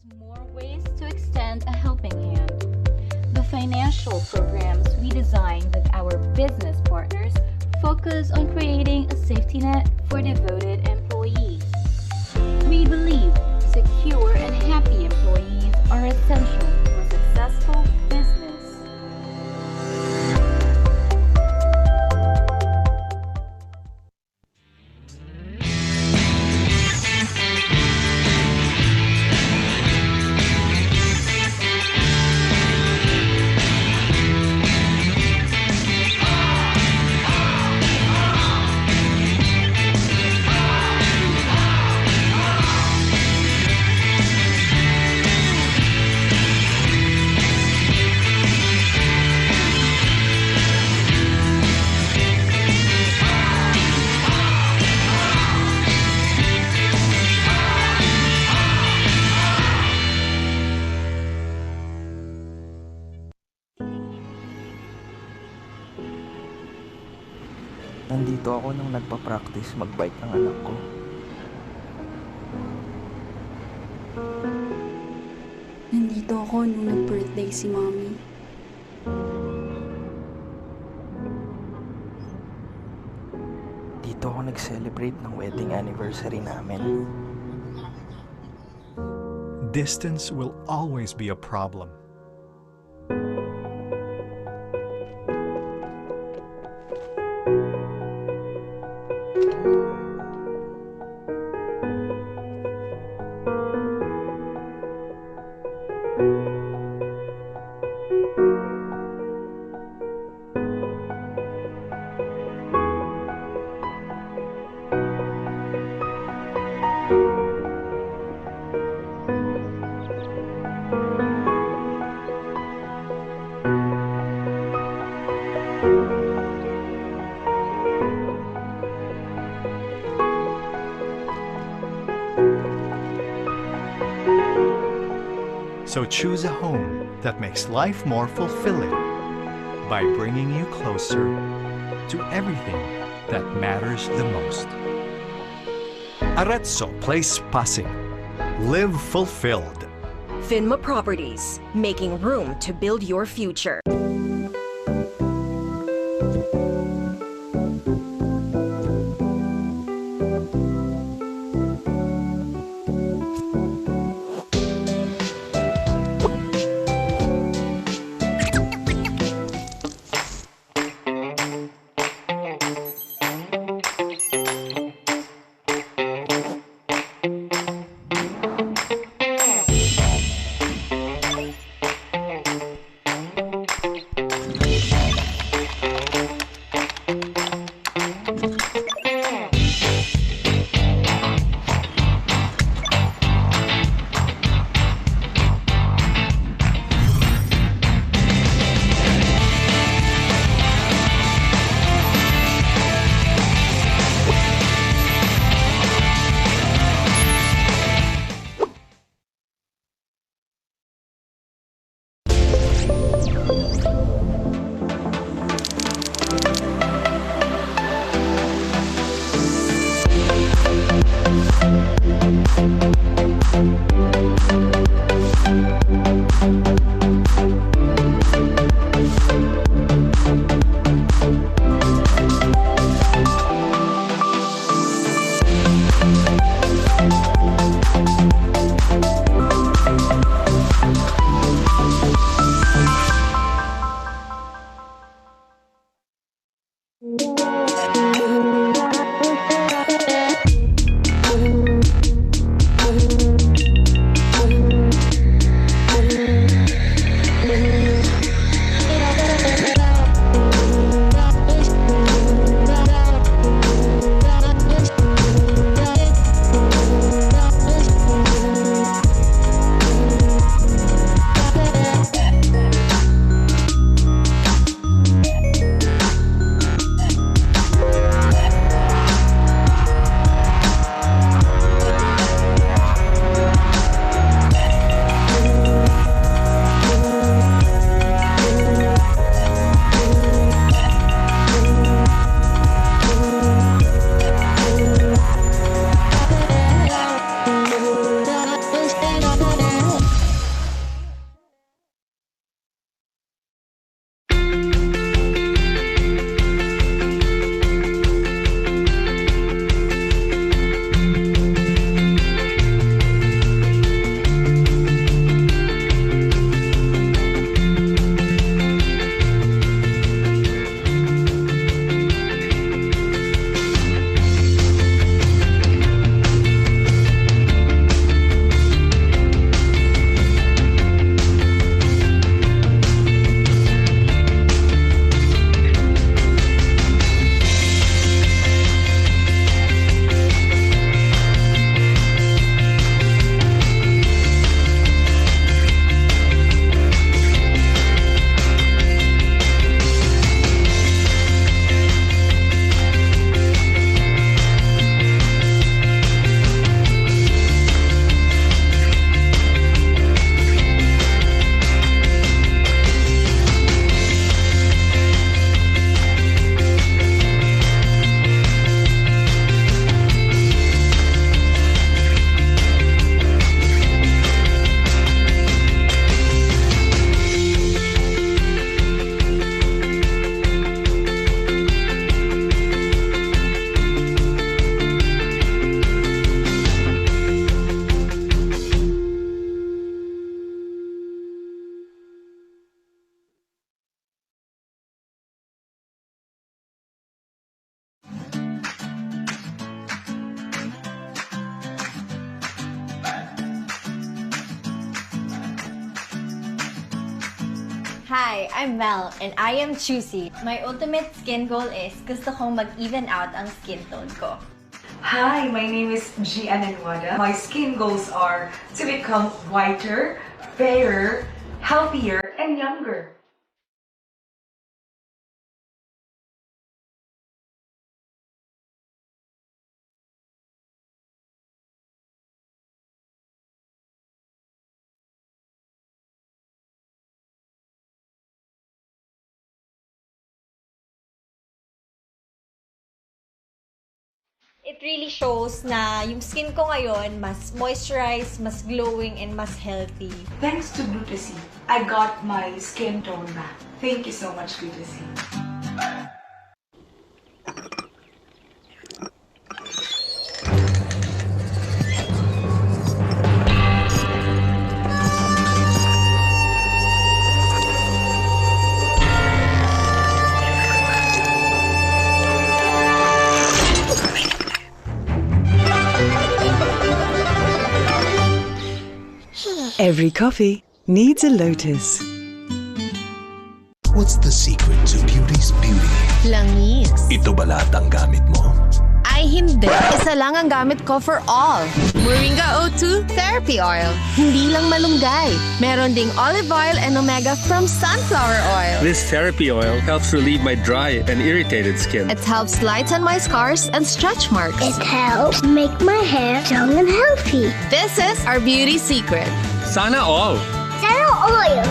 more ways to extend a helping hand. The financial programs we design with our business partners focus on creating a safety net for devoted employees. We believe secure and happy employees are essential to a successful business. Nandito ako nung nagpa-practice mag-bike ng anak ko. Nandito ako nung nag-birthday si Mommy. Dito ako nag-celebrate ng wedding anniversary namin. Distance will always be a problem. So choose a home that makes life more fulfilling by bringing you closer to everything that matters the most. Arezzo Place Pasig. Live fulfilled. Finma Properties, making room to build your future. Hi, I'm Mel, and I am choosy. My ultimate skin goal is gusto kong mag-even out ang skin tone ko. Hi, my name is Gian Anwada. My skin goals are to become whiter, fairer, healthier, and younger. It really shows na yung skin ko ngayon mas moisturized, mas glowing, and mas healthy. Thanks to Glutasy, I got my skin tone back. Thank you so much, Glutasy. Every coffee needs a lotus. What's the secret to beauty's beauty? Langis. Ito ba lahat ang gamit mo? Ay, hindi. Isa lang ang gamit ko for all. Moringa O2 Therapy Oil. Hindi lang malunggay. Meron ding olive oil and omega from sunflower oil. This therapy oil helps relieve my dry and irritated skin. It helps lighten my scars and stretch marks. It helps make my hair strong and healthy. This is our beauty secret. Sana all. Sana oil.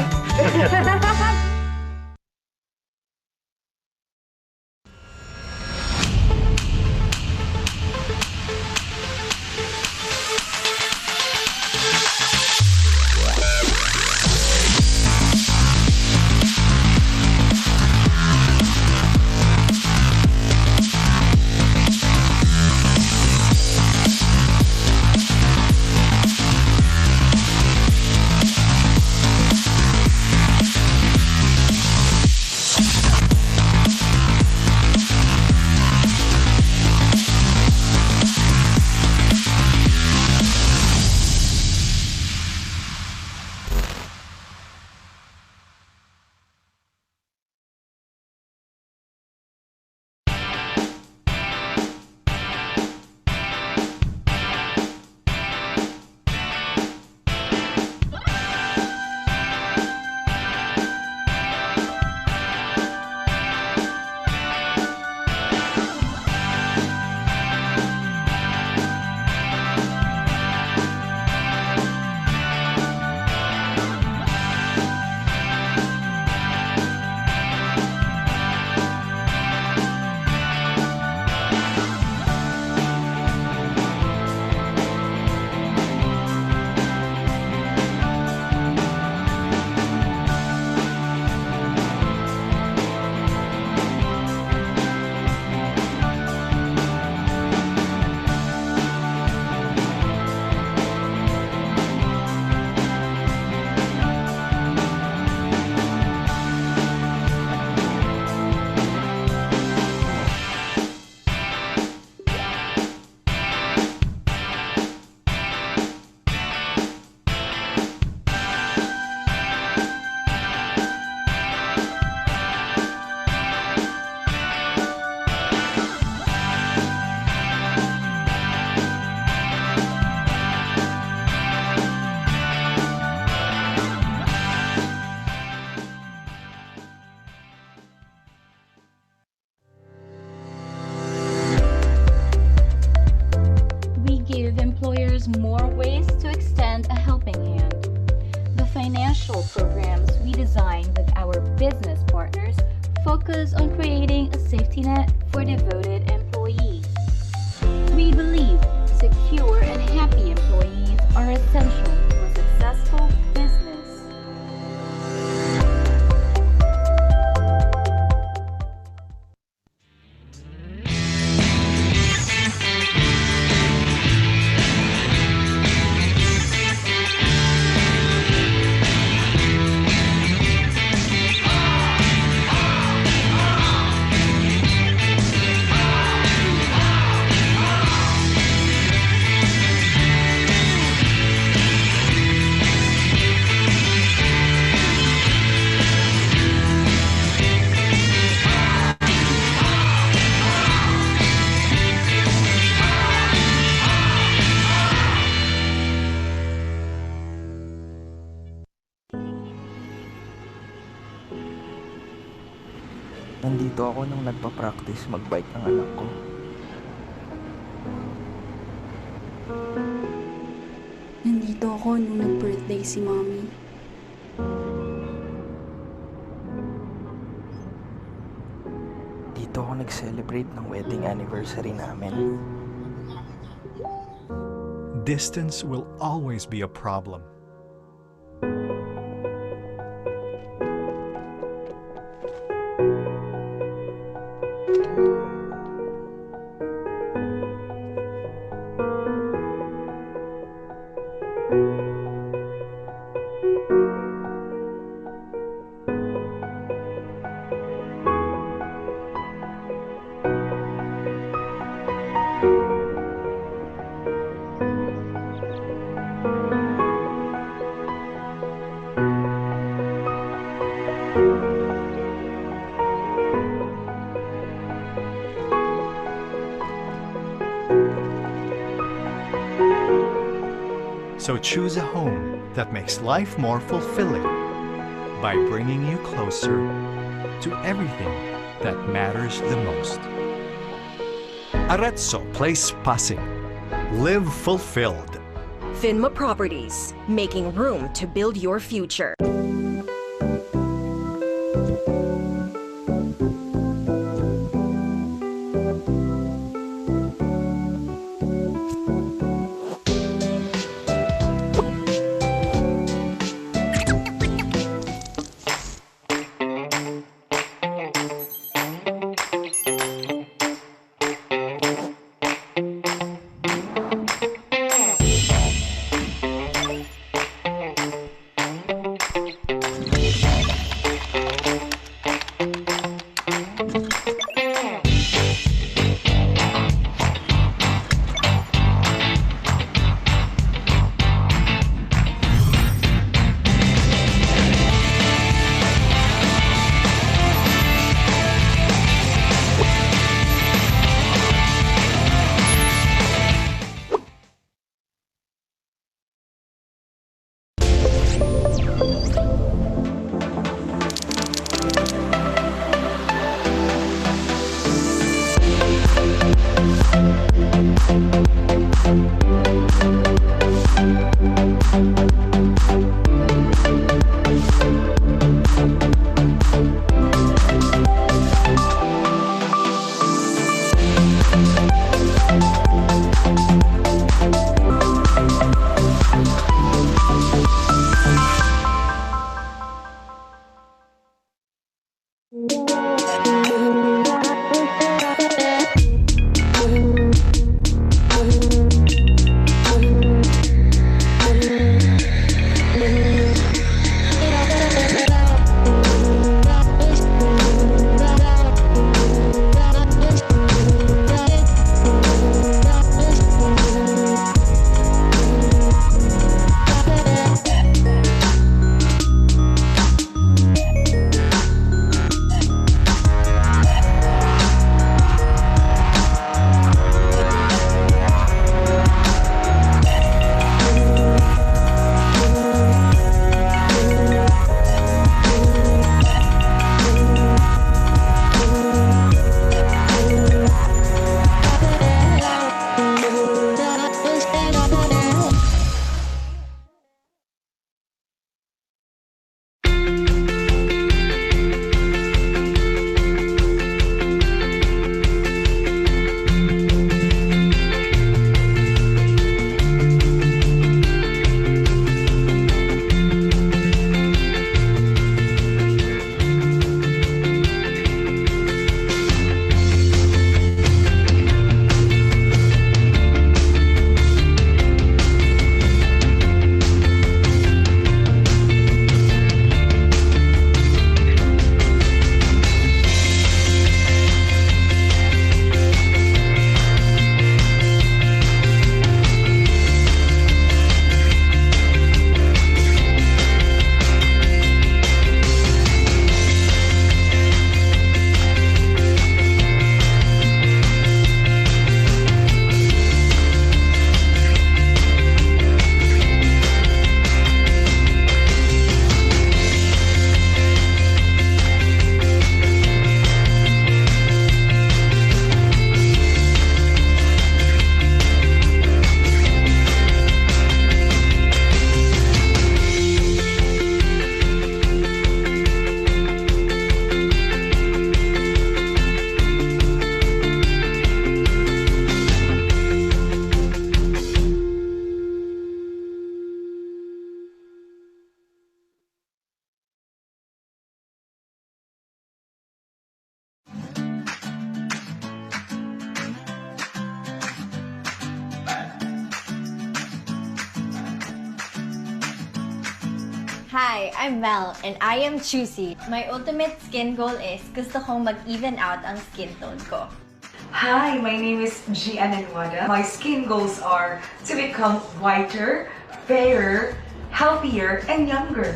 More ways to extend a helping hand. The financial programs we design with our business partners focus on creating a safety net for devoted employees. We believe secure and happy employees are essential to a successful business. Nandito ako nung nagpa-practice magbike ang anak ko. Nandito ako nung nag-birthday si Mommy. Dito ako nag-celebrate ng wedding anniversary namin. Distance will always be a problem. So choose a home that makes life more fulfilling by bringing you closer to everything that matters the most. Arezzo Place Pasig. Live fulfilled. Finma Properties, making room to build your future. Hi, I'm Mel, and I am choosy. My ultimate skin goal is gusto kong mag-even out ang skin tone ko. Hi, my name is Gian Anwada. My skin goals are to become whiter, fairer, healthier, and younger.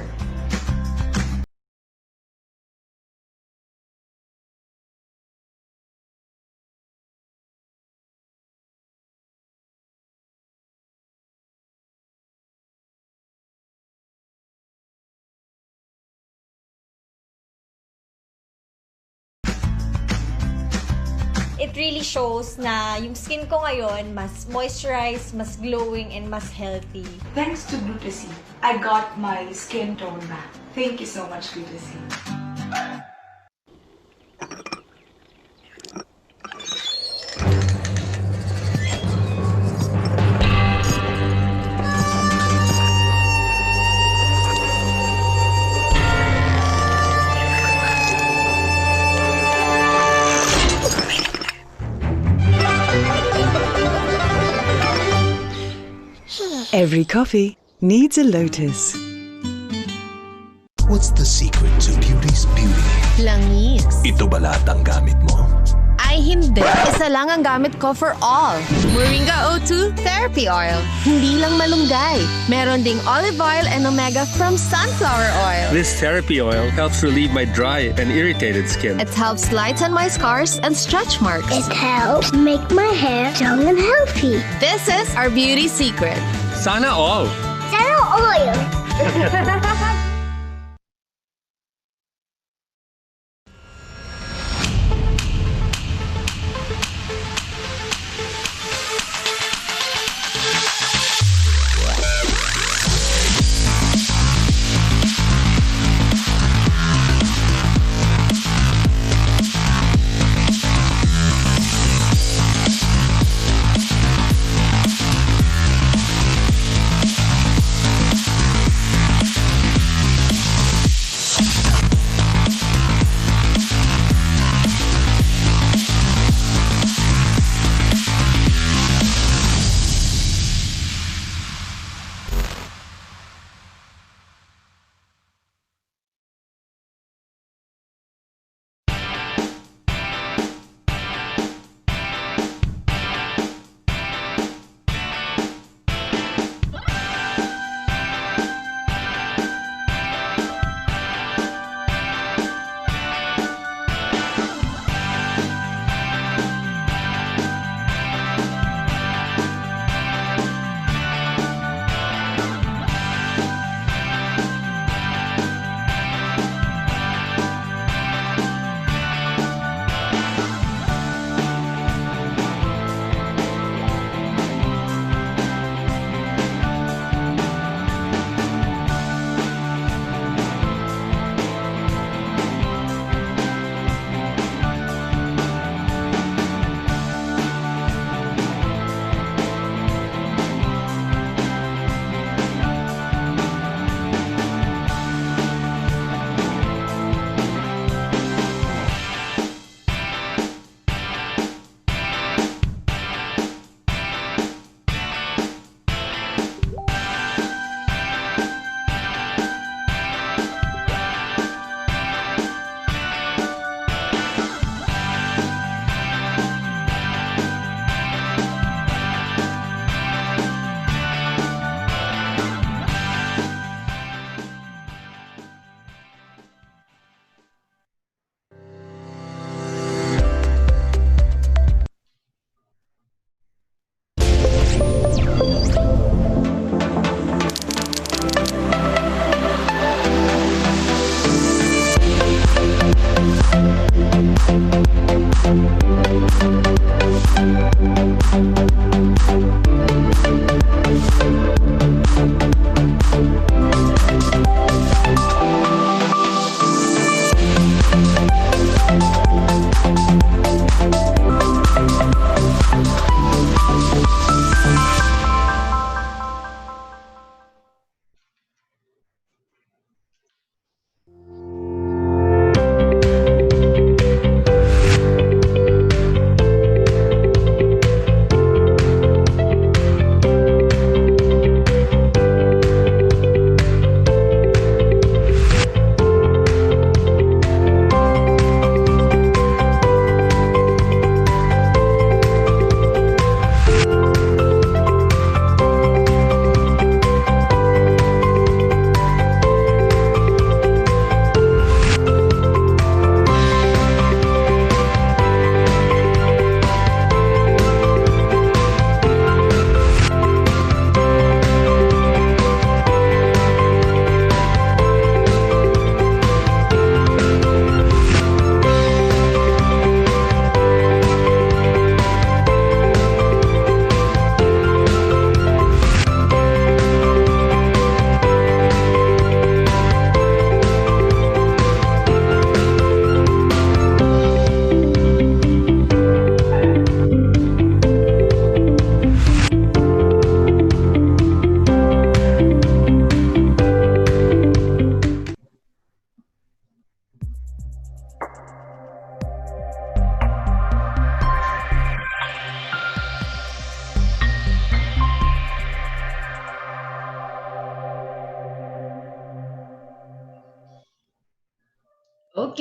It really shows na yung skin ko ngayon mas moisturized, mas glowing, and mas healthy. Thanks to Glutasy, I got my skin tone back. Thank you so much, Glutasy. Every coffee needs a lotus. What's the secret to beauty's beauty? Langis. Ito ba lahat ang gamit mo? Ay hindi. Isa lang ang gamit ko for all. Moringa O2 Therapy Oil. Hindi lang malunggay. Meron ding olive oil and omega from sunflower oil. This therapy oil helps relieve my dry and irritated skin. It helps lighten my scars and stretch marks. It helps make my hair young and healthy. This is our beauty secret. Sana all! Zero oil.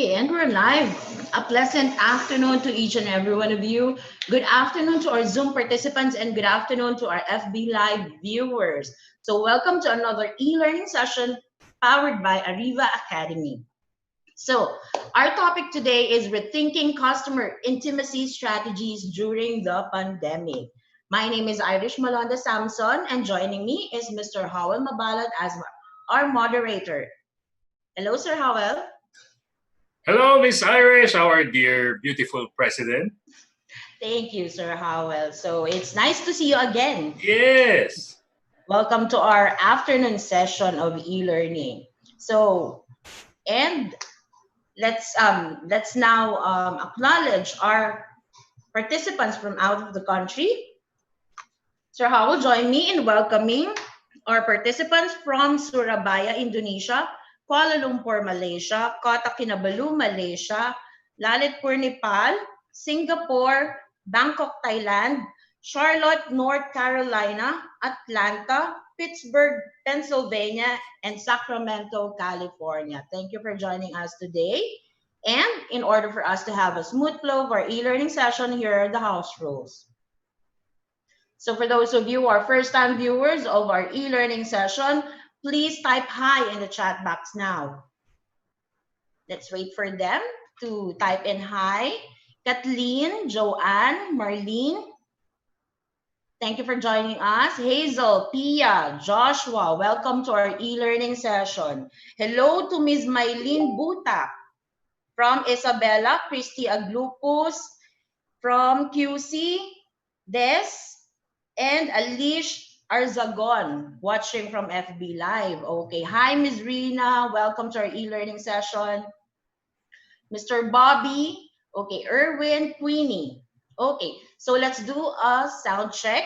Okay, and we're live. A pleasant afternoon to each and every one of you. Good afternoon to our Zoom participants and good afternoon to our FB Live viewers. So welcome to another e-learning session powered by Ariva Academy. So our topic today is rethinking customer intimacy strategies during the pandemic. My name is Irish Malonda Samson and joining me is Mr. Howell Mabalad as our moderator. Hello, Sir Howell. Hello, Miss Irish, our dear, beautiful president. Thank you, Sir Howell. So it's nice to see you again. Yes. Welcome to our afternoon session of e-learning. So, and let's now acknowledge our participants from out of the country. Sir Howell, join me in welcoming our participants from Surabaya, Indonesia, Kuala Lumpur, Malaysia, Kota Kinabalu, Malaysia, Lalitpur, Nepal, Singapore, Bangkok, Thailand, Charlotte, North Carolina, Atlanta, Pittsburgh, Pennsylvania, and Sacramento, California. Thank you for joining us today. And in order for us to have a smooth flow of our e-learning session, here are the house rules. So for those of you who are first-time viewers of our e-learning session, please type hi in the chat box now. Let's wait for them to type in hi. Kathleen, Joanne, Marlene, thank you for joining us. Hazel, Pia, Joshua, welcome to our e-learning session. Hello to Ms. Mylene Buta from Isabela, Christy Aglupus, from QC, Des, and Alish Arzagon, watching from FB Live. Okay, hi, Ms. Rina. Welcome to our e-learning session. Mr. Bobby. Okay, Erwin, Queenie. Okay, so let's do a sound check.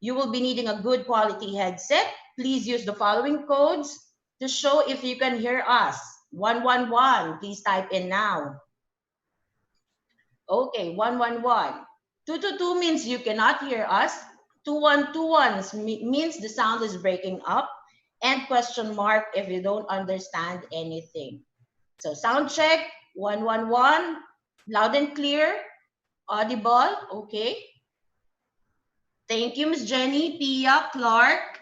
You will be needing a good quality headset. Please use the following codes to show if you can hear us. 111, please type in now. Okay, 111. 222 means you cannot hear us. 2121 means the sound is breaking up, and question mark if you don't understand anything. So sound check, 111, loud and clear, audible, okay. Thank you, Ms. Jenny, Pia, Clark,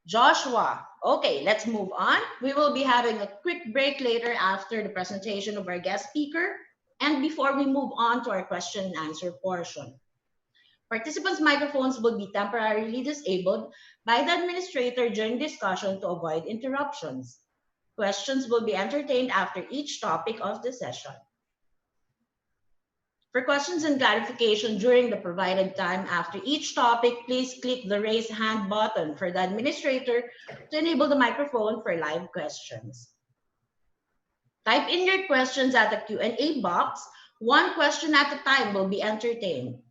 Joshua. Okay, let's move on. We will be having a quick break later after the presentation of our guest speaker and before we move on to our question and answer portion. Participants' microphones will be temporarily disabled by the administrator during discussion to avoid interruptions. Questions will be entertained after each topic of the session. For questions and clarification during the provided time after each topic, please click the raise hand button for the administrator to enable the microphone for live questions. Type in your questions at the Q&A box. One question at a time will be entertained.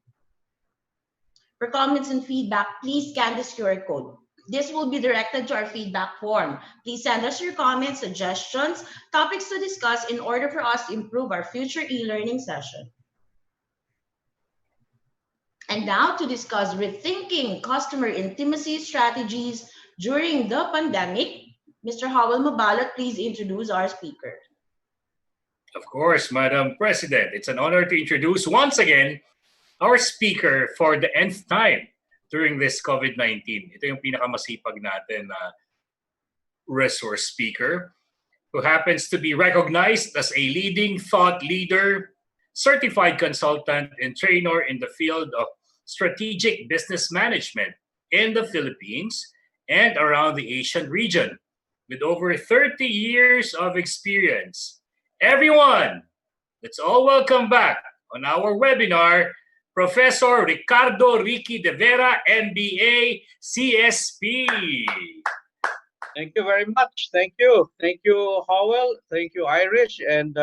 For comments and feedback, please scan this QR code. This will be directed to our feedback form. Please send us your comments, suggestions, topics to discuss in order for us to improve our future e-learning session. And now to discuss rethinking customer intimacy strategies during the pandemic, Mr. Howell Mabalot, please introduce our speaker. Of course, Madam President. It's an honor to introduce once again our speaker for the nth time during this COVID-19. Ito yung pinakamasipag natin na resource speaker who happens to be recognized as a leading thought leader, certified consultant, and trainer in the field of strategic business management in the Philippines and around the Asian region with over 30 years of experience. Everyone, let's all welcome back on our webinar, Professor Ricardo Ricky de Vera, MBA, CSP. Thank you very much. Thank you. Thank you, Howell. Thank you, Irish. And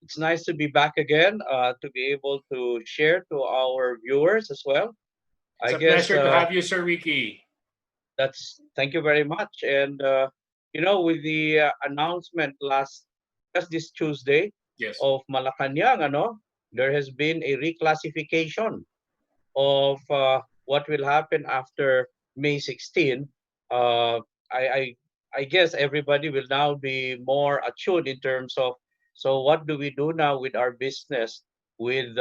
it's nice to be back again, to be able to share to our viewers as well. It's a pleasure to have you, Sir Ricky. Thank you very much. And, you know, with the announcement just this Tuesday, yes, of Malacanang, there has been a reclassification of what will happen after May 16. I I guess everybody will now be more attuned in terms of, so what do we do now with our business with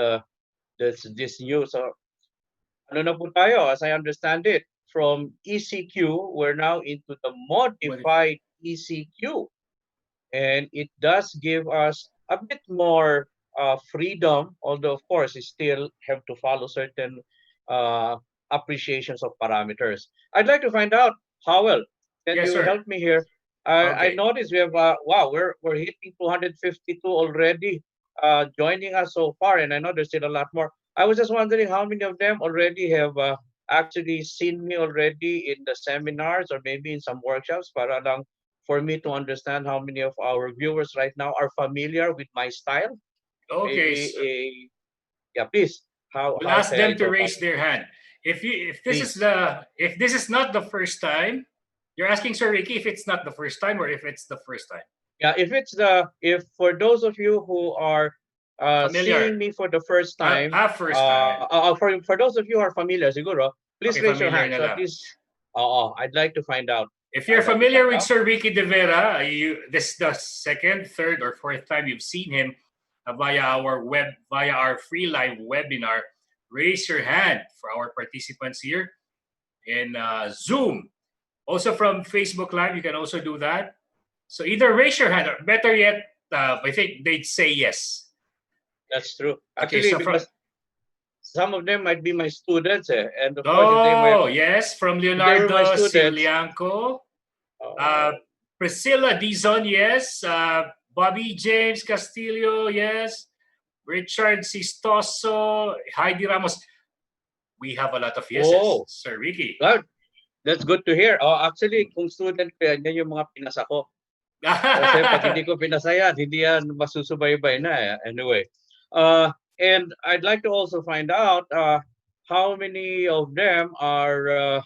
this new, so ano na po tayo, as I understand it, from ECQ, we're now into the modified ECQ. And it does give us a bit more freedom, although of course you still have to follow certain appreciations of parameters. I'd like to find out, Howell, can Yes, you sir. help me here? I noticed we have wow, we're hitting 252 already joining us so far, and I know there's still a lot more. I was just wondering how many of them already have actually seen me already in the seminars or maybe in some workshops, para lang for me to understand how many of our viewers right now are familiar with my style. Okay. Maybe yeah, please. We'll how ask can I them to go raise back? their hand. If Please. if this is not the first time, you're asking Sir Ricky if it's not the first time or if it's the first time. Yeah, if for those of you who are Familiar. seeing me for the first time, first time. For those of you who are familiar, siguro, please Okay, raise your familiar hand. na So at lang. least, I'd like to find out. If you're I'd like to familiar find with out. Sir Ricky de Vera, this is the second, third, or fourth time you've seen him via our free live webinar. Raise your hand for our participants here in Zoom. Also from Facebook Live, you can also do that. So either raise your hand, or better yet, I think they'd say yes. That's true. Okay, Actually, so because some of them might be my students, and of course, if they might. Yes, from If they were my Leonardo students. Silianco. Priscilla Dizon, yes. Bobby James Castillo, yes. Richard Sistoso, Heidi Ramos. We have a lot of yeses, Sir Ricky. Well, that's good to hear. Actually, kung student ko yan yung mga pinasa ko. Kasi pag hindi ko pinasa yan, hindi yan masusubaybay na. Anyway. And I'd like to also find out how many of them are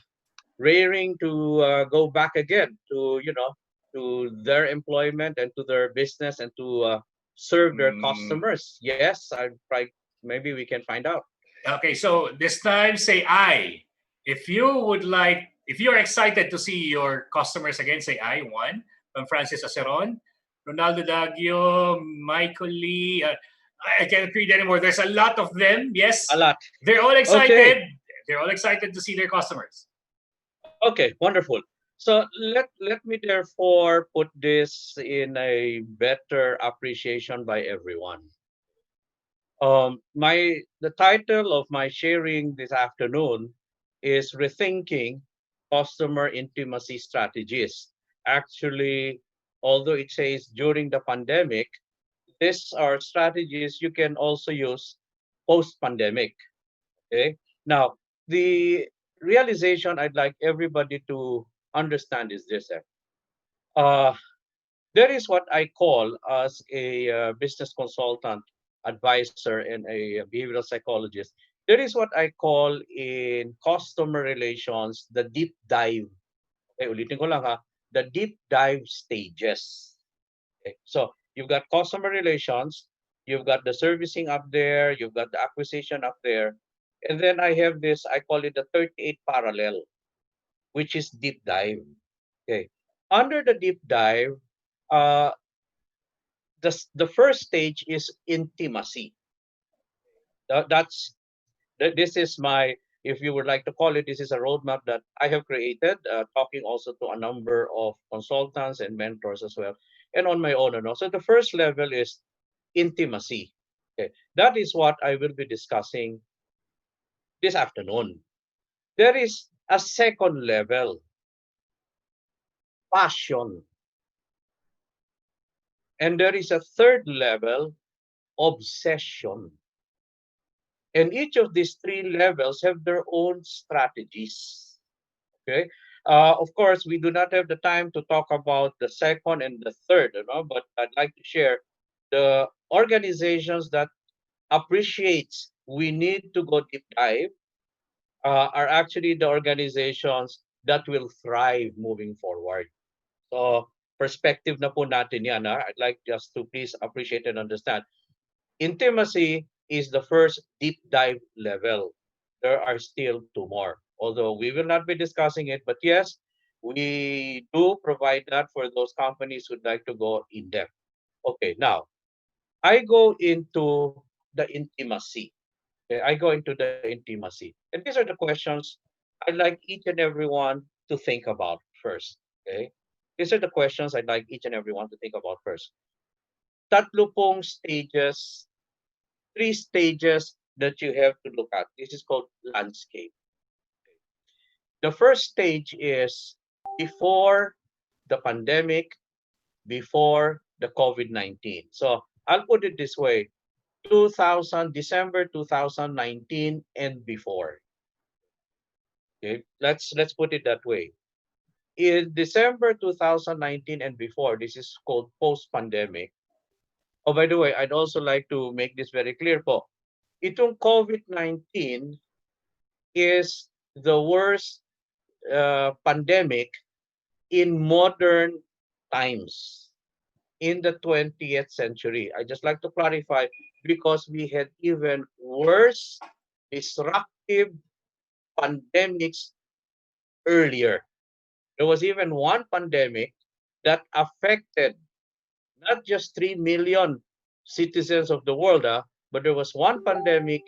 raring to go back again to, to their employment and to their business and to serve their customers. Yes, maybe we can find out. Okay, so this time say I. If you're excited to see your customers again, say I. One, from Francis Aceron, Ronaldo Daggio, Michael Lee. I can't read anymore. There's a lot of them. Yes. A lot. They're all excited. Okay. They're all excited to see their customers. Okay, wonderful. So let me therefore put this in a better appreciation by everyone. The title of my sharing this afternoon is Rethinking Customer Intimacy Strategies. Actually, although it says during the pandemic, these are strategies you can also use post-pandemic. Okay. Now, the realization I'd like everybody to understand is this. There is what I call as a business consultant, advisor, and a behavioral psychologist. There is what I call in customer relations, the deep dive. Okay, ulitin ko lang ha, the deep dive stages. Okay, so you've got customer relations, you've got the servicing up there, you've got the acquisition up there, and then I have this, I call it the 38 parallel, which is deep dive. Okay, under the deep dive, the first stage is intimacy. This is my, if you would like to call it, this is a roadmap that I have created, talking also to a number of consultants and mentors as well, and on my own. So the first level is intimacy. Okay, that is what I will be discussing this afternoon. There is a second level, passion. And there is a third level, obsession. And each of these three levels have their own strategies. Okay. Of course, we do not have the time to talk about the second and the third, but I'd like to share the organizations that appreciates we need to go deep dive are actually the organizations that will thrive moving forward. So perspective na po natin yan. I'd like just to please appreciate and understand. Intimacy is the first deep dive level. There are still two more, although we will not be discussing it. But yes, We do provide that for those companies who'd like to go in depth. Okay, now I go into the intimacy. Okay, I go into the intimacy. And these are the questions I'd like each and everyone to think about first. Okay, these are the questions I'd like each and everyone to think about first. Tatlo pong stages, 3 stages that you have to look at. This is called landscape. The first stage is before the pandemic, before the COVID-19. So I'll put it this way, December 2019 and before. Okay, let's put it that way. In December 2019 and before, this is called post-pandemic. Oh, by the way, I'd also like to make this very clear po. Itong COVID-19 is the worst pandemic in modern times in the 20th century. I just like to clarify because we had even worse disruptive pandemics earlier. There was even one pandemic that affected not just 3 million citizens of the world, but there was one pandemic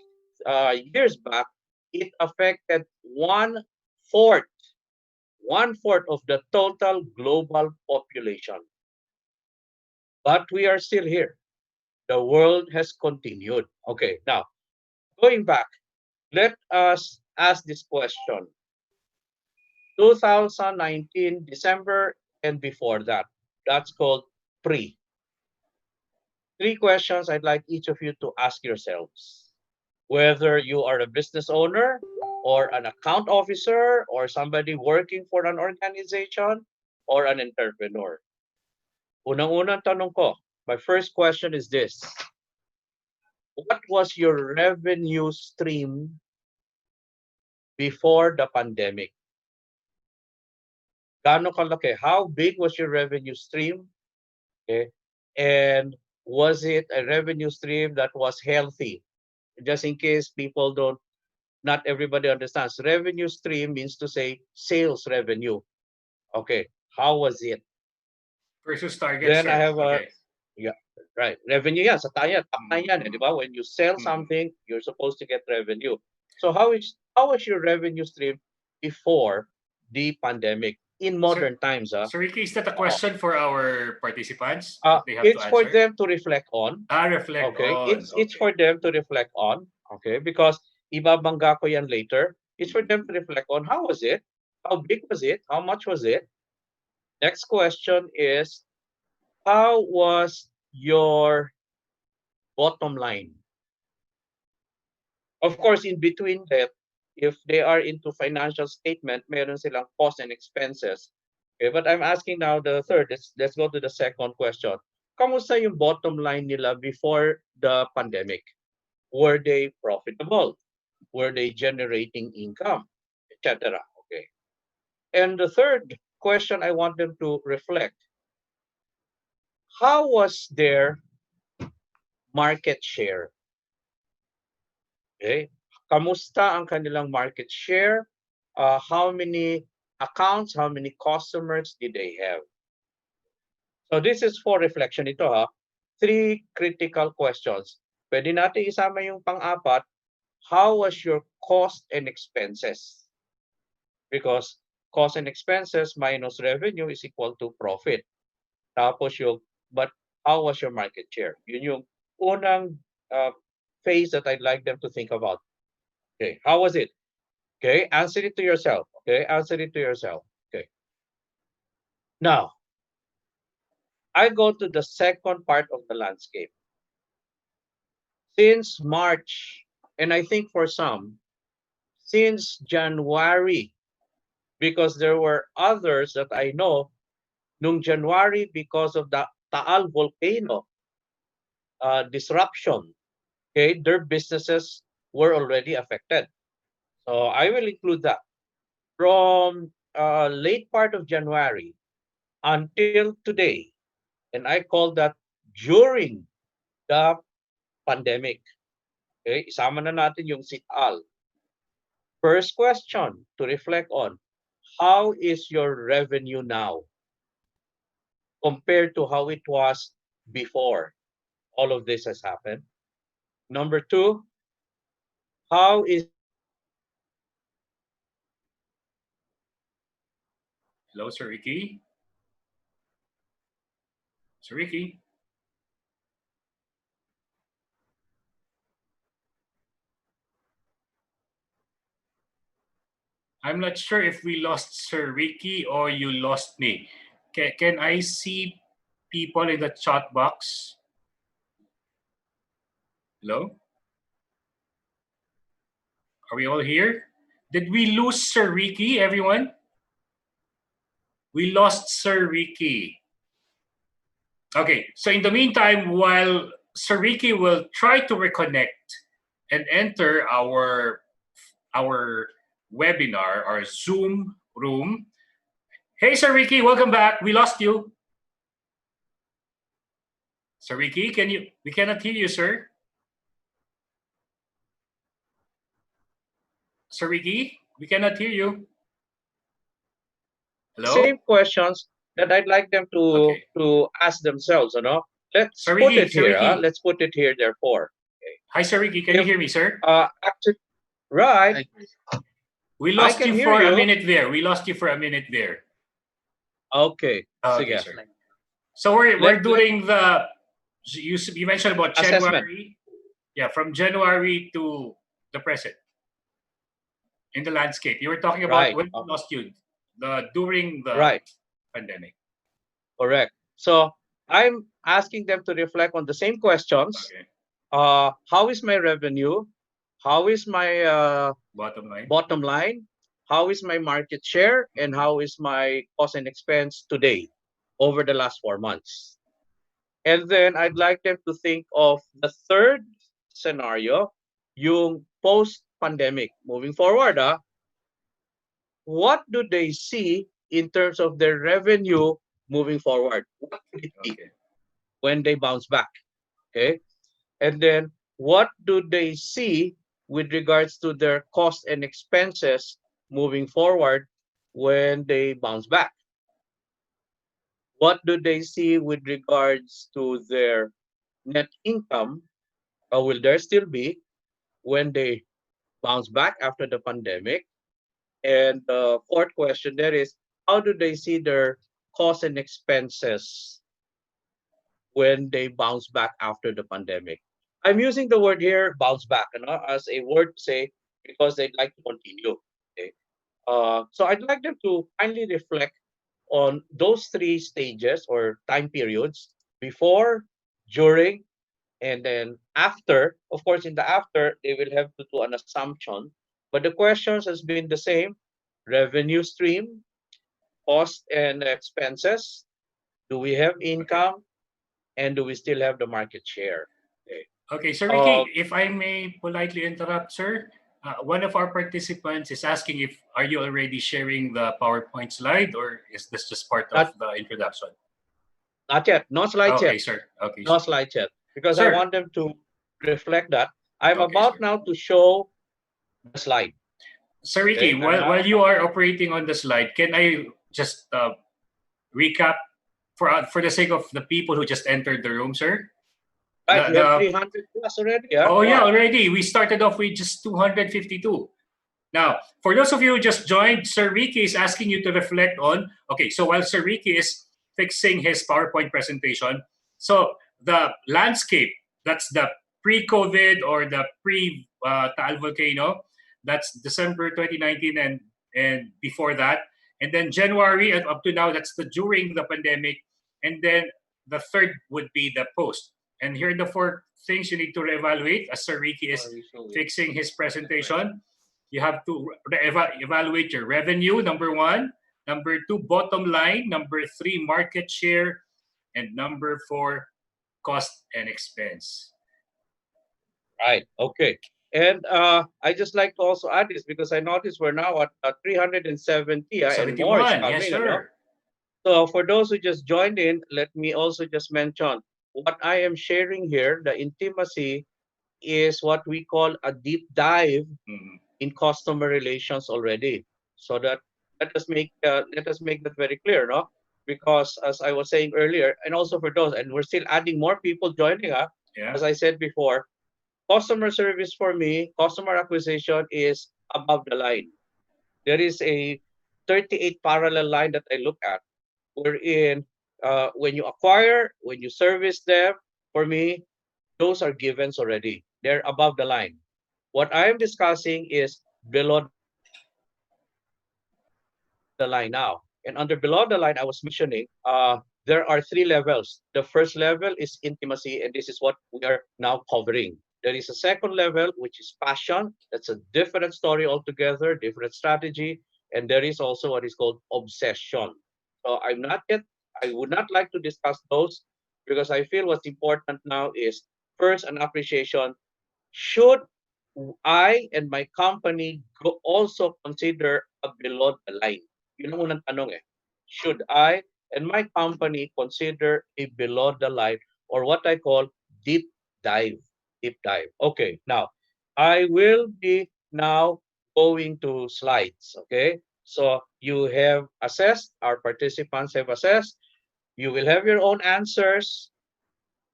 years back. It affected one-fourth of the total global population. But we are still here. The world has continued. Okay, now, going back, let us ask this question. 2019, December, and before that. That's called pre. 3 questions I'd like each of you to ask yourselves. Whether you are a business owner or an account officer or somebody working for an organization or an entrepreneur. Unang-unang tanong ko, my first question is this. What was your revenue stream before the pandemic? Gaano kalaki? How big was your revenue stream? Okay. And was it a revenue stream that was healthy? Just in case people don't, not everybody understands. Revenue stream means to say sales revenue. Okay. How was it? Versus target, Then sir. I have a, Okay. yeah, right. Revenue yan. Sa tayo, tayo yan. Di ba? When you sell something, you're supposed to get revenue. So how was your revenue stream before the pandemic in modern times? So Ricky, is that a question for our participants that they have to It's answer? for them to reflect on. Reflect okay. on. It's for them to reflect on. Okay, because ibabangga ko yan later. It's for them to reflect on how was it? How big was it? How much was it? Next question is, how was your bottom line? Of course, in between that, if they are into financial statement, meron silang costs and expenses. Okay, but I'm asking now the third. Let's go to the second question. Kamusta yung bottom line nila before the pandemic? Were they profitable? Were they generating income, etc.? Okay. And the third question I want them to reflect. How was their market share? Okay. Kamusta ang kanilang market share? How many accounts, how many customers did they have? So this is for reflection ito 3 critical questions. Pwede natin isama yung pang-apat. How was your cost and expenses? Because cost and expenses minus revenue is equal to profit. Tapos but how was your market share? Yun yung unang phase that I'd like them to think about. Okay, how was it? Okay, answer it to yourself. Okay, answer it to yourself. Okay. Now, I go to the second part of the landscape. Since March, and I think for some, since January, because there were others that I know, nung January, because of the Taal volcano disruption, okay, their businesses were already affected. So I will include that. From late part of January until today, and I call that during the pandemic. Okay, isama na natin yung sit-al. First question to reflect on, how is your revenue now compared to how it was before all of this has happened? Number two, how is Hello, Sir Ricky? Sir Ricky? I'm not sure if we lost Sir Ricky or you lost me. Can I see people in the chat box? Hello? Are we all here? Did we lose Sir Ricky, everyone? We lost Sir Ricky. Okay, so in the meantime, while Sir Ricky will try to reconnect and enter our webinar, our Zoom room. Hey, Sir Ricky, welcome back. We lost you. Sir Ricky, we cannot hear you, sir. Sir Ricky, we cannot hear you. Hello? same questions that I'd like them to ask themselves, you know? Let's Sir put Ricky, it here. Let's put it here, therefore. Okay. Hi, Sir Ricky. Can you hear me, sir? Actually, right. We lost you for a minute there. We lost you for a minute there. Okay. Okay, sir. So we're doing the, you mentioned about January. Yeah, from January to the present in the landscape. You were talking about when we lost you during the pandemic. Correct. So I'm asking them to reflect on the same questions. Okay. How is my revenue? How is my bottom line? How is my market share? And how is my cost and expense today over the last 4 months? And then I'd like them to think of the third scenario, yung post-pandemic. Moving forward, what do they see in terms of their revenue moving forward? What would it be when they bounce back? Okay. And then what do they see with regards to their cost and expenses moving forward when they bounce back? What do they see with regards to their net income? Or will there still be when they bounce back after the pandemic? And the fourth question there is, how do they see their costs and expenses when they bounce back after the pandemic? I'm using the word here, bounce back, as a word to say because they'd like to continue. Okay. So I'd like them to kindly reflect on those 3 stages or time periods: before, during, and then after. Of course, in the after, they will have to do an assumption, but the questions has been the same: revenue stream, cost and expenses, do we have income, and do we still have the market share? Okay, Sir Ricky, if I may politely interrupt, sir. One of our participants is asking if are you already sharing the PowerPoint slide, or is this just part of the introduction? Not yet. No slides yet. Okay, sir. Okay. No slides yet. Because Sir. I want them to reflect that. I'm about now to show the slide. Sir Ricky, while you are operating on the slide, can I just recap for the sake of the people who just entered the room, sir? Right, we have 300 plus already. Yeah? Oh, yeah, already. We started off with just 252. Now, for those of you who just joined, Sir Ricky is asking you to reflect on, okay, so while Sir Ricky is fixing his PowerPoint presentation, so the landscape, that's the pre-COVID or the pre-Taal volcano, that's December 2019 and before that. And then January and up to now, that's the during the pandemic. And then the third would be the post. And here are the 4 things you need to reevaluate as Sir Ricky is fixing his presentation. You have to evaluate your revenue, number 1. Number 2, bottom line. Number 3, market share. And number 4, cost and expense. Right. Okay. And I just like to also add this because I noticed we're now at 370 and more is coming. Yes, sir. So for those who just joined in, let me also just mention what I am sharing here. The intimacy is what we call a deep dive in customer relations already. So that let us make that very clear, no? Because as I was saying earlier, and also for those, and we're still adding more people joining us. Yeah. As I said before, customer service for me, customer acquisition is above the line. There is a 38 parallel line that I look at, wherein when you acquire, when you service them, for me, those are givens already. They're above the line. What I am discussing is below the line now. And under below the line, I was mentioning, there are 3 levels. The first level is intimacy, and this is what we are now covering. There is a second level, which is passion. That's a different story altogether, different strategy. And there is also what is called obsession. So I would not like to discuss those because I feel what's important now is first an appreciation. Should I and my company also consider a below the line? Yun ang unang tanong eh. Should I and my company consider a below the line or what I call deep dive? Deep dive. Okay, now I will be now going to slides. Okay, so you have assessed, our participants have assessed. You will have your own answers.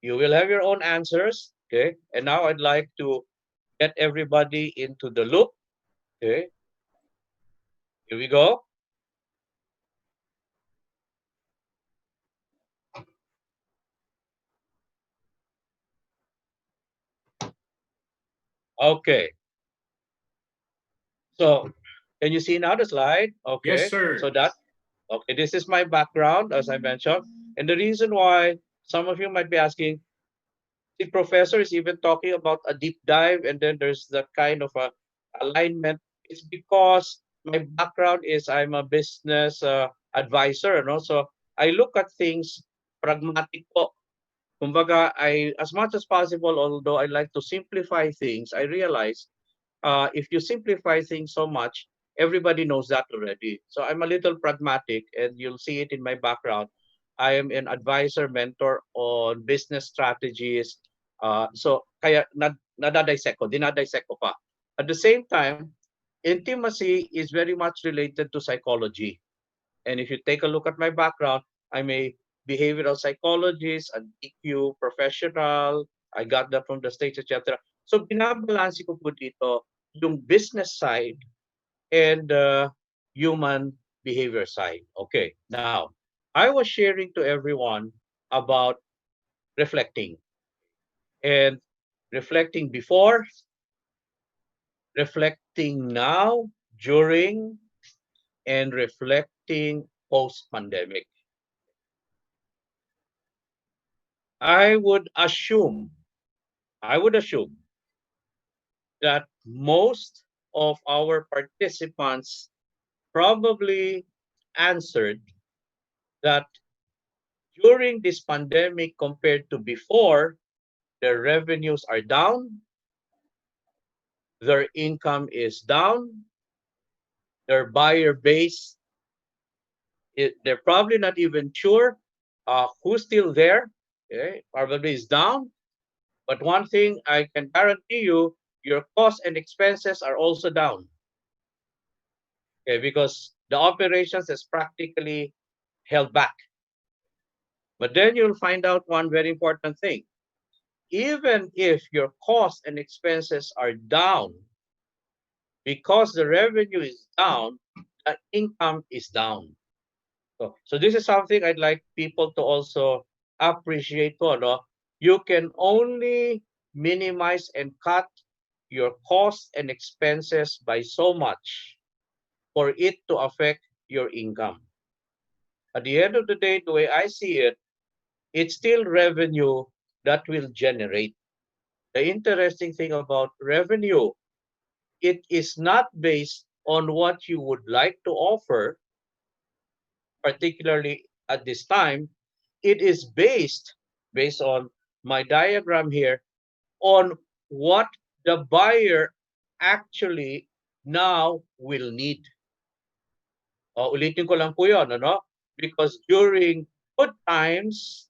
You will have your own answers. Okay, and now I'd like to get everybody into the loop. Okay, here we go. Okay. So, can you see now the slide? Okay. Yes, sir. So okay, this is my background, as I mentioned. And the reason why some of you might be asking, the professor is even talking about a deep dive, and then there's that kind of a alignment. It's because my background is I'm a business advisor, and also I look at things pragmatic po. Kumbaga, as much as possible, although I like to simplify things, I realize if you simplify things so much, everybody knows that already. So I'm a little pragmatic, and you'll see it in my background. I am an advisor, mentor on business strategies. So kaya dinadissect ko pa. At the same time, intimacy is very much related to psychology. And if you take a look at my background, I'm a behavioral psychologist, an EQ professional. I got that from the States, etc. So binabalansi ko po dito yung business side and the human behavior side. Okay, now, I was sharing to everyone about reflecting. And reflecting before, reflecting now, during, and reflecting post-pandemic. I would assume that most of our participants probably answered that during this pandemic compared to before, their revenues are down, their income is down, their buyer base, they're probably not even sure who's still there, okay? Probably is down. But one thing I can guarantee you, your costs and expenses are also down. Okay, because the operations is practically held back. But then you'll find out one very important thing. Even if your costs and expenses are down, because the revenue is down, the income is down. So this is something I'd like people to also appreciate. No? You can only minimize and cut your costs and expenses by so much for it to affect your income. At the end of the day, the way I see it, it's still revenue that will generate. The interesting thing about revenue, it is not based on what you would like to offer, particularly at this time. It is based on my diagram here, on what the buyer actually now will need. Ulitin ko lang po yun, ano? Because during good times,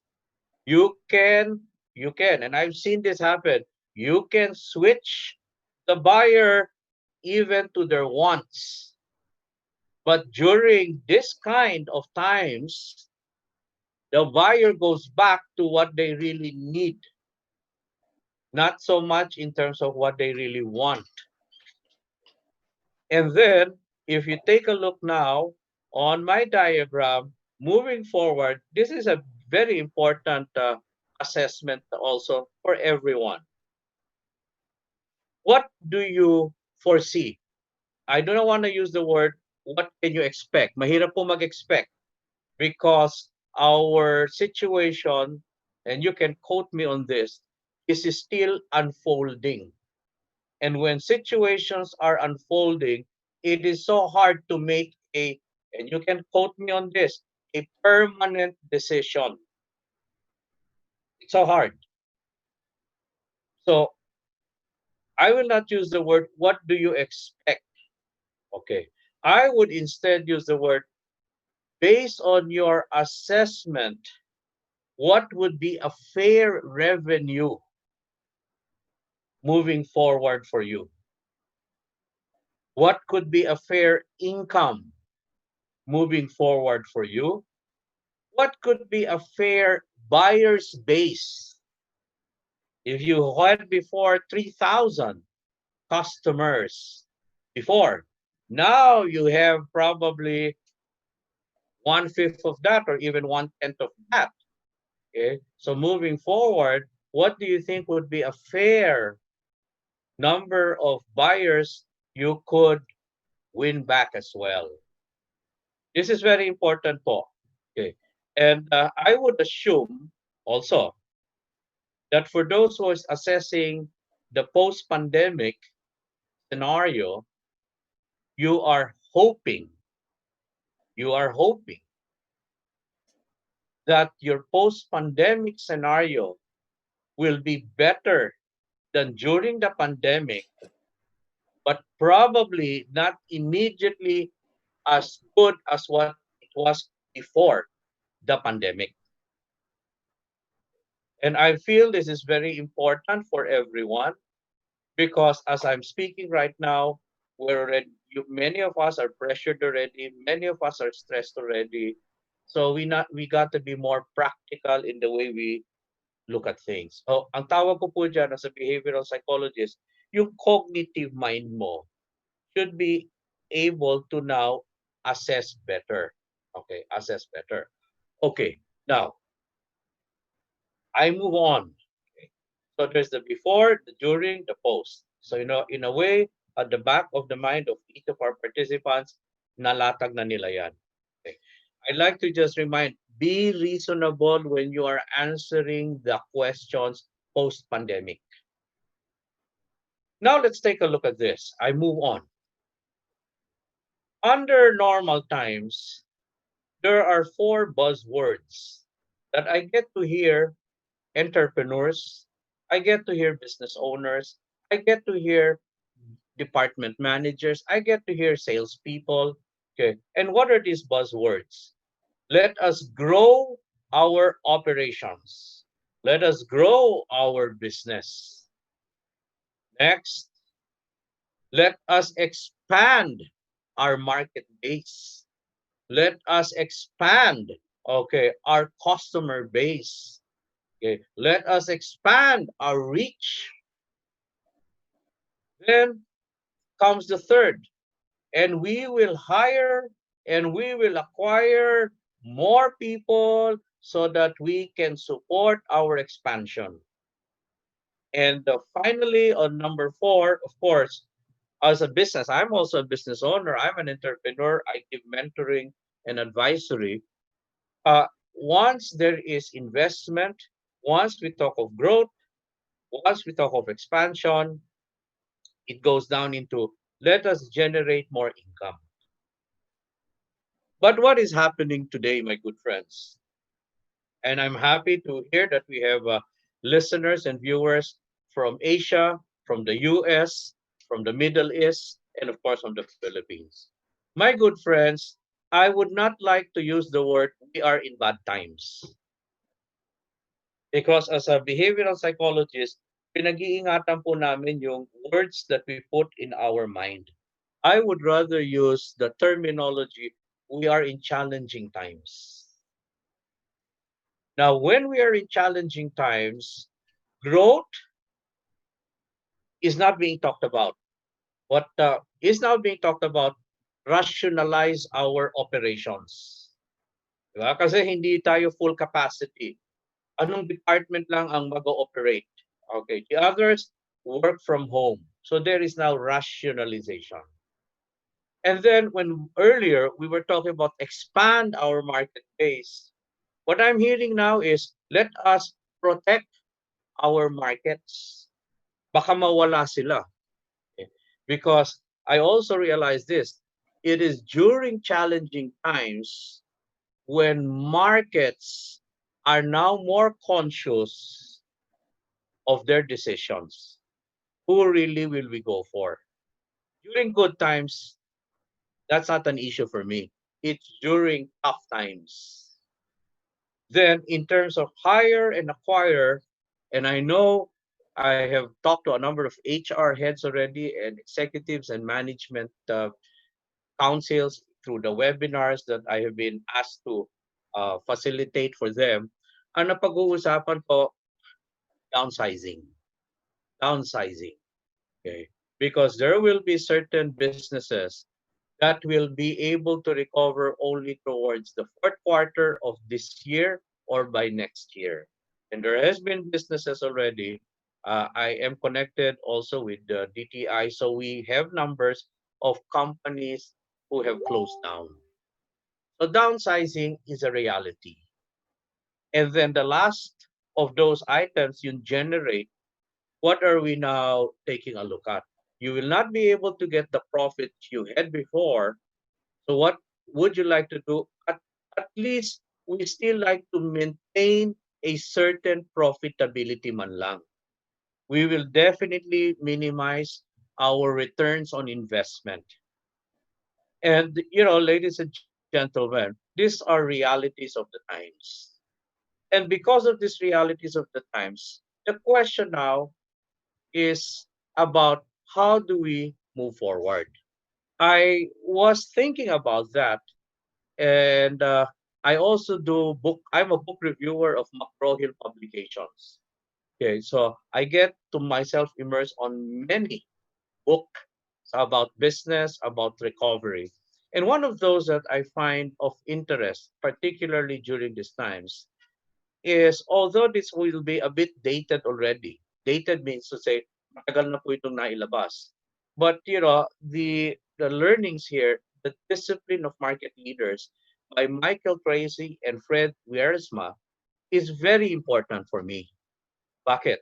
you can, and I've seen this happen, you can switch the buyer even to their wants. But during this kind of times, the buyer goes back to what they really need, not so much in terms of what they really want. And then, if you take a look now on my diagram, moving forward, this is a very important assessment also for everyone. What do you foresee? I do not want to use the word, what can you expect? Mahirap po mag-expect because our situation, and you can quote me on this, is still unfolding. And when situations are unfolding, it is so hard to make and you can quote me on this, a permanent decision. It's so hard. So I will not use the word, what do you expect? Okay. I would instead use the word, based on your assessment, what would be a fair revenue moving forward for you? What could be a fair income moving forward for you? What could be a fair buyer's base? If you had before 3,000 customers before, now you have probably 1/5 of that or even 1/10 of that. Okay, so moving forward, what do you think would be a fair number of buyers you could win back as well? This is very important po. Okay, and I would assume also that for those who is assessing the post-pandemic scenario, you are hoping that your post-pandemic scenario will be better than during the pandemic, but probably not immediately as good as what it was before the pandemic. And I feel this is very important for everyone because as I'm speaking right now, many of us are pressured already, many of us are stressed already. So we got to be more practical in the way we look at things. So, ang tawag ko po dyan as a behavioral psychologist, yung cognitive mind mo should be able to now assess better. Okay, assess better. Okay, now, I move on. Okay. So there's the before, the during, the post. So, in a way, at the back of the mind of each of our participants, nalatag na nila yan. Okay. I'd like to just remind, be reasonable when you are answering the questions post-pandemic. Now let's take a look at this. I move on. Under normal times, there are 4 buzzwords that I get to hear entrepreneurs, I get to hear business owners, I get to hear department managers, I get to hear salespeople. Okay, and what are these buzzwords? Let us grow our operations. Let us grow our business. Next, let us expand our market base. Let us expand, okay, our customer base. Okay, let us expand our reach. Then comes the third, and we will hire and we will acquire more people so that we can support our expansion. And finally, on number 4, of course, as a business, I'm also a business owner, I'm an entrepreneur, I give mentoring and advisory. Once there is investment, once we talk of growth, once we talk of expansion, it goes down into let us generate more income. But what is happening today, my good friends? And I'm happy to hear that we have listeners and viewers from Asia, from the US, from the Middle East, and of course from the Philippines. My good friends, I would not like to use the word we are in bad times. Because as a behavioral psychologist, pinag-iingatan po namin yung words that we put in our mind. I would rather use the terminology, we are in challenging times. Now, when we are in challenging times, growth is not being talked about. What is now being talked about, rationalize our operations. Diba? Kasi hindi tayo full capacity. Anong department lang ang mag-ooperate? Okay. The others work from home. So there is now rationalization. And then when earlier we were talking about expand our market base, what I'm hearing now is let us protect our markets. Baka mawala sila. Okay? Because I also realize this, it is during challenging times when markets are now more conscious of their decisions. Who really will we go for? During good times, that's not an issue for me. It's during tough times. Then in terms of hire and acquire, and I know I have talked to a number of HR heads already and executives and management councils through the webinars that I have been asked to facilitate for them. Ang napag-uusapan ko, downsizing. Downsizing. Okay. Because there will be certain businesses that will be able to recover only towards the fourth quarter of this year or by next year. And there has been businesses already. I am connected also with the DTI, so we have numbers of companies who have closed down. So downsizing is a reality. And then the last of those items you generate, what are we now taking a look at? You will not be able to get the profit you had before. So what would you like to do? At least we still like to maintain a certain profitability man lang. We will definitely minimize our returns on investment. And, ladies and gentlemen, these are realities of the times. And because of these realities of the times, the question now is about how do we move forward? I was thinking about that, and I also do book. I'm a book reviewer of McGraw-Hill publications. Okay, so I get to myself immersed on many books about business, about recovery. And one of those that I find of interest, particularly during these times, is although this will be a bit dated already. Dated means to say, matagal na po itong nailabas. But, the learnings here, the discipline of market leaders by Michael Tracy and Fred Wiersma is very important for me. Bakit?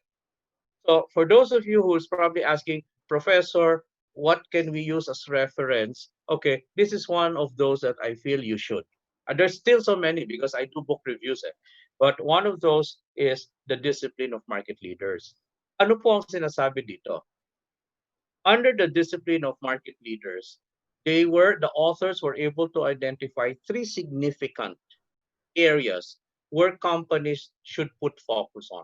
So for those of you who's probably asking, Professor, what can we use as reference? Okay, this is one of those that I feel you should. And there's still so many because I do book reviews. But one of those is the discipline of market leaders. Ano po ang sinasabi dito? Under the discipline of market leaders, the authors were able to identify 3 significant areas where companies should put focus on.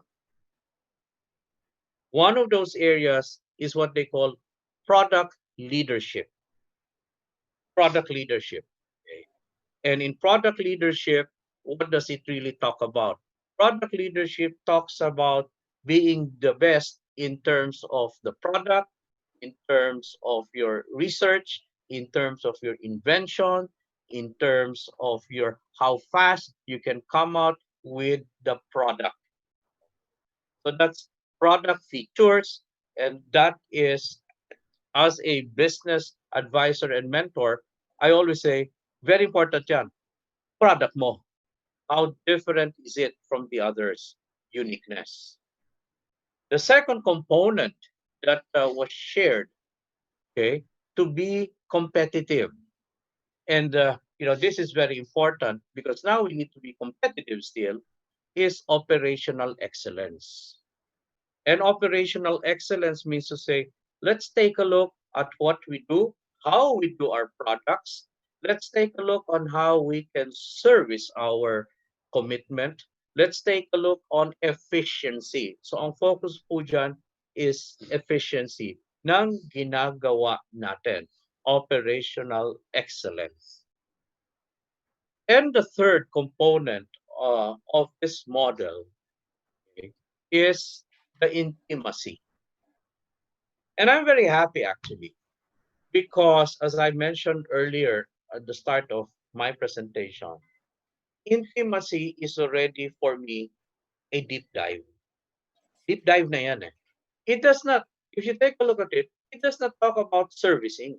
One of those areas is what they call product leadership. Product leadership. Okay? And in product leadership, what does it really talk about? Product leadership talks about being the best in terms of the product, in terms of your research, in terms of your invention, in terms of your how fast you can come out with the product. So that's product features, and that is, as a business advisor and mentor, I always say, very important yan, product mo. How different is it from the others? Uniqueness. The second component that was shared, okay, to be competitive. And, this is very important because now we need to be competitive still, is operational excellence. And operational excellence means to say, let's take a look at what we do, how we do our products. Let's take a look on how we can service our commitment. Let's take a look on efficiency. So ang focus po dyan is efficiency ng ginagawa natin. operational excellence. And the third component of this model, okay, is the intimacy. And I'm very happy actually, because as I mentioned earlier at the start of my presentation, intimacy is already for me a deep dive. Deep dive na yan eh. It does not, if you take a look at it, it does not talk about servicing.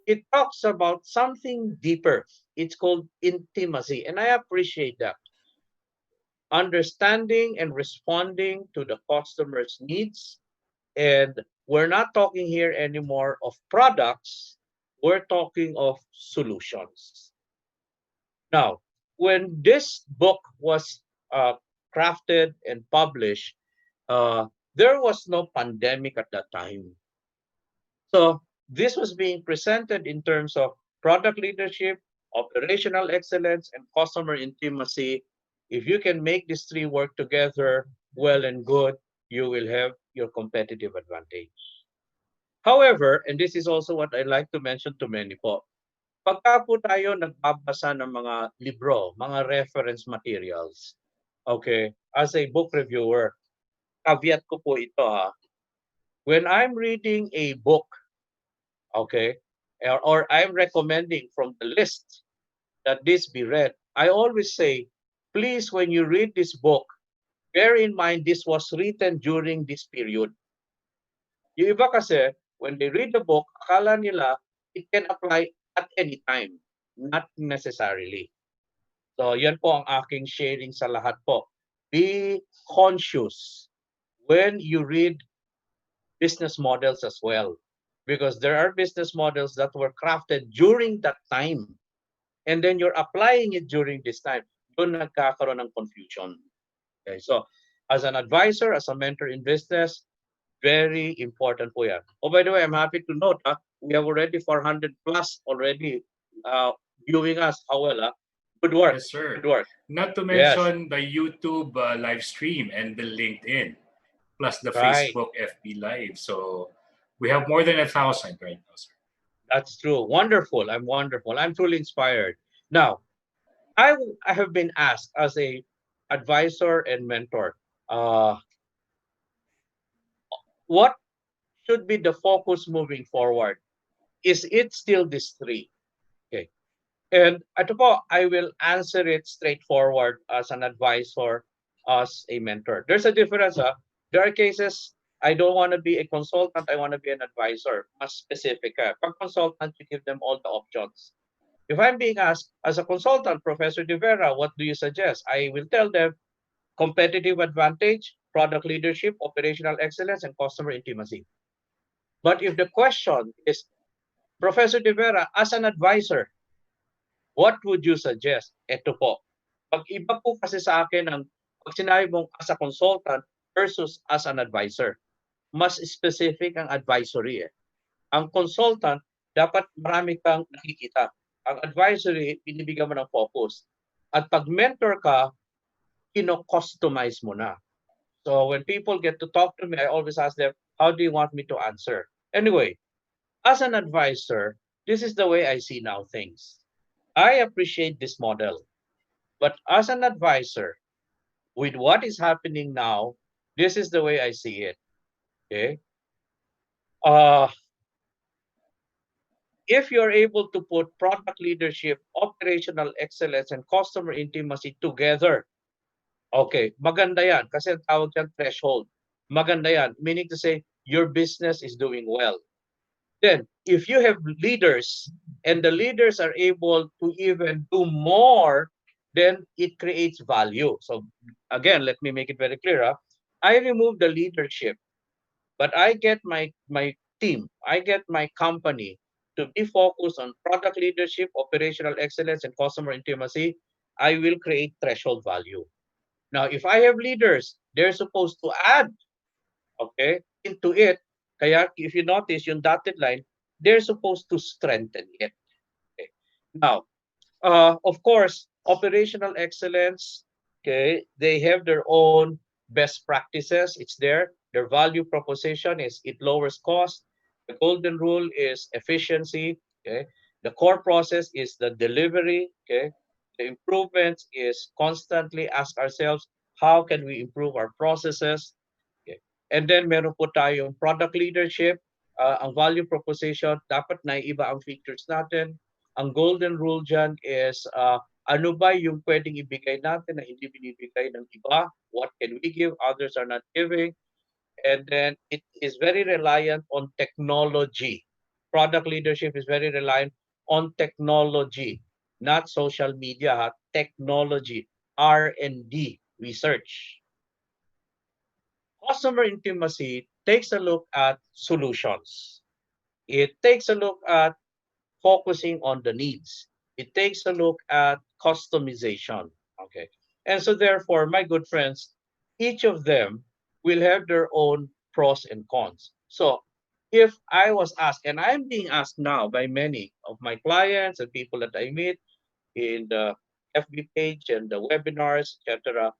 It talks about something deeper. It's called intimacy. And I appreciate that. Understanding and responding to the customer's needs. And we're not talking here anymore of products. We're talking of solutions. Now, when this book was crafted and published, there was no pandemic at that time. So this was being presented in terms of product leadership, operational excellence, and customer intimacy. If you can make these three work together well and good, you will have your competitive advantage. However, and this is also what I like to mention to many po, pagka po tayo nagbabasa ng mga libro, mga reference materials, okay, as a book reviewer, caveat ko po ito ha, when I'm reading a book, okay, or I'm recommending from the list that this be read, I always say, please, when you read this book, bear in mind this was written during this period. Yung iba kasi, when they read the book, akala nila it can apply at any time, not necessarily. So yan po ang aking sharing sa lahat po. Be conscious when you read business models as well, because there are business models that were crafted during that time, and then you're applying it during this time. Doon nagkakaroon ng confusion. Okay, so as an advisor, as a mentor in business, very important po yan. Oh, by the way, I'm happy to note, we have already 400 plus already viewing us. How well, good work. Yes, sir. Good work. Not to mention the YouTube live stream and the LinkedIn, plus the Facebook FB Live. So we have more than 1,000 right now, sir. That's true. Wonderful. I'm wonderful. I'm truly inspired. Now, I have been asked as a advisor and mentor, what should be the focus moving forward? Is it still these three? Okay. And ito po, I will answer it straightforward as an advisor, as a mentor. There's a difference. There are cases, I don't want to be a consultant, I want to be an advisor. Mas specific. Pag consultant, you give them all the options. If I'm being asked, as a consultant, Professor De Vera, what do you suggest? I will tell them competitive advantage, product leadership, operational excellence, and customer intimacy. But if the question is, Professor De Vera, as an advisor, what would you suggest? Ito po. Pag iba po kasi sa akin ang pag sinabi mong as a consultant versus as an advisor, mas specific ang advisory. Ang consultant, dapat marami kang nakikita. Ang advisory, binibigyan mo ng focus. At pag mentor ka, kino-customize mo na. So when people get to talk to me, I always ask them, how do you want me to answer? Anyway, as an advisor, this is the way I see now things. I appreciate this model. But as an advisor, with what is happening now, this is the way I see it. Okay? If you're able to put product leadership, operational excellence, and customer intimacy together, okay, maganda yan. Kasi ang tawag yan threshold. Maganda yan. Meaning to say, your business is doing well. Then, if you have leaders, and the leaders are able to even do more, then it creates value. So, again, let me make it very clear. I remove the leadership, but I get my team, I get my company to be focused on product leadership, operational excellence, and customer intimacy. I will create threshold value. Now, if I have leaders, they're supposed to add, okay, into it. Kaya if you notice yung dotted line, they're supposed to strengthen it. Okay. Now, of course, operational excellence, okay, they have their own best practices. It's there. Their value proposition is it lowers cost. The golden rule is efficiency. Okay. The core process is the delivery. Okay. The improvements is constantly ask ourselves, how can we improve our processes? Okay. And then meron po tayong product leadership. Ang value proposition, dapat naiiba ang features natin. Ang golden rule dyan is ano ba yung pwedeng ibigay natin na hindi binibigay ng iba? What can we give others are not giving? And then it is very reliant on technology. Product leadership is very reliant on technology, not social media, technology, R&D, research. Customer intimacy takes a look at solutions. It takes a look at focusing on the needs. It takes a look at customization. Okay. And so therefore, my good friends, each of them will have their own pros and cons. So if I was asked, and I'm being asked now by many of my clients and people that I meet in the FB page and the webinars, etc.,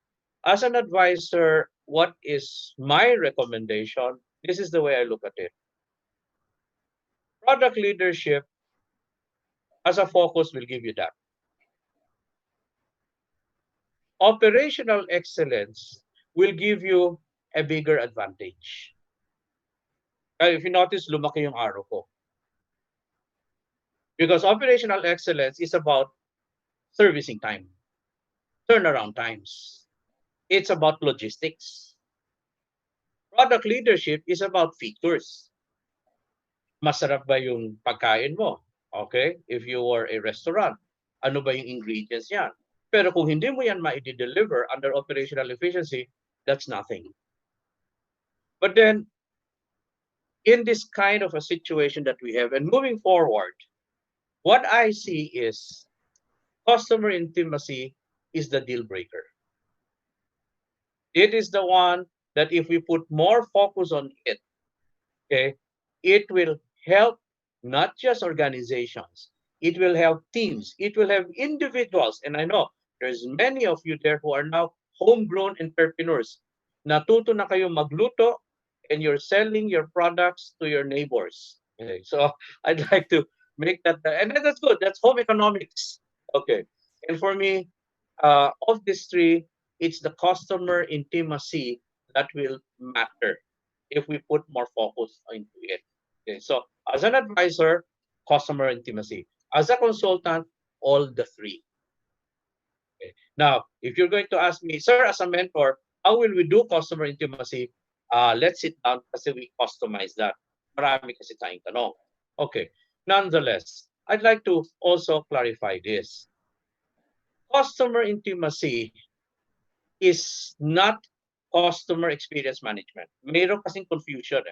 as an advisor, what is my recommendation? This is the way I look at it. Product leadership as a focus will give you that. Operational excellence will give you a bigger advantage. If you notice, lumaki yung arrow ko. Because operational excellence is about servicing time, turnaround times. It's about logistics. Product leadership is about features. Masarap ba yung pagkain mo? Okay? If you are a restaurant, ano ba yung ingredients yan? Pero kung hindi mo yan ma-deliver under operational efficiency, that's nothing. But then, in this kind of a situation that we have, and moving forward, what I see is customer intimacy is the deal breaker. It is the one that if we put more focus on it, okay, it will help not just organizations, it will help teams, it will help individuals. And I know there's many of you there who are now homegrown entrepreneurs. Natuto na kayo magluto and you're selling your products to your neighbors. Okay, so I'd like to make that, and that's good. That's home economics. Okay, and for me, of these three, it's the customer intimacy that will matter if we put more focus into it. Okay, so as an advisor, customer intimacy. As a consultant, all the three. Okay. Now, if you're going to ask me, sir, as a mentor, how will we do customer intimacy? Let's sit down kasi we customize that. Marami kasi tayong tanong. Okay. Nonetheless, I'd like to also clarify this. Customer intimacy is not customer experience management. Mayroon kasing confusion.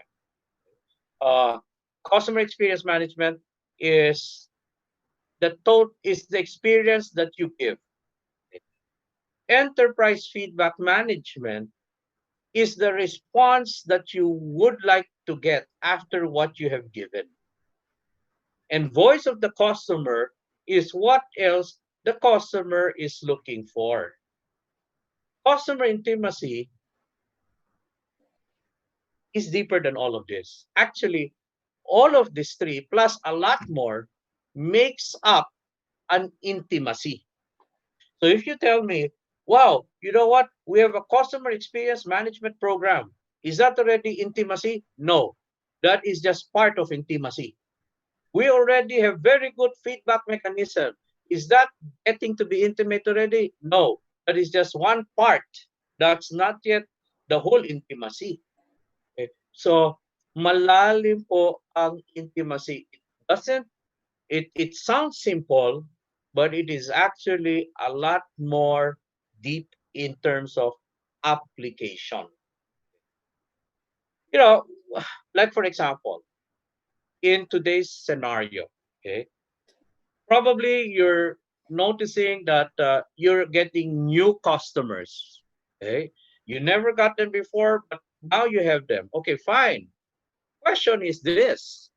Customer experience management is the experience that you give. Enterprise feedback management is the response that you would like to get after what you have given. And voice of the customer is what else the customer is looking for. Customer intimacy is deeper than all of this. Actually, all of these three plus a lot more makes up an intimacy. So if you tell me, wow, you know what? We have a customer experience management program. Is that already intimacy? No, that is just part of intimacy. We already have very good feedback mechanism. Is that getting to be intimate already? No, that is just one part. That's not yet the whole intimacy. Okay. So, malalim po ang intimacy. It sounds simple, but it is actually a lot more deep in terms of application. You know, like for example, in today's scenario, okay, probably you're noticing that you're getting new customers. Okay, you never got them before, but now you have them. Okay, fine. Question is this: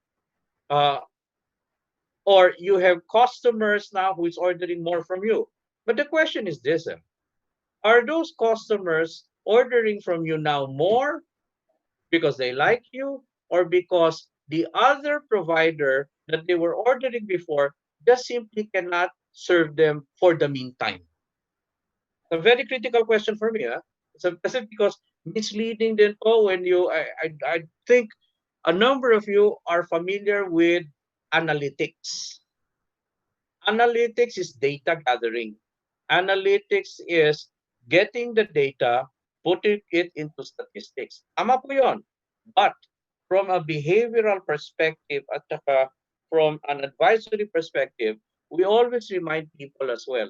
or you have customers now who is ordering more from you. But the question is this: are those customers ordering from you now more because they like you, or because the other provider that they were ordering before just simply cannot serve them for the meantime. A very critical question for me. So, because misleading then when I think a number of you are familiar with analytics. Analytics is data gathering. Analytics is getting the data, putting it into statistics. Tama po yun. But from a behavioral perspective at from an advisory perspective, we always remind people as well,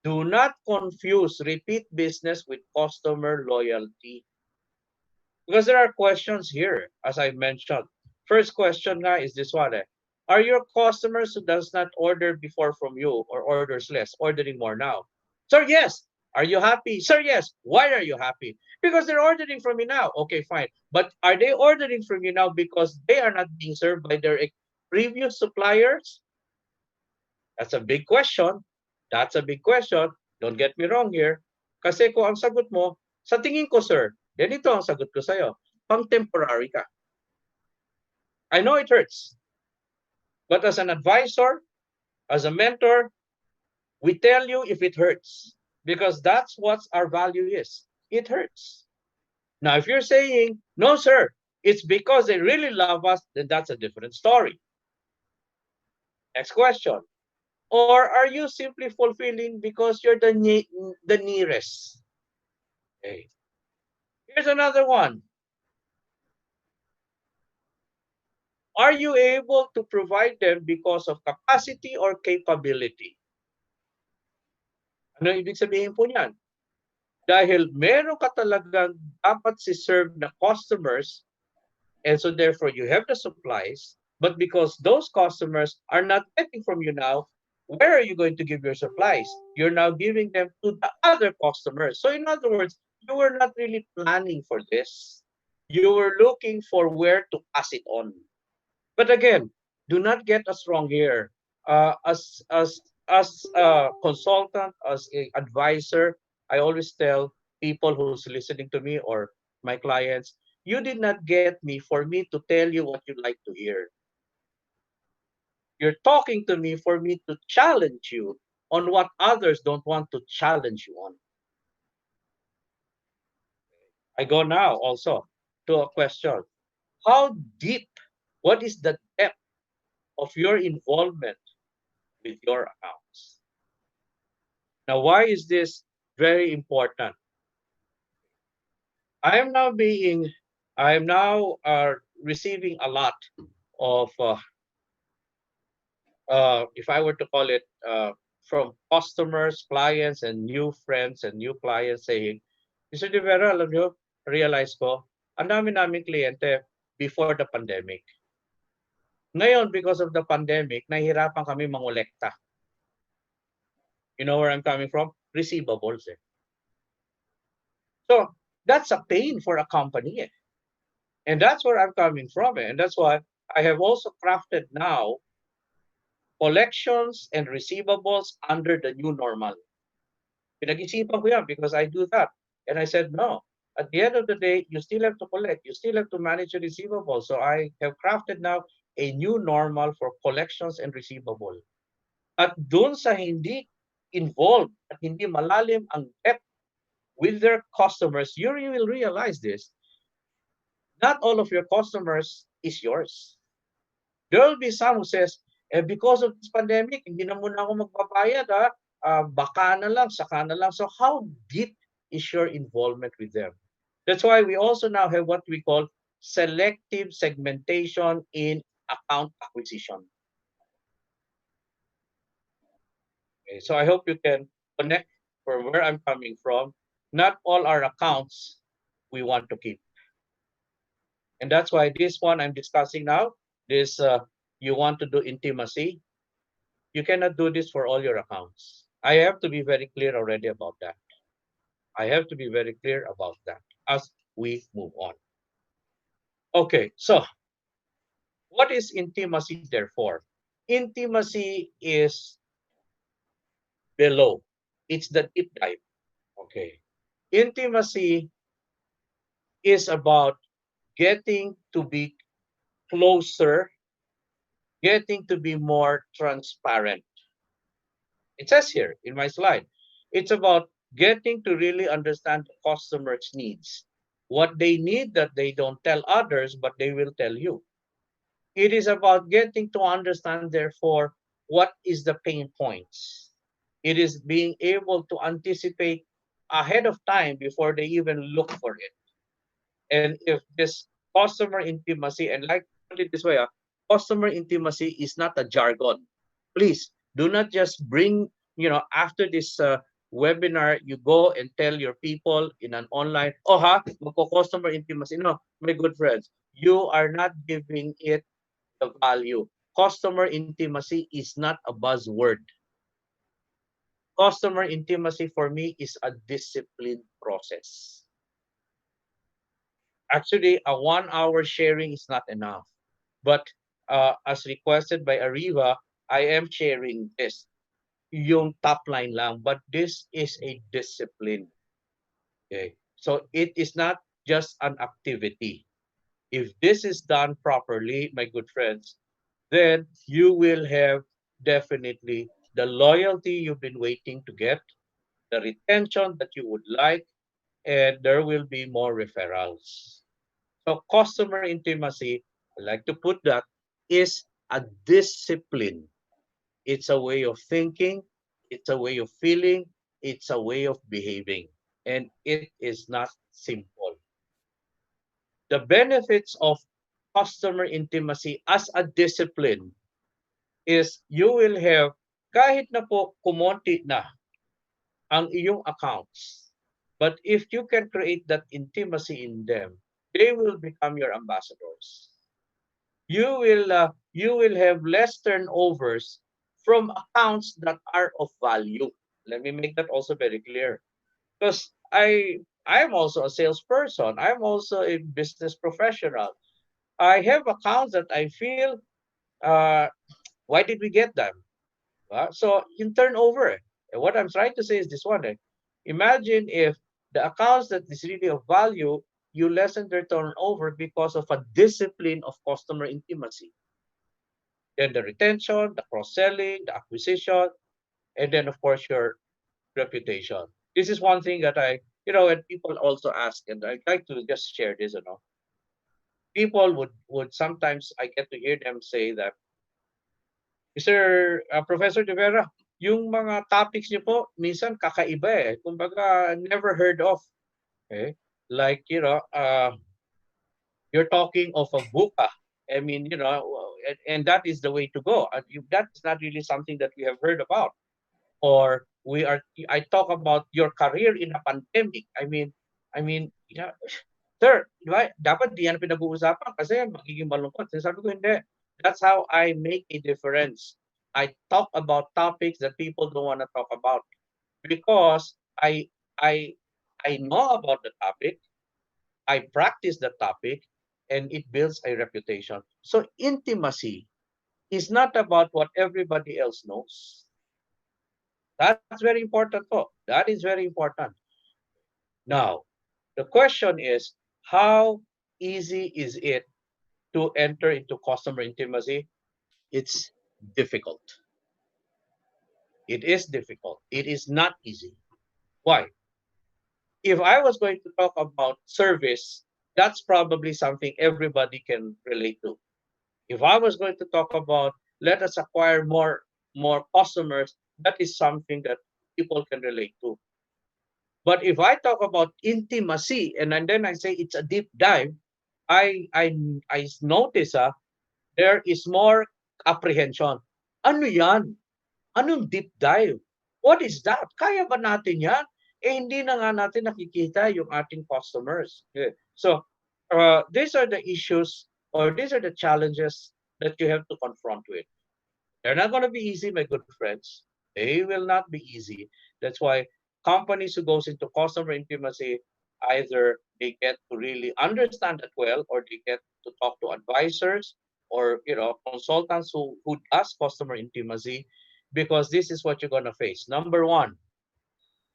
do not confuse repeat business with customer loyalty. Because there are questions here, as I mentioned. First question nga is this one. Are your customers who does not order before from you or orders less, ordering more now? Sir, yes. Are you happy? Sir, yes. Why are you happy? Because they're ordering from me now. Okay, fine. But are they ordering from you now because they are not being served by their previous suppliers? That's a big question. That's a big question. Don't get me wrong here. Kasi kung ang sagot mo, sa tingin ko, sir, ganito ang sagot ko sa'yo. Pang temporary ka. I know it hurts. But as an advisor, as a mentor, we tell you if it hurts. Because that's what our value is. It hurts. Now, if you're saying, no, sir, it's because they really love us, then that's a different story. Next question. Or are you simply fulfilling because you're the nearest? Okay. Here's another one. Are you able to provide them because of capacity or capability? Ano ibig sabihin po niyan? Dahil meron ka talagang dapat si-serve na customers, and so therefore you have the supplies, but because those customers are not getting from you now, where are you going to give your supplies? You're now giving them to the other customers. So in other words, you were not really planning for this. You were looking for where to pass it on. But again, do not get us wrong here. As a consultant, as an advisor, I always tell people who's listening to me or my clients, you did not get me for me to tell you what you'd like to hear. You're talking to me for me to challenge you on what others don't want to challenge you on. I go now also to a question. How deep, what is the depth of your involvement with your accounts? Now, why is this very important? I am now receiving a lot of, if I were to call it, from customers, clients, and new friends and new clients saying, Mr. De Vera, alam nyo, realize ko, ang dami naming kliyente before the pandemic. Ngayon, because of the pandemic, nahihirapan kami mangolekta. You know where I'm coming from? Receivables. So that's a pain for a company. And that's where I'm coming from. And that's why I have also crafted now collections and receivables under the new normal. Pinag-isipan ko yan because I do that. And I said, no, at the end of the day, you still have to collect. You still have to manage your receivables. So I have crafted now a new normal for collections and receivable. At dun sa hindi involved at hindi malalim ang depth with their customers, you will realize this. Not all of your customers is yours. There will be some who says, because of this pandemic, hindi na muna ako magbabayad, baka na lang, saka na lang. So how deep is your involvement with them? That's why we also now have what we call selective segmentation in account acquisition. Okay, so I hope you can connect for where I'm coming from. Not all our accounts we want to keep. And that's why this one I'm discussing now, this you want to do intimacy, you cannot do this for all your accounts. I have to be very clear already about that. I have to be very clear about that as we move on. Okay, so what is intimacy therefore? Intimacy is below. It's the deep dive. Okay. Intimacy is about getting to be closer, getting to be more transparent. It says here in my slide, it's about getting to really understand the customer's needs, what they need that they don't tell others, but they will tell you. It is about getting to understand, therefore, what is the pain points. It is being able to anticipate ahead of time before they even look for it. And if this customer intimacy, and like put it this way, customer intimacy is not a jargon. Please do not just bring, after this webinar, you go and tell your people in an online, customer intimacy. No, my good friends, you are not giving it the value. Customer intimacy is not a buzzword. Customer intimacy for me is a disciplined process. Actually, a 1 hour sharing is not enough. But as requested by Ariva, I am sharing this. Yung top line lang. But this is a discipline. Okay. So it is not just an activity. If this is done properly, my good friends, then you will have definitely the loyalty you've been waiting to get, the retention that you would like, and there will be more referrals. So customer intimacy, I like to put that, is a discipline. It's a way of thinking, it's a way of feeling, it's a way of behaving, and it is not simple. The benefits of customer intimacy as a discipline is you will have, kahit na po kumonti na ang iyong accounts, but if you can create that intimacy in them, they will become your ambassadors. You will have less turnovers from accounts that are of value. Let me make that also very clear, because I'm also a salesperson. I'm also a business professional. I have accounts that I feel, why did we get them? So in turnover, and what I'm trying to say is this one. Imagine if the accounts that is really of value, you lessen their turnover because of a discipline of customer intimacy. Then the retention, the cross-selling, the acquisition, and then of course your reputation. This is one thing that when people also ask, and I'd like to just share this, people would sometimes, I get to hear them say that, Mr. Professor De Vera, yung mga topics niyo po, minsan kakaiba eh. Kumbaga, never heard of. Okay? Like, you're talking of a buka. I mean, and that is the way to go. That's not really something that we have heard about. Or I talk about your career in a pandemic. I mean, sir, di ba? Dapat di yan pinag-uusapan kasi magiging malungkot. Sabi ko, hindi. That's how I make a difference. I talk about topics that people don't want to talk about because I know about the topic, I practice the topic, and it builds a reputation. So intimacy is not about what everybody else knows. That's very important. That is very important. Now, the question is, how easy is it to enter into customer intimacy? It's difficult. It is difficult. It is not easy. Why? If I was going to talk about service, that's probably something everybody can relate to. If I was going to talk about let us acquire more customers, that is something that people can relate to. But if I talk about intimacy and then I say it's a deep dive, I notice there is more apprehension. Ano yan? Anong deep dive? What is that? Kaya ba natin yan? Hindi na nga natin nakikita yung ating customers. Okay. So these are the issues, or these are the challenges that you have to confront with. They're not going to be easy, my good friends. They will not be easy. That's why companies who goes into customer intimacy, either they get to really understand it well, or they get to talk to advisors or consultants who does customer intimacy, because this is what you're going to face. Number one,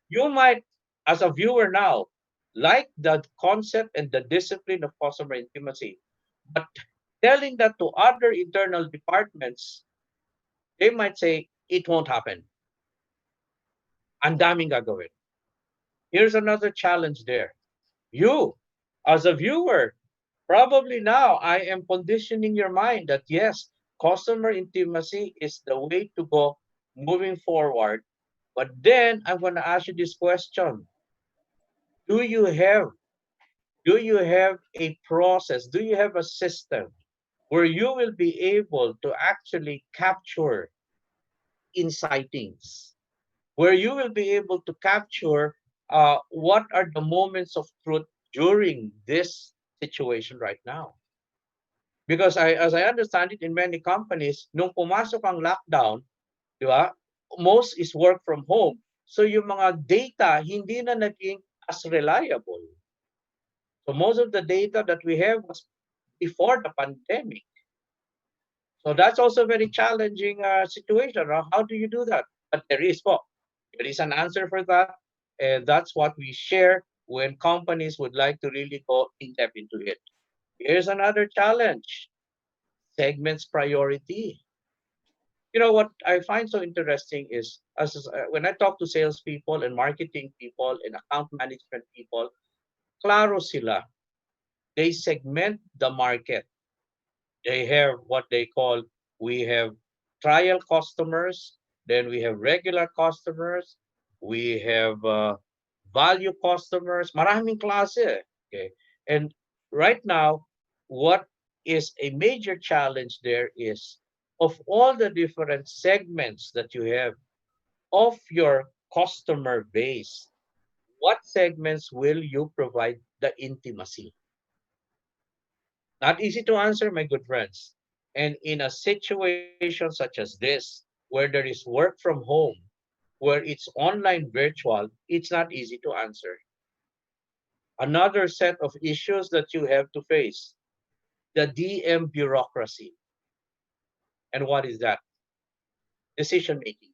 you might, as a viewer now, like the concept and the discipline of customer intimacy, but Telling that to other internal departments, they might say, it won't happen. Ang daming gagawin. Here's another challenge there. You, as a viewer, probably now I am conditioning your mind that yes, customer intimacy is the way to go moving forward. But then I'm going to ask you this question. Do you have a process? Do you have a system where you will be able to actually capture insightings, where you will be able to capture what are the moments of truth during this situation right now? Because as I understand it, in many companies, nung pumasok ang lockdown, di ba, most is work from home. So yung mga data hindi na naging as reliable. So most of the data that we have was before the pandemic. So that's also a very challenging situation. How do you do that? But there is an answer for that, and that's what we share when companies would like to really go in depth into it. Here's another challenge: segments priority. You know what I find so interesting is when I talk to salespeople and marketing people and account management people, klaro sila. They segment the market. They have what they call, we have trial customers, then we have regular customers, we have value customers, maraming klase. Okay. And right now, what is a major challenge there is, of all the different segments that you have of your customer base, what segments will you provide the intimacy? Not easy to answer, my good friends. And in a situation such as this, where there is work from home, where it's online virtual, it's not easy to answer. Another set of issues that you have to face, the DM bureaucracy. And what is that? Decision making.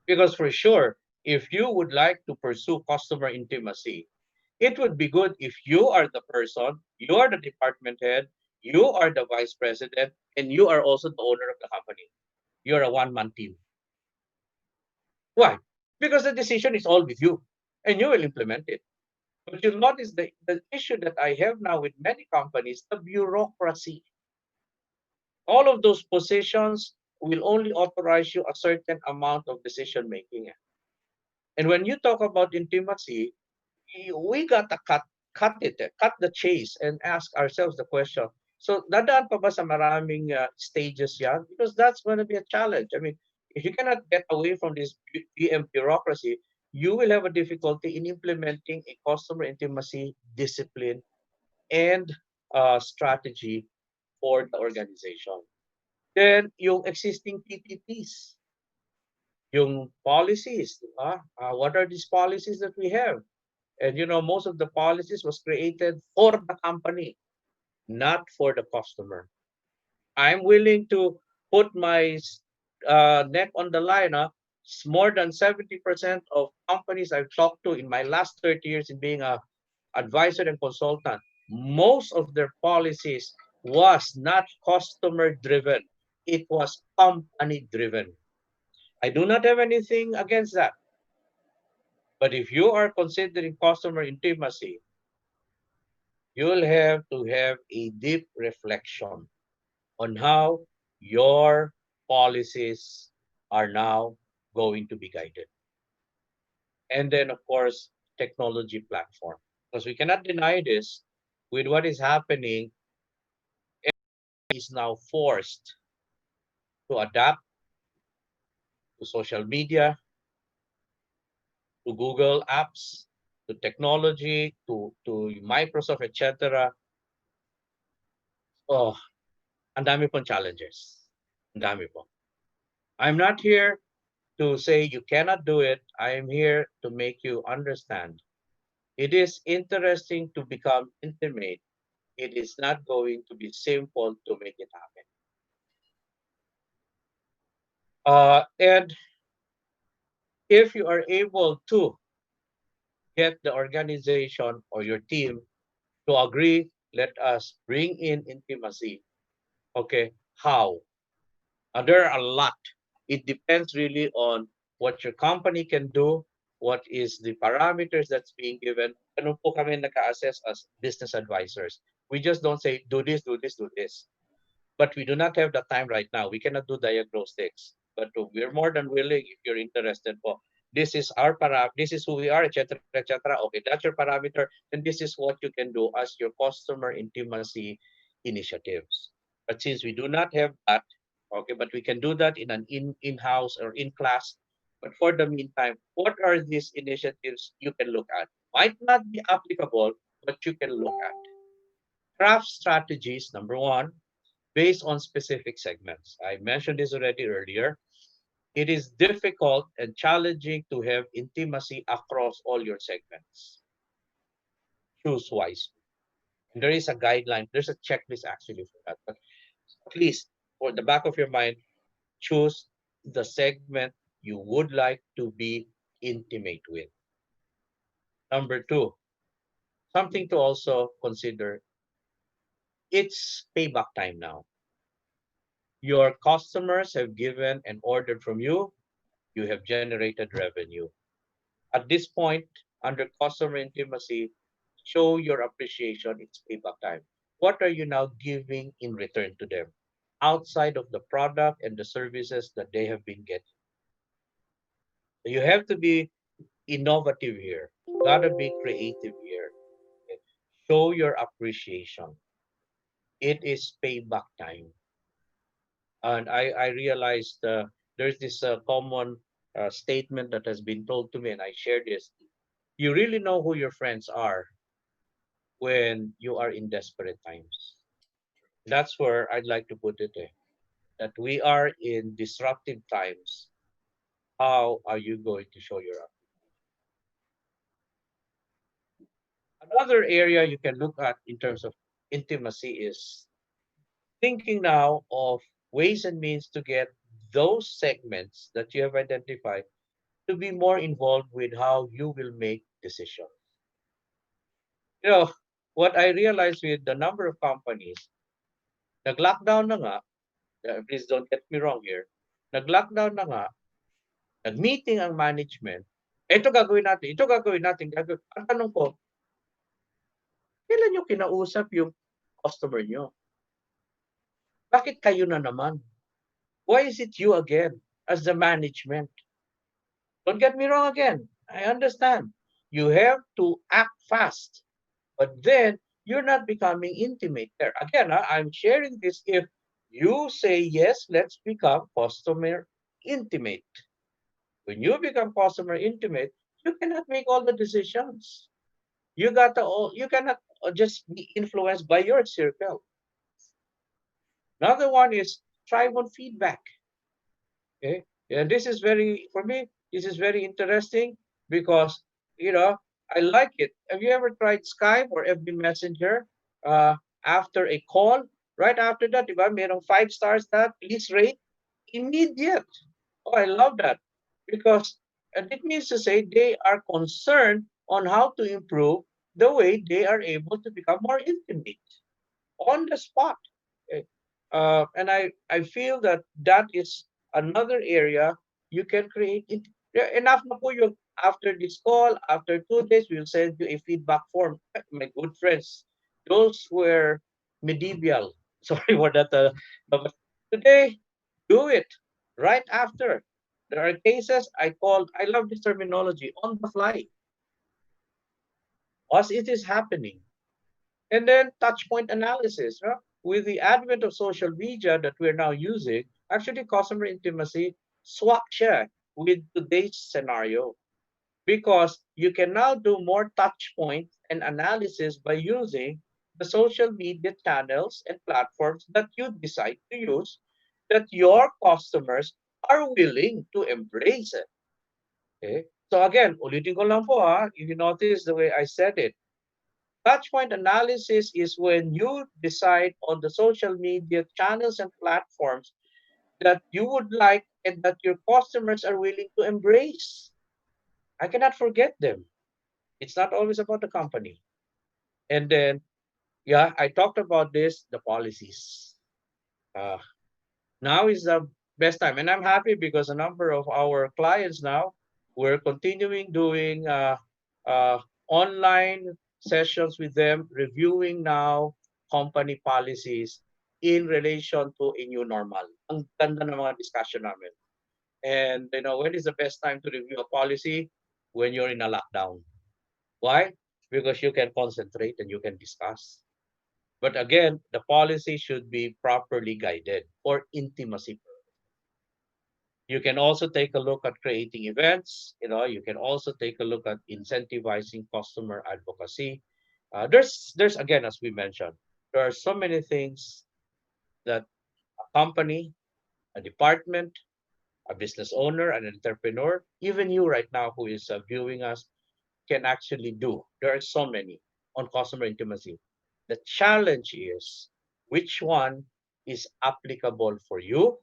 Because for sure, if you would like to pursue customer intimacy, it would be good if you are the person, you are the department head, you are the vice president, and you are also the owner of the company. You're a one-man team. Why? Because the decision is all with you, and you will implement it. But you'll notice the issue that I have now with many companies, the bureaucracy. All of those positions will only authorize you a certain amount of decision making. And when you talk about intimacy, we got to cut the chase and ask ourselves the question. So, dadaan pa ba sa maraming stages yan? Because that's going to be a challenge. I mean, if you cannot get away from this PM bureaucracy, you will have a difficulty in implementing a customer intimacy discipline and strategy for the organization. Then, yung existing PPPs, yung policies, what are these policies that we have? And you know, most of the policies was created for the company, not for the customer. I'm willing to put my neck on the line. More than 70% of companies I've talked to in my last 30 years in being a advisor and consultant, most of their policies was not customer driven. It was company driven. I do not have anything against that. But if you are considering customer intimacy, you'll have to have a deep reflection on how your policies are now going to be guided. And then, of course, technology platform. Because we cannot deny this, with what is happening, everybody is now forced to adapt to social media, to Google apps, to technology, to Microsoft, etc. Oh, ang dami pong challenges. Ang dami po. I'm not here to say you cannot do it. I am here to make you understand. It is interesting to become intimate. It is not going to be simple to make it happen. And if you are able to get the organization or your team to agree let us bring in intimacy. Okay, how? There are a lot. It depends really on what your company can do, what is the parameters that's being given. Ano po kami naka-assess as business advisors. We just don't say, do this, do this, do this. But we do not have the time right now. We cannot do diagnostics. But we're more than willing if you're interested po. This is our this is who we are, etc., etc. Okay, that's your parameter, and this is what you can do as your customer intimacy initiatives. But since we do not have that, okay, but we can do that in an in-house or in class. But for the meantime, what are these initiatives you can look at? Might not be applicable, but you can look at. Craft strategies, number one, based on specific segments. I mentioned this already earlier. It is difficult and challenging to have intimacy across all your segments. Choose wisely. And there is a guideline, there's a checklist actually for that. But at least for the back of your mind, choose the segment you would like to be intimate with. Number two, something to also consider, it's payback time now. Your customers have given and ordered from you, you have generated revenue. At this point, under customer intimacy, show your appreciation, it's payback time. What are you now giving in return to them outside of the product and the services that they have been getting? You have to be innovative here, gotta be creative here. Okay? Show your appreciation. It is payback time. And I realized there's this common statement that has been told to me, and I share this. You really know who your friends are when you are in desperate times. That's where I'd like to put it, that we are in disruptive times. How are you going to show your up? Another area you can look at in terms of intimacy is thinking now of ways and means to get those segments that you have identified to be more involved with how you will make decisions. You know, what I realized with the number of companies, nag-lockdown na nga, please don't get me wrong here, nag-lockdown na nga, nag-meeting ang management, ito gagawin natin, ito gagawin natin, gagawin. Ang tanong ko, kailan nyo kinausap yung customer nyo? Bakit kayo na naman? Why is it you again as the management? Don't get me wrong again. I understand. You have to act fast. But then, you're not becoming intimate there. Again, I'm sharing this if you say, yes, let's become customer intimate. When you become customer intimate, you cannot make all the decisions. You cannot just be influenced by your circle. Another one is try on feedback. Okay, and this is for me, this is very interesting because I like it. Have you ever tried Skype or FB Messenger? After a call, right after that, diba, merong 5 stars that please rate immediate. Oh, I love that because it means to say they are concerned on how to improve the way they are able to become more intimate on the spot. Okay. And I feel that is another area you can create. Enough na po yung after this call, after 2 days, we'll send you a feedback form. My good friends, those were medieval. Sorry for that. But today, do it right after. There are cases I love this terminology, on the fly. As it is happening. And then touch point analysis. Huh? With the advent of social media that we're now using, actually customer intimacy swap share with today's scenario. Because you can now do more touch points and analysis by using the social media channels and platforms that you decide to use that your customers are willing to embrace it. Okay? So again, ulitin ko lang po if you notice the way I said it, touchpoint analysis is when you decide on the social media channels and platforms that you would like and that your customers are willing to embrace. I cannot forget them. It's not always about the company. And then Yeah, I talked about this, the policies. Uh, Now is the best time, and I'm happy because a number of our clients now, we're continuing doing online sessions with them, reviewing now company policies in relation to a new normal. Ang ganda ng mga discussion namin. And when is the best time to review a policy? When you're in a lockdown. Why? Because you can concentrate and you can discuss. But again, the policy should be properly guided for intimacy. You can also take a look at creating events. You can also take a look at incentivizing customer advocacy. There's again, as we mentioned, there are so many things that a company, a department, a business owner, an entrepreneur, even you right now who is viewing us, can actually do. There are so many on customer intimacy. The challenge is which one is applicable for you,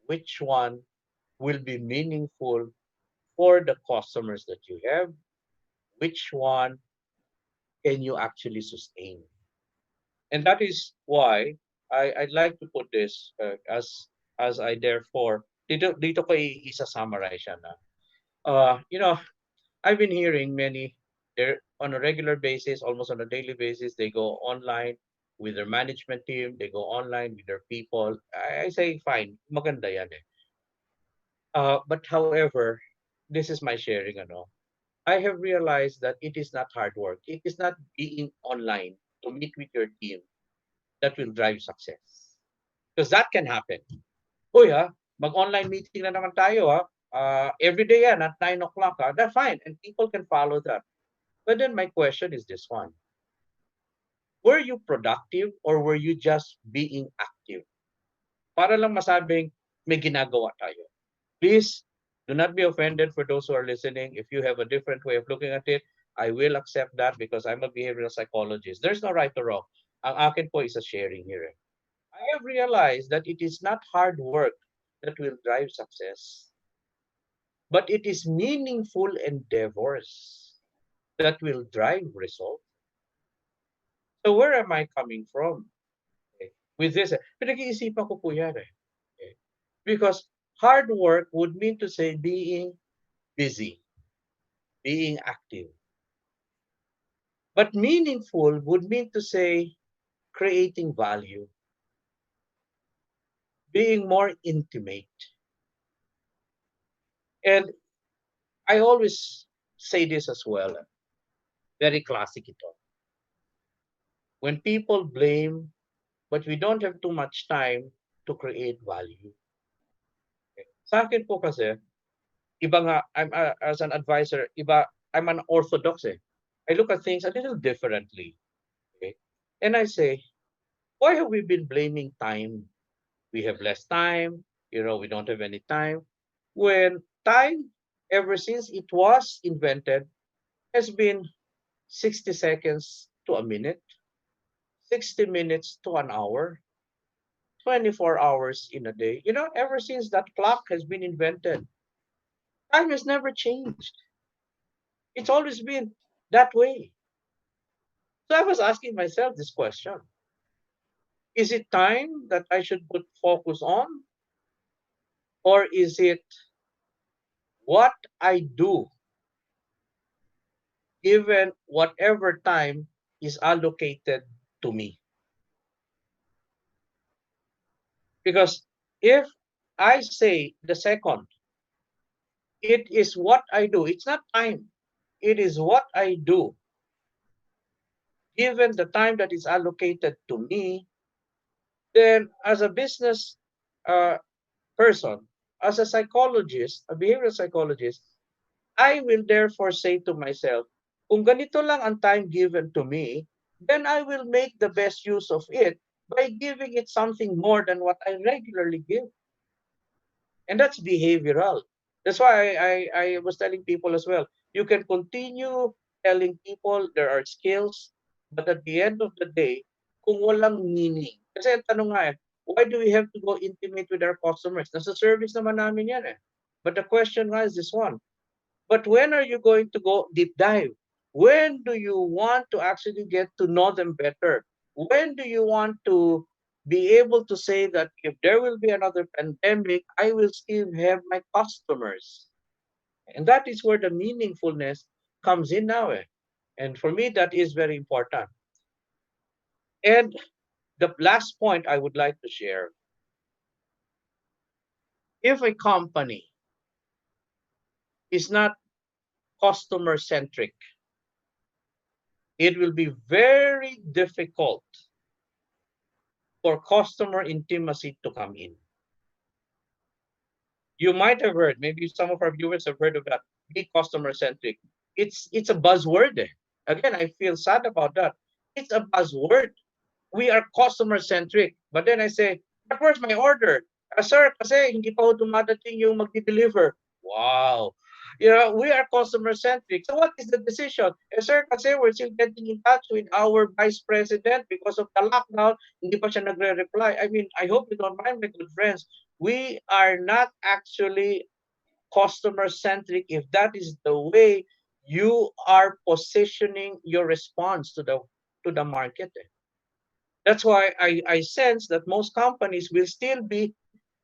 which one will be meaningful for the customers that you have, which one can you actually sustain. And that is why I'd like to put this as I therefore dito ko isa-summarize siya na. I've been hearing many, they're on a regular basis, almost on a daily basis, they go online with their management team, they go online with their people. I say, fine, maganda yan eh. But however, this is my sharing, I have realized that it is not hard work. It is not being online to meet with your team that will drive success. Because that can happen. Uy mag-online meeting na naman tayo every day yan at 9 o'clock that's fine. And people can follow that. But then my question is this one. Were you productive or were you just being active? Para lang masabing may ginagawa tayo. Please do not be offended for those who are listening. If you have a different way of looking at it, I will accept that because I'm a behavioral psychologist. There's no right or wrong. Ang akin po is a sharing here. I have realized that it is not hard work that will drive success, but it is meaningful endeavors that will drive results. So where am I coming from? With this, pinag-iisipan ko po yan because hard work would mean to say being busy, being active. But meaningful would mean to say creating value, being more intimate. And I always say this as well, very classic ito. When people blame, but we don't have too much time to create value. Sa akin po kasi, iba nga, as an advisor, I'm an orthodox I look at things a little differently. Okay? And I say, why have we been blaming time? We have less time, we don't have any time. When time, ever since it was invented, has been 60 seconds to a minute, 60 minutes to an hour, 24 hours in a day. Ever since that clock has been invented, time has never changed. It's always been that way. So I was asking myself this question. Is it time that I should put focus on? Or is it what I do given whatever time is allocated to me? Because if I say the second, it is what I do. It's not time. It is what I do. Given the time that is allocated to me, then as a business person, as a psychologist, a behavioral psychologist, I will therefore say to myself, kung ganito lang ang time given to me, then I will make the best use of it by giving it something more than what I regularly give. And that's behavioral. That's why I was telling people as well, you can continue telling people there are skills, but at the end of the day, kung walang meaning. Kasi ang tanong nga why do we have to go intimate with our customers? Nasa service naman namin yan But the question is this one. But when are you going to go deep dive? When do you want to actually get to know them better? When do you want to be able to say that if there will be another pandemic, I will still have my customers? And that is where the meaningfulness comes in now. And for me, that is very important. And the last point I would like to share, if a company is not customer-centric, it will be very difficult for customer intimacy to come in. You might have heard, maybe some of our viewers have heard of that, be customer-centric. It's a buzzword. Again, I feel sad about that. It's a buzzword. We are customer-centric. But then I say, but where's my order? Sir, kasi hindi pa ho dumadating yung mag-deliver. Wow. We are customer-centric. So what is the decision? Sir, kasi we're still getting in touch with our vice president because of the lockdown. Hindi pa siya nagre-reply. I mean, I hope you don't mind, my good friends. We are not actually customer-centric if that is the way you are positioning your response to the market. That's why I sense that most companies will still be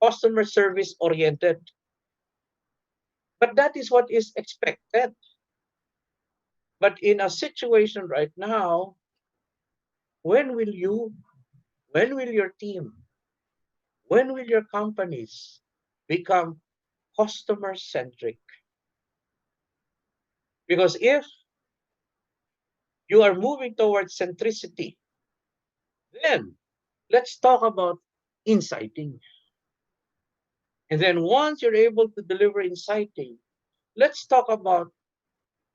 customer service oriented. But that is what is expected. But in a situation right now, when will your team, when will your companies become customer-centric? Because if you are moving towards centricity, then let's talk about inciting. And then once you're able to deliver inciting, let's talk about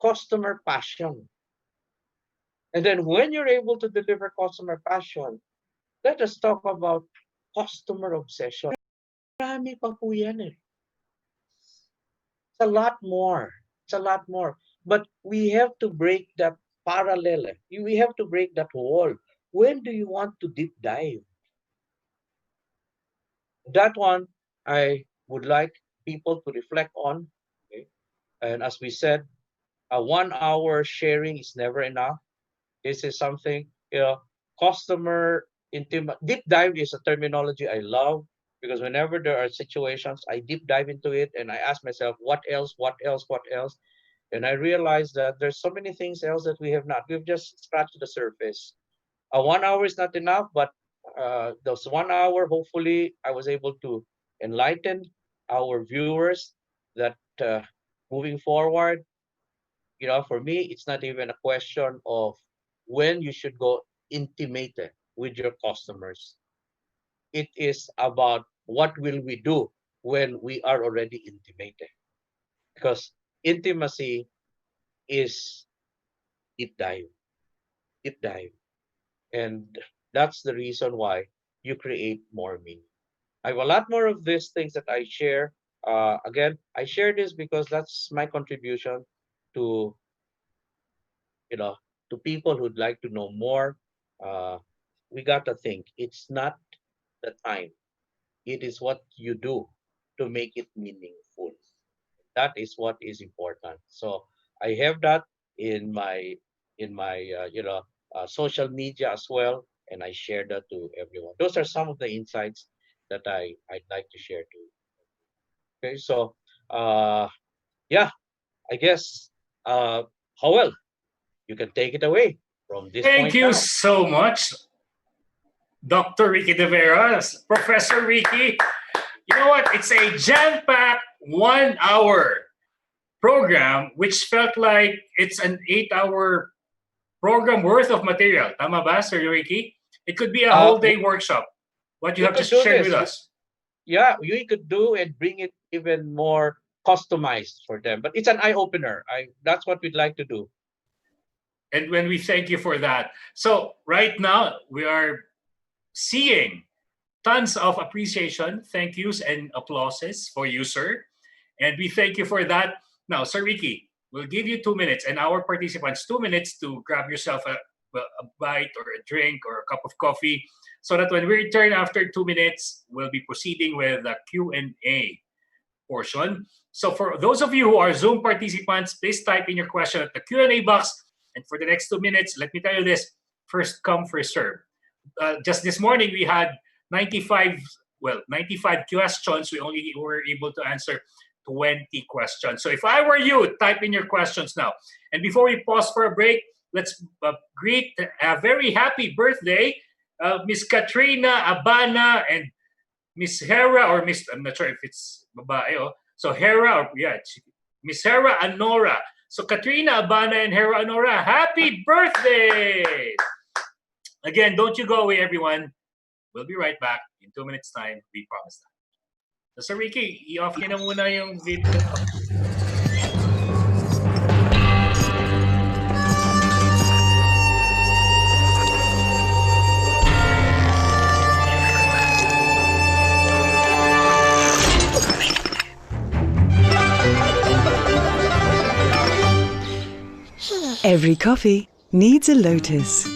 customer passion. And then when you're able to deliver customer passion, let us talk about customer obsession. Marami pa po yan eh. It's a lot more. It's a lot more. But we have to break that parallel. We have to break that wall. When do you want to deep dive? That one, I would like people to reflect on. Okay? And as we said, a 1 hour sharing is never enough. This is something, customer intimate. Deep dive is a terminology I love because whenever there are situations, I deep dive into it and I ask myself, what else, what else, what else? And I realize that there's so many things else that we have not. We've just scratched the surface. A 1 hour is not enough, but those 1 hour, hopefully I was able to enlighten our viewers that moving forward, for me, it's not even a question of when you should go intimate with your customers. It is about what will we do when we are already intimated. Because intimacy is deep dive. Deep dive. And that's the reason why you create more meaning. I have a lot more of these things that I share. Again, I share this because that's my contribution to, to people who'd like to know more. We got to think it's not the time. It is what you do to make it meaningful. That is what is important. So I have that in my social media as well, and I share that to everyone. Those are some of the insights that I'd like to share to you. Okay, so yeah, I guess Howell, you can take it away from this point. Thank you now. so much, Dr. Ricky De Vera, Professor Ricky. You know what? It's a jam-packed 1 hour program, which felt like it's an 8-hour program worth of material. Tama ba, Sir Ricky? It could be a whole day workshop. What you have just shared with us. Yeah, you could do and bring it even more customized for them. But it's an eye-opener. That's what we'd like to do. And when we thank you for that. So right now, we are seeing tons of appreciation, thank yous, and applauses for you, sir. And we thank you for that. Now, Sir Ricky, we'll give you 2 minutes, and our participants 2 minutes to grab yourself a bite or a drink or a cup of coffee, so that when we return after 2 minutes, we'll be proceeding with the Q&A portion. So for those of you who are Zoom participants, please type in your question at the Q&A box And for the next 2 minutes, let me tell you this, first come, first serve. Just this morning, we had 95 questions. We only were able to answer 20 questions. So if I were you, type in your questions now. And before we pause for a break, let's greet a very happy birthday, Miss Katrina Abana and Miss Hera, or Miss, I'm not sure if it's babae, oh. So Hera, or yeah, Miss Hera Anora. So Katrina Abana and Hera Anora, happy birthday! Again, don't you go away, everyone. We'll be right back in 2 minutes' time. We promise that. So, Sir Ricky, i-off niyo na muna yung video. Every coffee needs a lotus.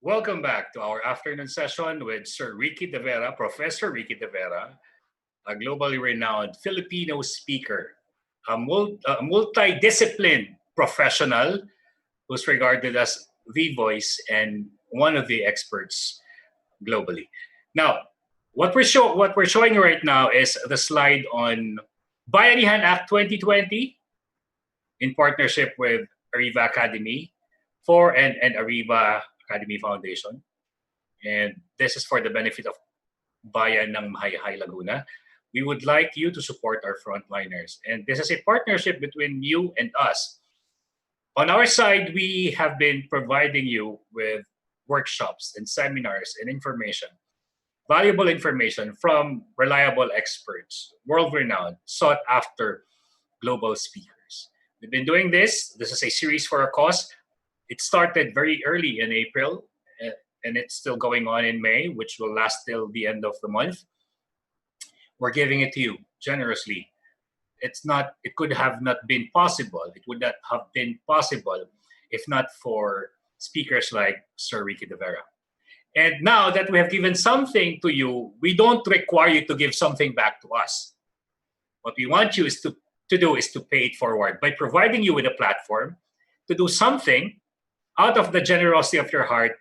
Welcome back to our afternoon session with Sir Ricky De Vera, Professor Ricky De Vera, a globally renowned Filipino speaker, a multidisciplined professional who's regarded as the voice and one of the experts globally. Now, what we're showing right now is the slide on Bayanihan Act 2020 in partnership with Ariva Academy and Ariva Academy Foundation. And this is for the benefit of Bayan ng Mahayhay, Laguna. We would like you to support our frontliners. And this is a partnership between you and us. On our side, we have been providing you with workshops and seminars and information, valuable information from reliable experts, world-renowned, sought-after global speakers. We've been doing this. This is a series for a cause. It started very early in April, and it's still going on in May, which will last till the end of the month. We're giving it to you generously. It could have not been possible. It would not have been possible if not for speakers like Sir Ricky De Vera. And now that we have given something to you, we don't require you to give something back to us. What we want you to do is to pay it forward by providing you with a platform to do something out of the generosity of your heart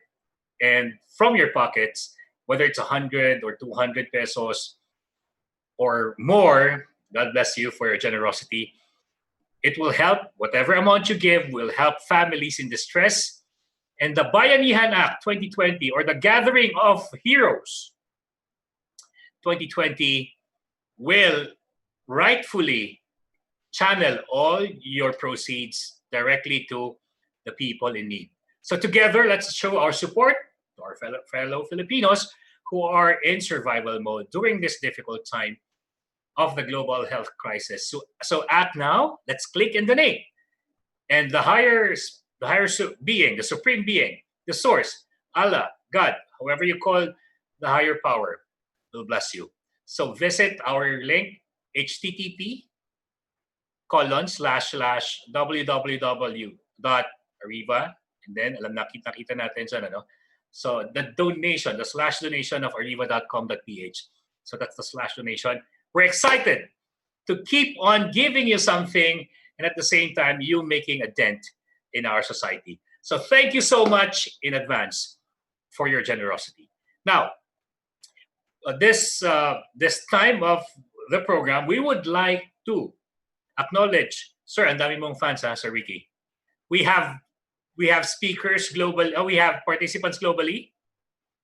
and from your pockets, whether it's 100 or 200 pesos or more. God bless you for your generosity. It will help. Whatever amount you give will help families in distress. And the Bayanihan Act 2020, or the Gathering of Heroes 2020, will rightfully channel all your proceeds directly to the people in need. So together, let's show our support to our fellow Filipinos who are in survival mode during this difficult time of the global health crisis. So act now. Let's click in the name. And the higher being, the supreme being, the source, Allah, God, however you call the higher power will bless you. So visit our link, http://www.ariva, and then alam nakita natin dyan, ano? So the donation, the /donation of ariva.com.ph. So that's the /donation. We're excited to keep on giving you something, and at the same time, you making a dent in our society. So thank you so much in advance for your generosity. Now, this time of the program, we would like to acknowledge, sir, ang dami mong fans, ha, Sir Ricky. We have speakers global. We have participants globally.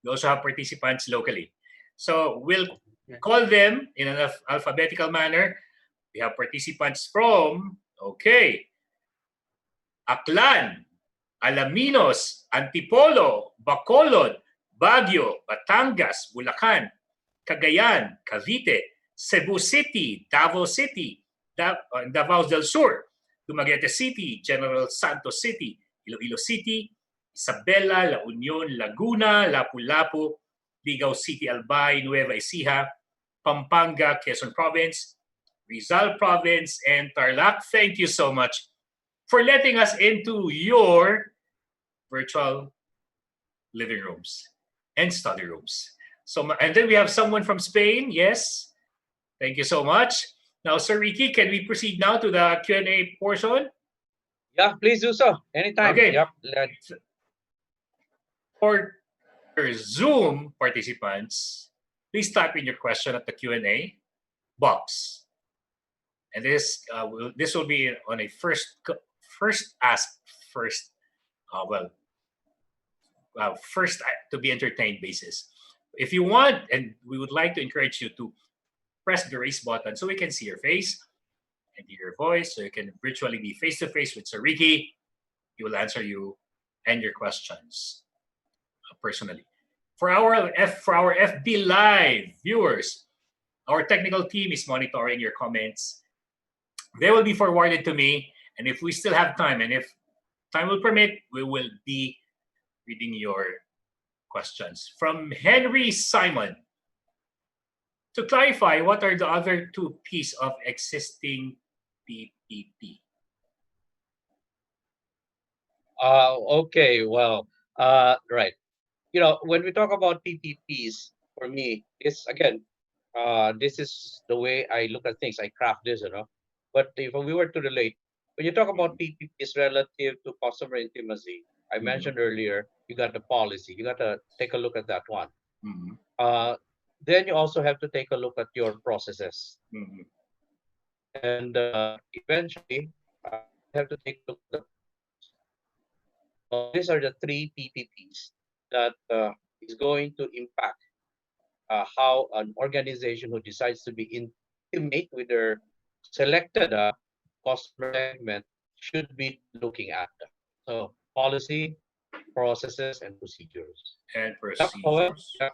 We also have participants locally. So we'll call them in an alphabetical manner. We have participants from, Aklan, Alaminos, Antipolo, Bacolod, Baguio, Batangas, Bulacan, Cagayan, Cavite, Cebu City, Davao City, Davao del Sur, Dumaguete City, General Santos City, Iloilo City, Isabela, La Union, Laguna, Lapu-Lapu, Ligao City, Albay, Nueva Ecija, Pampanga, Quezon Province, Rizal Province, and Tarlac. Thank you so much for letting us into your virtual living rooms and study rooms. So, and then we have someone from Spain. Yes, thank you so much. Now, Sir Ricky, can we proceed now to the Q&A portion? Yeah, please do so. Anytime. Okay. Yep. For your Zoom participants, please type in your question at the Q&A box. And this will be on a first to be entertained basis. If you want, and we would like to encourage you to press the raise button so we can see your face and hear your voice, so you can virtually be face-to-face with Sir Ricky. He will answer you and your questions personally. For our FB Live viewers, our technical team is monitoring your comments. They will be forwarded to me, and if we still have time, and if time will permit, we will be reading your questions. From Henry Simon, to clarify, what are the other two P's of existing PPP? Okay, well, right. You know, when we talk about PPPs, for me, it's again, this is the way I look at things. I craft this, you know. But if we were to relate, when you talk about PPPs relative to customer intimacy, I mentioned earlier, you got the policy. You got to take a look at that one. Then you also have to take a look at your processes. And eventually, you have to take a look at these are the three PPPs that is going to impact how an organization who decides to be intimate with their selected customer segment should be looking at. So policy, processes, and procedures. Yeah.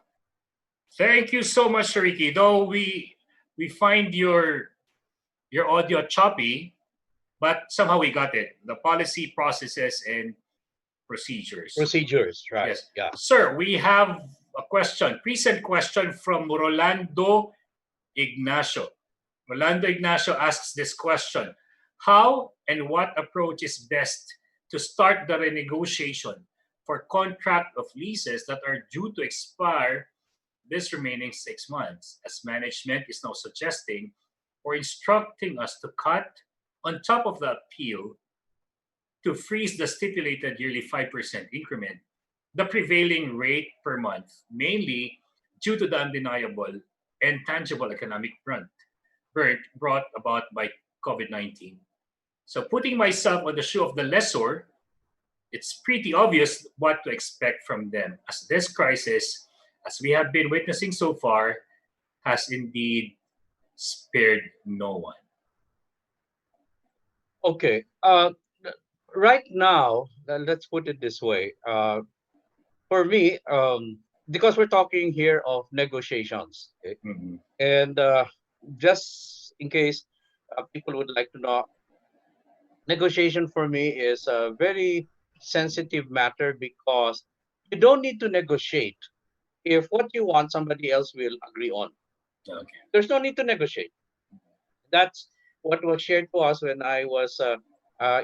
Thank you so much, Sir Ricky. Though we find your audio choppy, but somehow we got it. The policy, processes, and procedures. Procedures, right? Yes. Yeah. Sir, we have a question, present question from Rolando Ignacio. Rolando Ignacio asks this question: how and what approach is best to start the renegotiation for contract of leases that are due to expire this remaining 6 months, as management is now suggesting or instructing us to cut, on top of the appeal, to freeze the stipulated yearly 5% increment, the prevailing rate per month, mainly due to the undeniable and tangible economic brunt brought about by COVID-19. So putting myself on the shoe of the lessor, it's pretty obvious what to expect from them, as this crisis, as we have been witnessing so far, has indeed spared no one. Okay. Right now, let's put it this way. For me, because we're talking here of negotiations, okay? And just in case people would like to know, negotiation for me is a very sensitive matter because you don't need to negotiate if what you want somebody else will agree on. Okay. There's no need to negotiate. That's what was shared to us when I was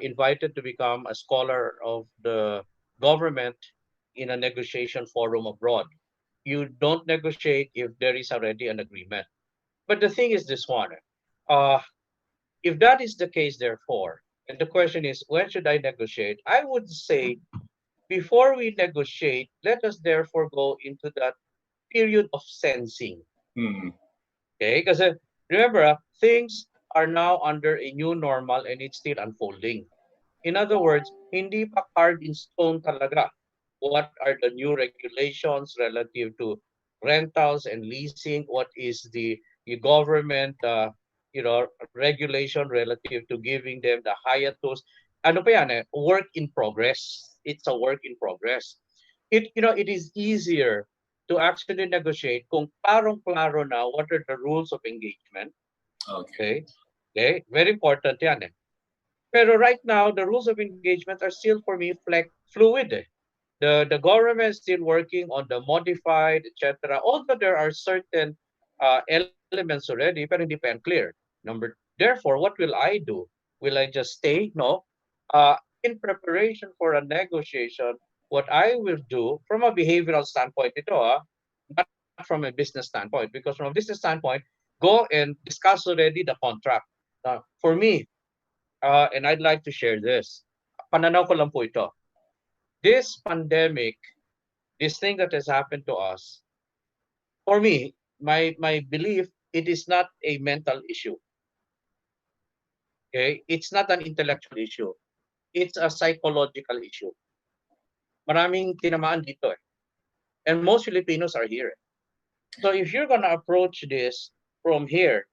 invited to become a scholar of the government in a negotiation forum abroad. You don't negotiate if there is already an agreement. But the thing is this one, uh, if that is the case, therefore, and the question is, when should I negotiate? I would say, before we negotiate, let us therefore go into that period of sensing. Okay, because remember, things are now under a new normal and it's still unfolding. In other words, hindi pa carved in stone talaga. What are the new regulations relative to rentals and leasing? What is the government, regulation relative to giving them the hiatus? Ano pa yan eh? Work in progress. It's a work in progress. It is easier to actually negotiate kung klarong-klaro na what are the rules of engagement. Okay. Okay. Very important yan eh. Pero right now, the rules of engagement are still for me fluid eh. The government is still working on the modified, etc. Although there are certain elements already, pero hindi pa yan clear. Therefore, what will I do? Will I just stay? No. In preparation for a negotiation, what I will do from a behavioral standpoint, not from a business standpoint, because from a business standpoint, go and discuss already the contract. For me, and I'd like to share this. Pananaw ko lang po ito. This pandemic, this thing that has happened to us, for me, my belief, it is not a mental issue. Okay? It's not an intellectual issue. It's a psychological issue. Maraming tinamaan dito eh. And most Filipinos are here. So if you're gonna approach this from here,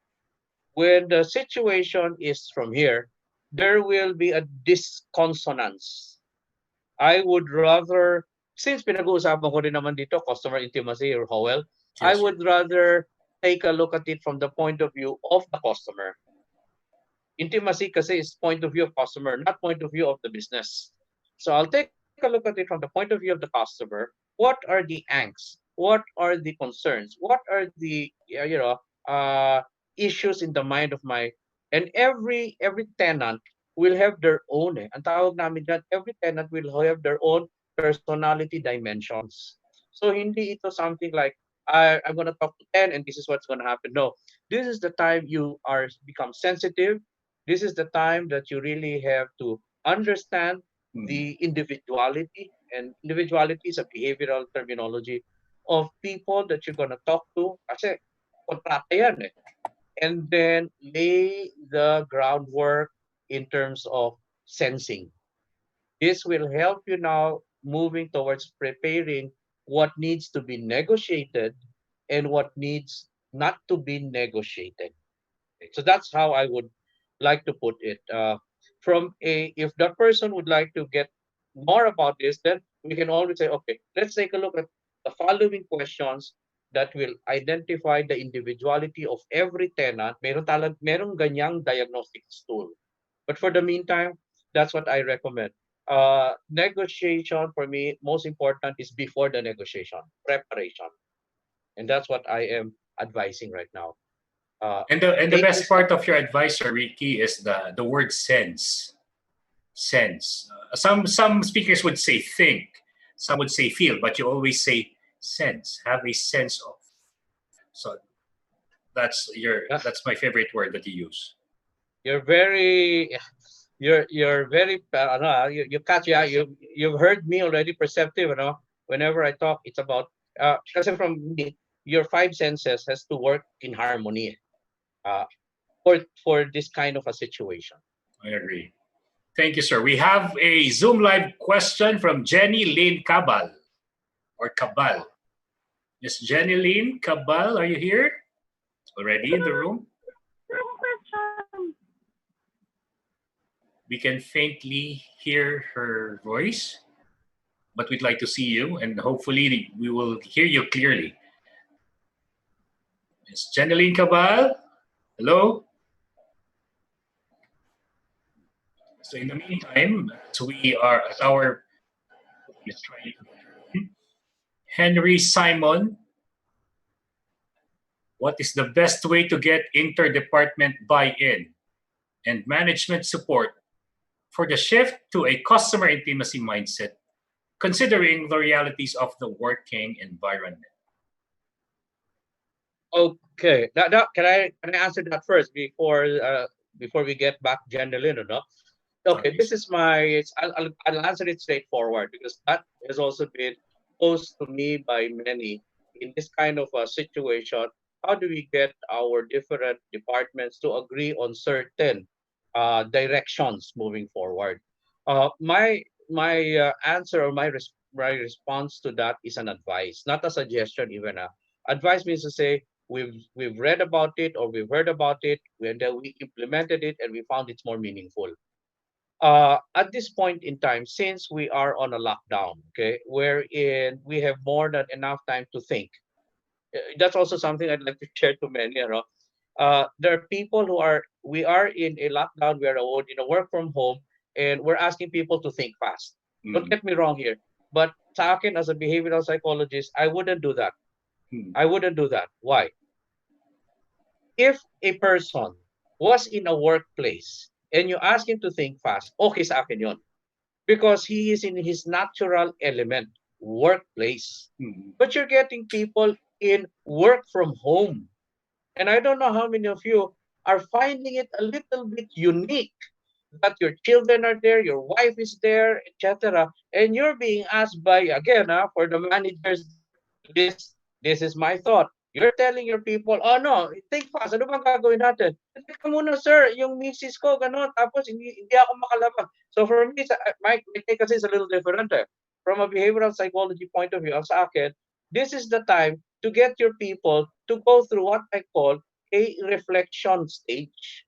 when the situation is from here, there will be a disconsonance. I would rather, since pinag-uusapan ko rin naman dito, customer intimacy or Howell, I would rather take a look at it from the point of view of the customer. Intimacy kasi is point of view of customer, not point of view of the business. So I'll take a look at it from the point of view of the customer. What are the angst? What are the concerns? What are the issues in the mind of and every tenant will have their own. Ang tawag namin dyan, every tenant will have their own personality dimensions. So hindi ito something like, I'm going to talk to 10 and this is what's going to happen. No, this is the time you become sensitive. This is the time that you really have to understand the individuality, and individuality is a behavioral terminology of people that you're going to talk to. Kasi kontrata yan eh. And then lay the groundwork in terms of sensing. This will help you now moving towards preparing what needs to be negotiated and what needs not to be negotiated. So that's how I would like to put it. If that person would like to get more about this, then we can always say, okay, let's take a look at the following questions that will identify the individuality of every tenant. Merong ganyang diagnostic tool. But for the meantime, that's what I recommend. Negotiation for me, most important is before the negotiation, preparation. And that's what I am advising right now. And the best part of your advice, Ricky, is the word sense. Sense. Some speakers would say think, some would say feel, but you always say sense. Have a sense of. So that's my favorite word that you use. You're very you catch you've heard me already perceptive, whenever I talk it's about kasi from me, your five senses has to work in harmony for this kind of a situation. I agree. Thank you, sir. We have a Zoom live question from Jenny Lynn Cabal or Cabal. Yes, Jenny Lynn Cabal, are you here? Already in the room? We can faintly hear her voice, but we'd like to see you, and hopefully we will hear you clearly. Yes, Jenny Lynn Cabal, hello? So in the meantime, we are at our Henry Simon, what is the best way to get interdepartment buy-in and management support for the shift to a customer intimacy mindset, considering the realities of the working environment? Okay, now can I answer that first before we get back Jendelin, or no? Okay, this is my. I'll answer it straightforward because that has also been posed to me by many in this kind of a situation. How do we get our different departments to agree on certain directions moving forward? My answer or my response to that is an advice, not a suggestion. Even advice means to say we've read about it or we've heard about it, and then we implemented it and we found it's more meaningful. At this point in time, since we are on a lockdown, okay, wherein we have more than enough time to think. That's also something I'd like to share to many. You know, there are people we are in a lockdown, we are in a work from home, and we're asking people to think fast. Don't get me wrong here, but sa akin as a behavioral psychologist, I wouldn't do that. I wouldn't do that. Why? If a person was in a workplace and you ask him to think fast, okay sa akin yun. Because he is in his natural element, workplace. But you're getting people in work from home. And I don't know how many of you are finding it a little bit unique that your children are there, your wife is there, etc. And you're being asked by, again, for the managers, this is my thought. You're telling your people, oh no, think fast, ano bang gagawin natin? Teka muna sir, yung misis ko, gano'n, tapos hindi ako makalabas. So for me, my take kasi is a little different. From a behavioral psychology point of view, sa akin, this is the time to get your people to go through what I call a reflection stage.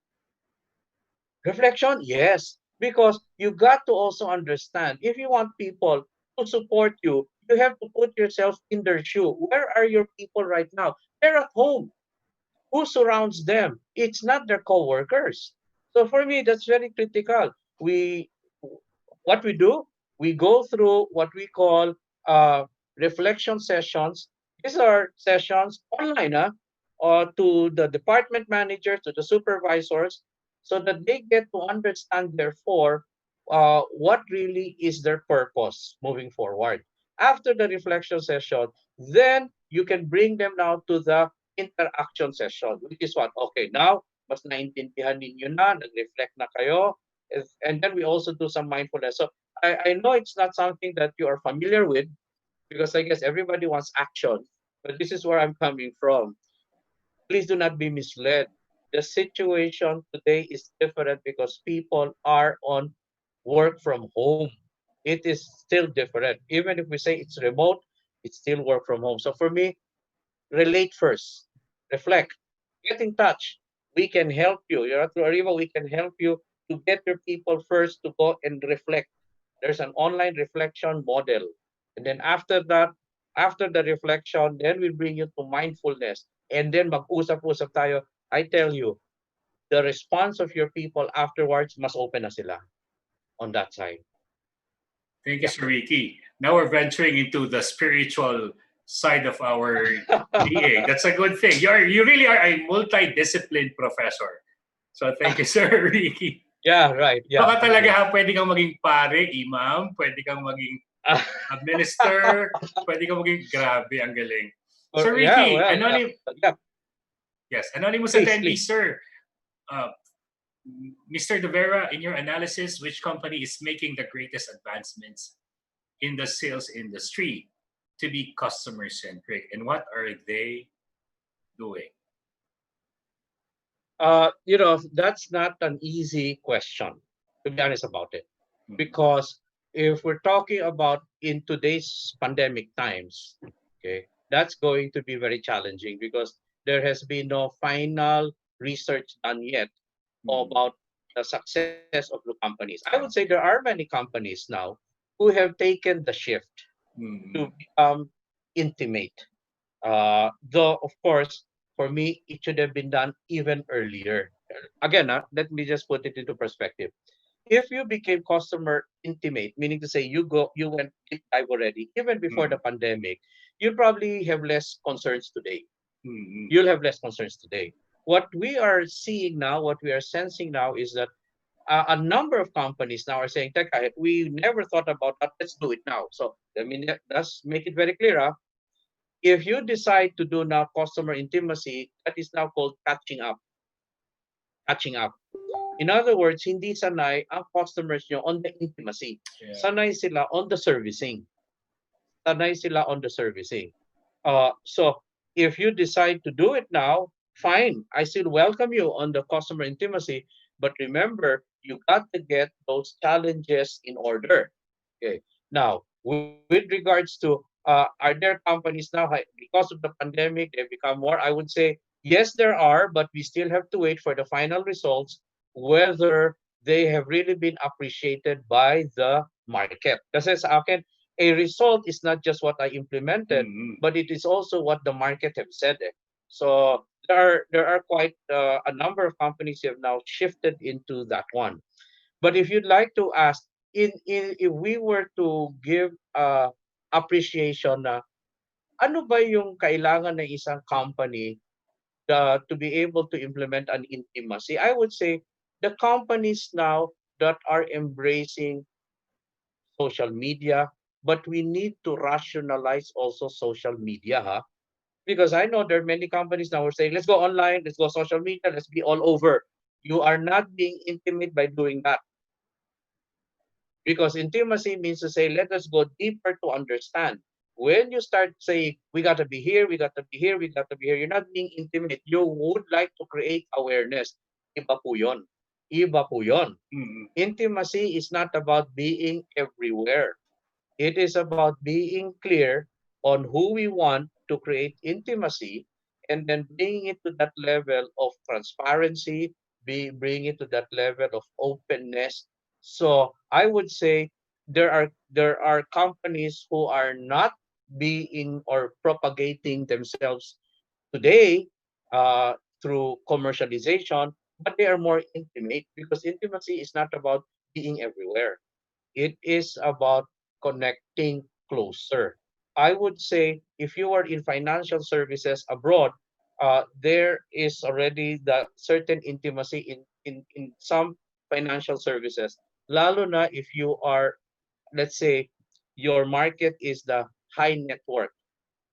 Reflection, yes, because you got to also understand, if you want people to support you, you have to put yourself in their shoe. Where are your people right now? They're at home. Who surrounds them? It's not their co-workers. So for me, that's very critical. What we do, we go through what we call reflection sessions. These are sessions online, to the department managers, to the supervisors, so that they get to understand, therefore, what really is their purpose moving forward. After the reflection session, then you can bring them now to the interaction session, which is what? Okay, now, mas naintindihan ninyo na, nag-reflect na kayo, and then we also do some mindfulness. So I know it's not something that you are familiar with, because I guess everybody wants action, but this is where I'm coming from. Please do not be misled. The situation today is different because people are on work from home. It is still different. Even if we say it's remote, it's still work from home. So for me, relate first, reflect, get in touch. We can help you. Through Ariva, we can help you to get your people first to go and reflect. There's an online reflection model. And then after that, after the reflection, then we bring you to mindfulness. And then mag-usap-usap tayo. I tell you, the response of your people afterwards must open na sila on that side. Thank you, Sir Ricky. Now we're venturing into the spiritual side of our DA. That's a good thing. You really are a multidisciplined professor. So thank you, Sir Ricky. Yeah, right. Yeah. Baka talaga pwede kang maging pare, imam, pwede kang maging minister, pwede kang maging grabe, ang galing. Sir Ricky, yes, anonymous attendee, sir. Mr. De Vera, in your analysis, which company is making the greatest advancements in the sales industry to be customer-centric, and what are they doing? That's not an easy question, to be honest about it. Because if we're talking about in today's pandemic times, okay, that's going to be very challenging because there has been no final research done yet about the success of the companies. I would say there are many companies now who have taken the shift to become intimate. Though, of course, for me, it should have been done even earlier. Again, let me just put it into perspective. If you became customer intimate, meaning to say you went deep dive already, even before the pandemic, you'll probably have less concerns today. Mm-hmm. You'll have less concerns today. What we are seeing now, what we are sensing now is that a number of companies now are saying, Teka, we never thought about that. Let's do it now. So, I mean, let's make it very clear. If you decide to do now customer intimacy, that is now called catching up. Catching up. In other words, hindi sanay ang customers nyo on the intimacy. Yeah. Sanay sila on the servicing. Sanay sila on the servicing. So if you decide to do it now, fine. I still welcome you on the customer intimacy. But remember, you got to get those challenges in order. Okay. Now, with regards to are there companies now, because of the pandemic, they've become more? I would say, yes, there are, but we still have to wait for the final results, whether they have really been appreciated by the market. Kasi sa akin, a result is not just what I implemented, but it is also what the market have said. So there are quite a number of companies who have now shifted into that one. But if you'd like to ask, if we were to give appreciation na ano ba yung kailangan ng isang company to be able to implement an intimacy, I would say the companies now that are embracing social media, but we need to rationalize also social media, because I know there are many companies now who are saying, let's go online, let's go social media, let's be all over. You are not being intimate by doing that. Because intimacy means to say, let us go deeper to understand. When you start saying, we got to be here, we got to be here, we got to be here, you're not being intimate. You would like to create awareness. Iba po yun. Iba po yun. Intimacy is not about being everywhere. It is about being clear on who we want to create intimacy, and then bringing it to that level of transparency, bring it to that level of openness. So I would say there are companies who are not being or propagating themselves today through commercialization, but they are more intimate, because intimacy is not about being everywhere. It is about connecting closer. I would say if you are in financial services abroad, there is already the certain intimacy in some financial services. Lalo na if you are, let's say, your market is the high net worth.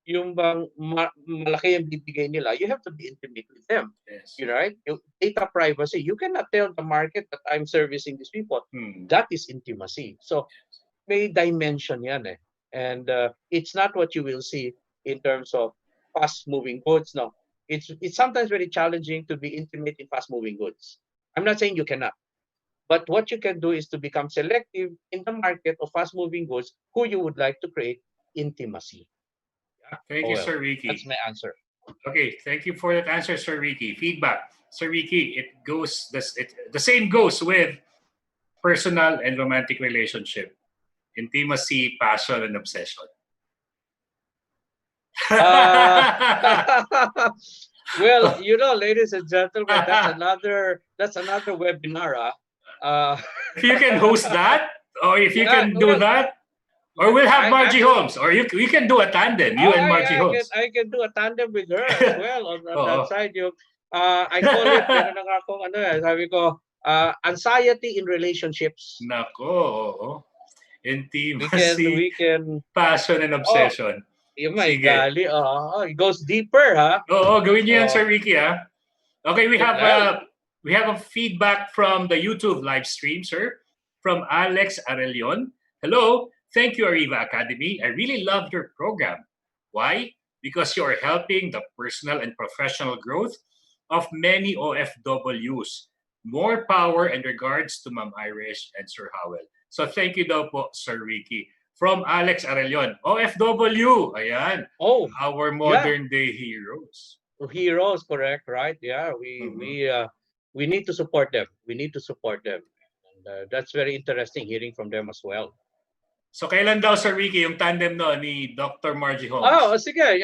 Yung bang malaki yung bibigay nila, you have to be intimate with them. Yes. Right? Yung data privacy, you cannot tell the market that I'm servicing these people. That is intimacy. So may dimension yan eh. And it's not what you will see in terms of fast-moving goods. No, it's sometimes very challenging to be intimate in fast-moving goods. I'm not saying you cannot. But what you can do is to become selective in the market of fast-moving goods who you would like to create intimacy. Yeah? Thank you, Sir Ricky. That's my answer. Okay, thank you for that answer, Sir Ricky. Feedback. Sir Ricky, the same goes with personal and romantic relationship. Intimacy, passion, and obsession. Well, ladies and gentlemen, that's another webinar. If you can host that, or if you can do that, or we'll have Margie Holmes, or we can do a tandem, you and Margie Holmes. I can do a tandem with her as well on that side. I call it, meron na akong sabi ko, anxiety in relationships. Nako, intimacy, we can passion and obsession. My golly, it goes deeper, ha? Gawin niyo yan, Sir Ricky, ha? Okay, we have a feedback from the YouTube live stream, sir, from Alex Arellon. Hello, thank you, Ariva Academy. I really love your program. Why? Because you are helping the personal and professional growth of many OFWs. More power and regards to Ma'am Irish and Sir Howell. So thank you daw po, Sir Ricky. From Alex Arellon, OFW. Ayan. Our modern day heroes. Heroes, correct, right? Yeah, we need to support them. We need to support them. And that's very interesting hearing from them as well. So kailan daw, Sir Ricky, yung tandem no ni Dr. Margie Holmes? Sige.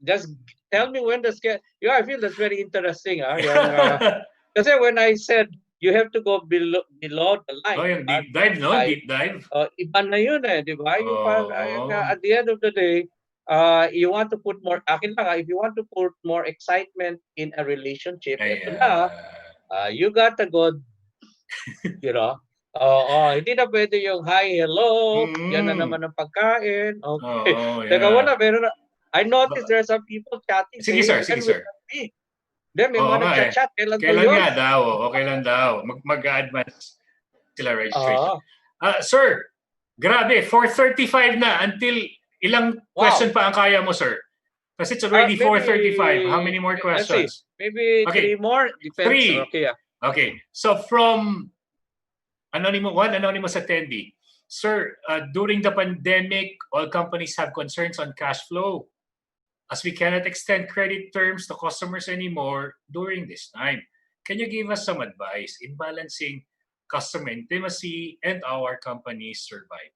Just tell me when the schedule. I feel that's very interesting. Kasi when I said you have to go below the line. Oh, yung deep dive, no? Deep dive. Iba na yun di ba? Yung at the end of the day, you want to put more, akin lang, if you want to put more excitement in a relationship, ito na, you got to go, you know, hindi na pwede yung hi, hello, yan na naman ang pagkain. Okay. Teka, wala, pero I noticed there are some people chatting. Sige, sir. Then may mga nagchat-chat. Kailan nga daw? Okay lang daw. Mag-advance sila registration. Sir, grabe, 4:35 na. Until ilang question pa ang kaya mo, sir? Kasi it's already 4:35. How many more questions? Maybe 3 more. Depends. 3. Okay. So from anonymous attendee. Sir, during the pandemic, all companies have concerns on cash flow, as we cannot extend credit terms to customers anymore during this time. Can you give us some advice in balancing customer intimacy and our company's survival?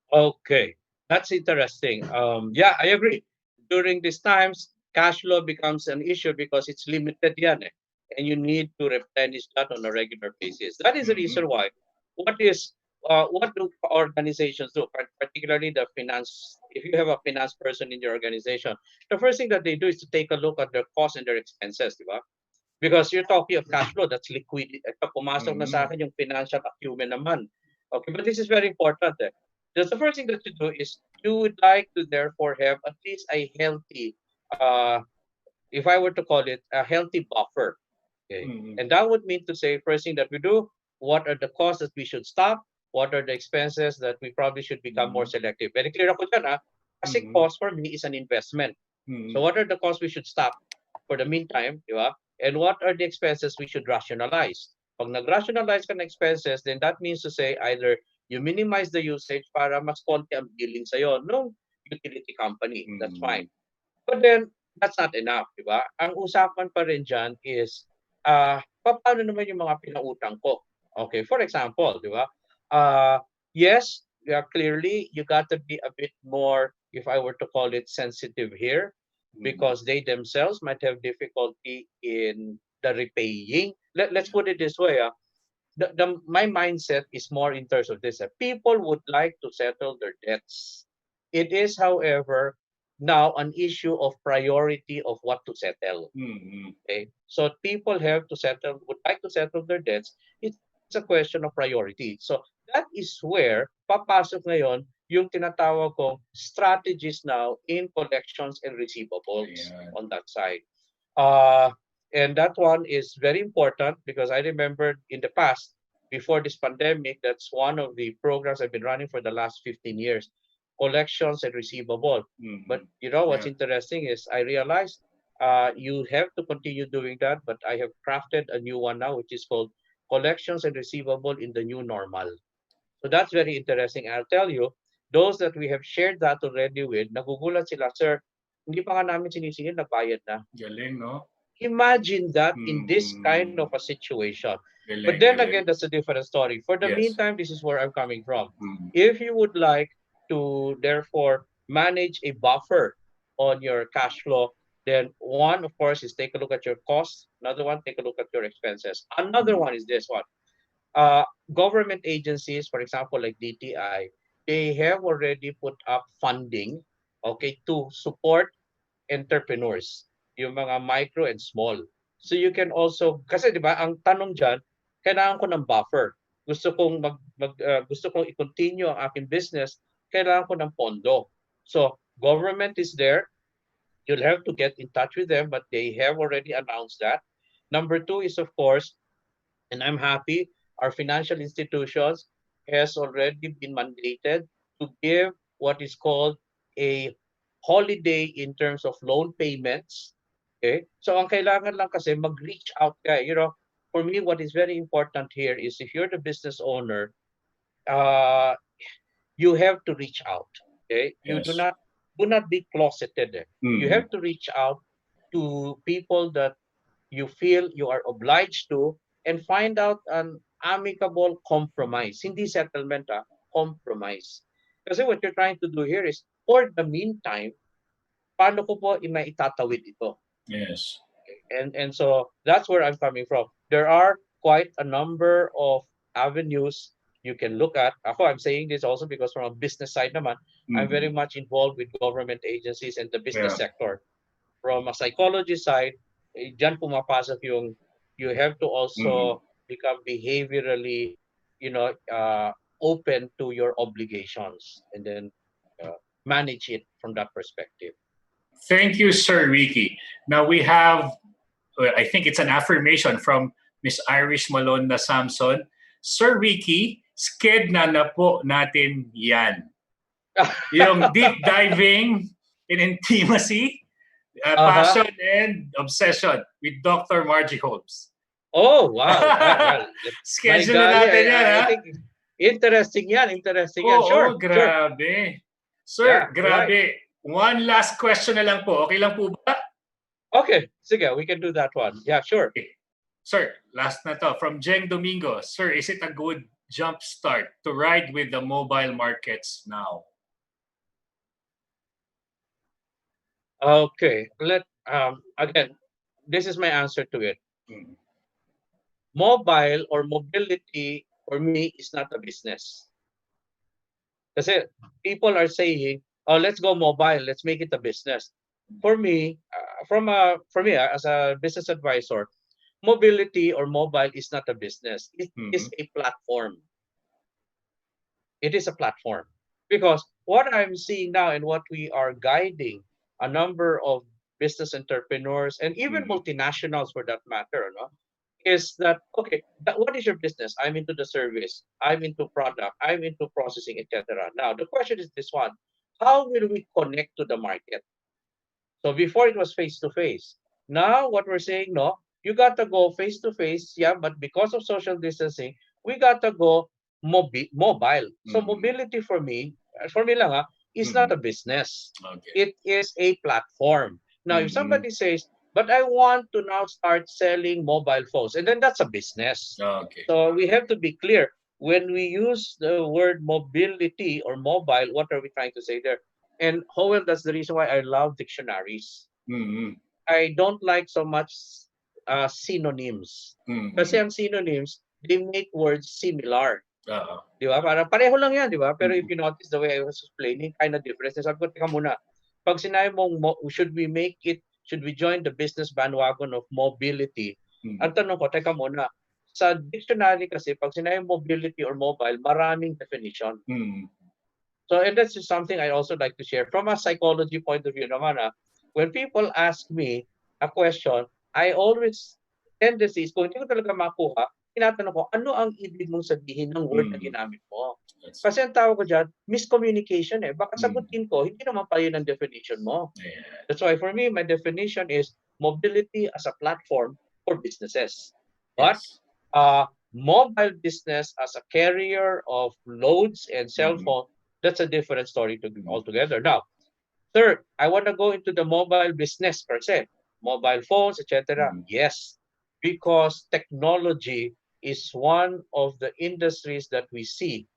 Okay, that's interesting. Yeah, I agree. During these times, cash flow becomes an issue because it's limited yan, and you need to replenish that on a regular basis. That is the reason why. What do organizations do, particularly the finance? If you have a finance person in your organization, the first thing that they do is to take a look at their costs and their expenses, di ba? Because you're talking of cash flow, that's liquidity. Pumasok na sa akin yung financial acumen naman. Okay, but this is very important. The first thing that you do is you would like to therefore have at least a healthy, if I were to call it, a healthy buffer. Okay, and that would mean to say, first thing that we do, what are the costs that we should stop? What are the expenses that we probably should become more selective? Very clear ako dyan, kasi cost for me is an investment. So what are the costs we should stop for the meantime, di ba? And what are the expenses we should rationalize? Pag nag-rationalize ka ng expenses, then that means to say either you minimize the usage para mas konti ang billing sa'yo ng utility company. That's fine. But then, that's not enough, di ba? Ang usapan pa rin dyan is, paano naman yung mga pinautang ko? Okay, for example, di ba? Yes, clearly you got to be a bit more, if I were to call it, sensitive here, because they themselves might have difficulty in the repaying. Let's put it this way. My mindset is more in terms of this. People would like to settle their debts. It is, however, now an issue of priority of what to settle. Okay, so people would like to settle their debts. It's a question of priority. So that is where papasok ngayon yung tinatawag kong strategies now in collections and receivables on that side. And that one is very important because I remember in the past, before this pandemic, that's one of the programs I've been running for the last 15 years, collections and receivable. But you know what's interesting is I realized you have to continue doing that, but I have crafted a new one now, which is called collections and receivable in the new normal. So that's very interesting. I'll tell you, those that we have shared that already with, nagugulat sila, sir, hindi pa nga namin sinisingil, nagbayad na. Galing, no? Imagine that in this kind of a situation. But then again, that's a different story. For the meantime, this is where I'm coming from. If you would like to therefore manage a buffer on your cash flow, then one, of course, is take a look at your costs. Another one, take a look at your expenses. Another one is this one. Government agencies, for example, like DTI, they have already put up funding, okay, to support entrepreneurs, yung mga micro and small. So you can also, kasi di ba, ang tanong dyan, kailangan ko ng buffer. Gusto kong i-continue ang aking business, kailangan ko ng pondo. So government is there. You'll have to get in touch with them, but they have already announced that. Number two is, of course, and I'm happy, our financial institutions has already been mandated to give what is called a holiday in terms of loan payments. Okay, so ang kailangan lang kasi mag-reach out ka. You know, for me, what is very important here is if you're the business owner, you have to reach out. Okay, you do not be closeted. You have to reach out to people that you feel you are obliged to and find out an amicable compromise. Hindi settlement, compromise. Kasi what you're trying to do here is, for the meantime, paano ko po maitatawid ito? Yes. Okay. And so that's where I'm coming from. There are quite a number of avenues you can look at. Ako, I'm saying this also because from a business side naman, I'm very much involved with government agencies and the business sector. From a psychology side, dyan pumapasok yung you have to also become behaviorally, open to your obligations and then manage it from that perspective. Thank you, Sir Ricky. Now we have, I think it's an affirmation from Miss Irish Malonda Samson. Sir Ricky, sked na po natin yan. Yung deep diving in intimacy, passion, and obsession with Dr. Margie Holmes. Oh, wow. Well, schedule natin yan, ha? I think interesting yan. Sure. Grabe. Sir, grabe. Right. One last question na lang po. Okay lang po ba? Okay. Sige, we can do that one. Yeah, sure. Okay. Sir, last na to. From Jeng Domingo. Sir, is it a good jump start to ride with the mobile markets now? Okay. Again, this is my answer to it. Mobile or mobility for me is not a business. Kasi people are saying, "Oh, let's go mobile. Let's make it a business." For me, as a business advisor, mobility or mobile is not a business. It is a platform. It is a platform because what I'm seeing now and what we are guiding a number of business entrepreneurs and even multinationals for that matter, is that, okay, what is your business? I'm into the service. I'm into product. I'm into processing, etc. Now, the question is this one. How will we connect to the market? So before it was face-to-face. Now, what we're saying, no, you got to go face-to-face, yeah, but because of social distancing, we got to go mobile. So mobility for me lang, is not a business. Okay. It is a platform. Now, if somebody says, but I want to now start selling mobile phones, and then that's a business. Okay. So we have to be clear. When we use the word mobility or mobile, what are we trying to say there? And Howell, that's the reason why I love dictionaries. I don't like so much synonyms. Kasi ang synonyms, they make words similar. Di ba? Parang pareho lang yan, di ba? Pero if you notice the way I was explaining, kind of difference. Sabi ko, teka muna, pag sinabi mong, should we join the business bandwagon of mobility? Ang tanong ko, teka muna, sa dictionary kasi, pag sinabi mobility or mobile, maraming definition. So, and that's just something I also like to share. From a psychology point of view naman, when people ask me a question, I always tendencies, kung hindi ko talaga makuha, tinatanong ko, ano ang ibig mong sabihin ng word na ginamit mo? Kasi ang tawag ko dyan, miscommunication eh. Baka sagutin ko, hindi naman pa yun ang definition mo. That's why for me, my definition is mobility as a platform for businesses. But mobile business as a carrier of loads and cell phone, that's a different story altogether. Now, third, I want to go into the mobile business per se. Mobile phones, etc. Yes, because technology is one of the industries that we see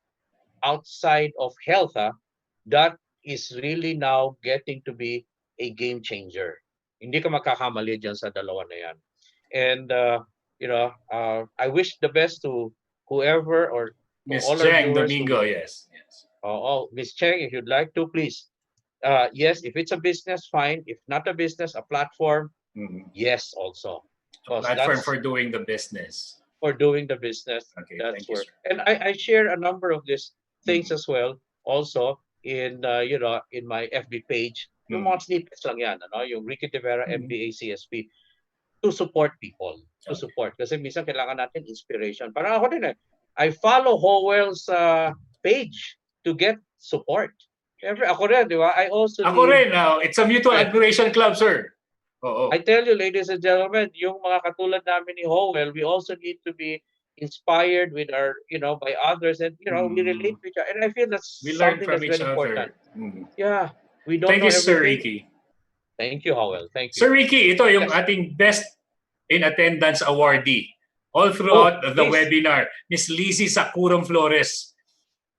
outside of health that is really now getting to be a game changer. Hindi ka makakamali dyan sa dalawa na yan. And, I wish the best to whoever or Miss all Jeng our viewers. Domingo, yes. Miss Cheng, if you'd like to, please. Yes, if it's a business, fine. If not a business, a platform, yes, also. A platform for doing the business. For doing the business. Okay, that's thank you, where. sir. And I share a number of these things as well. Also in in my FB page, yung mga snippets lang yan, yung Ricky de Vera, MBA, CSP, to support people. To support. Kasi minsan kailangan natin inspiration. Parang ako din I follow Howell's page to get support. Siyempre, ako rin, di ba? I also Ako rin. It's a mutual admiration club, sir. I tell you, ladies and gentlemen, yung mga katulad namin ni Howell, we also need to be inspired with our, by others, and we relate to each other. And I feel that's something that's very important. Yeah, we don't. Thank know you, Sir everything. Ricky. Thank you, Howell. Thank you, Sir Ricky. Ito yung ating best in attendance awardee all throughout the webinar, Miss Lizzie Sakurom Flores.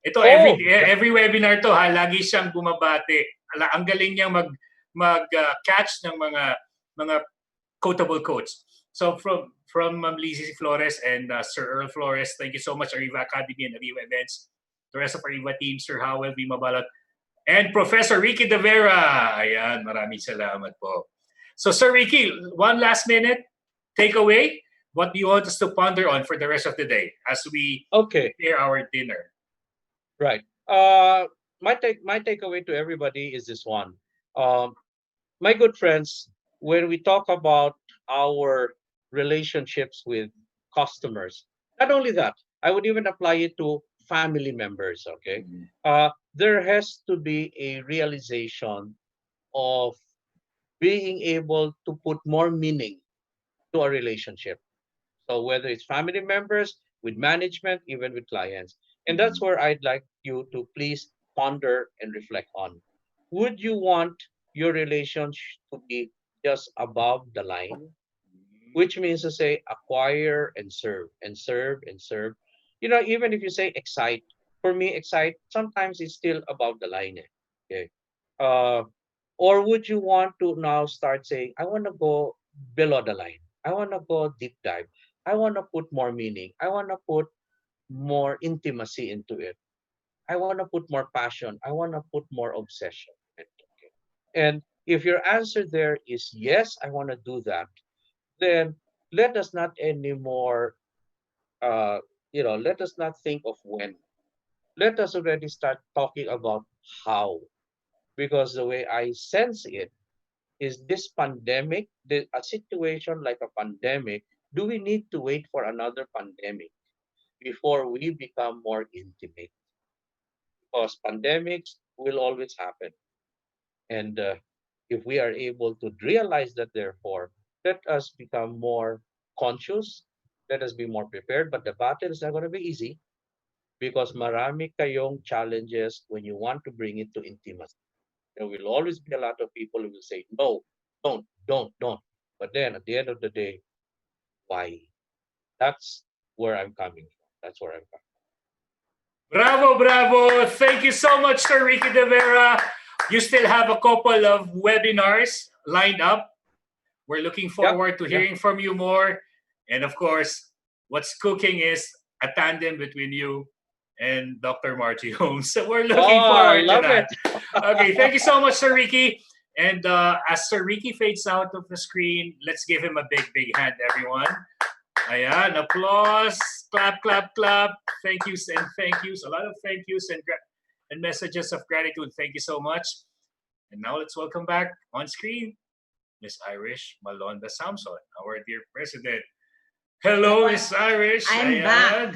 Ito every webinar to lagi siyang bumabati. Ang galing niyang mag-catch ng mga quotable quotes. So from Lizzie Flores and Sir Earl Flores, thank you so much, Ariva Academy and Ariva Events. The rest of Ariva team, Sir Howell, V. Mabalot, and Professor Ricky De Vera. Ayan, maraming salamat po. So Sir Ricky, one last minute takeaway. What do you want us to ponder on for the rest of the day as we prepare our dinner? Right. My takeaway to everybody is this one. My good friends, when we talk about our relationships with customers, not only that, I would even apply it to family members. Okay, there has to be a realization of being able to put more meaning to a relationship. So whether it's family members, with management, even with clients. And that's where I'd like you to please ponder and reflect on. Would you want your relationship to be just above the line? Which means to say acquire and serve and serve and serve. You know, even if you say excite, for me, excite sometimes it's still above the line. Okay. Or would you want to now start saying, I want to go below the line. I want to go deep dive. I want to put more meaning. I want to put more intimacy into it. I want to put more passion. I want to put more obsession. Okay. And if your answer there is yes, I want to do that, then let us not anymore, let us not think of when. Let us already start talking about how. Because the way I sense it is this pandemic, a situation like a pandemic, do we need to wait for another pandemic before we become more intimate? Because pandemics will always happen. And if we are able to realize that, therefore, let us become more conscious, let us be more prepared. But the battle is not going to be easy because marami kayong challenges when you want to bring it to intimacy. There will always be a lot of people who will say, no, don't. But then at the end of the day, why? That's where I'm coming from. That's where I'm coming from. Bravo. Thank you so much, Sir Ricky De Vera. You still have a couple of webinars lined up. We're looking forward to hearing from you more. And of course, what's cooking is a tandem between you and Dr. Margie Holmes. So we're looking forward to that. Okay, thank you so much, Sir Ricky. And as Sir Ricky fades out of the screen, let's give him a big hand, everyone. Ayan, applause, clap. Thank yous and thank yous. A lot of thank yous and messages of gratitude. Thank you so much. And now let's welcome back on screen Miss Irish Malonda Samson, our dear president. Hello, Miss Irish. I'm back.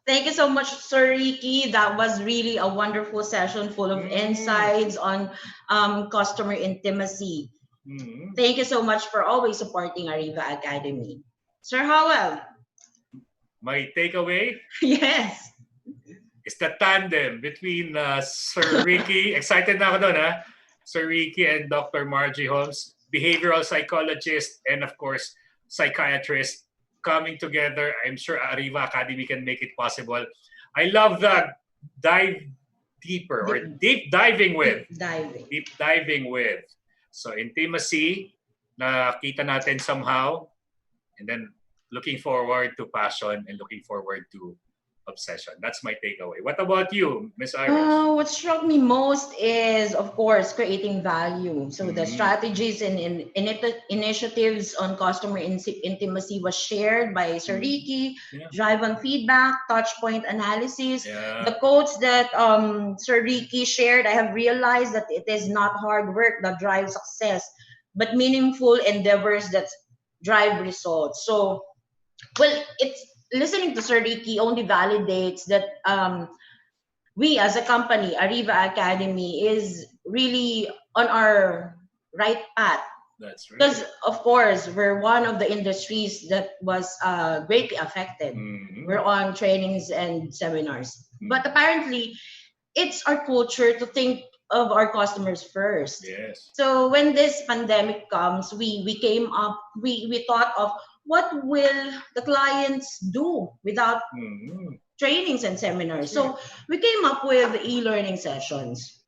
Thank you so much, Sir Ricky. That was really a wonderful session full of insights on customer intimacy. Thank you so much for always supporting Ariva Academy. Sir Howell. My takeaway? Yes. Is the tandem between Sir Ricky. Excited na ako doon, ha? Sir Ricky and Dr. Margie Holmes, behavioral psychologist and of course, psychiatrist coming together. I'm sure Ariva Academy can make it possible. I love the deep diving with. So intimacy, nakita natin somehow, and then looking forward to passion and looking forward to obsession. That's my takeaway. What about you, Miss Iris? What struck me most is, of course, creating value. So the strategies and initiatives on customer intimacy was shared by Sir Ricky, drive on feedback, touch point analysis. The quotes that Sir Ricky shared, I have realized that it is not hard work that drives success, but meaningful endeavors that drive results. So, well, it's listening to Sir Ricky only validates that we as a company, Ariva Academy, is really on our right path. That's right. Because, of course, we're one of the industries that was greatly affected. We're on trainings and seminars. But apparently, it's our culture to think of our customers first. Yes. So when this pandemic comes, we came up, we thought of what will the clients do without trainings and seminars. So we came up with e-learning sessions.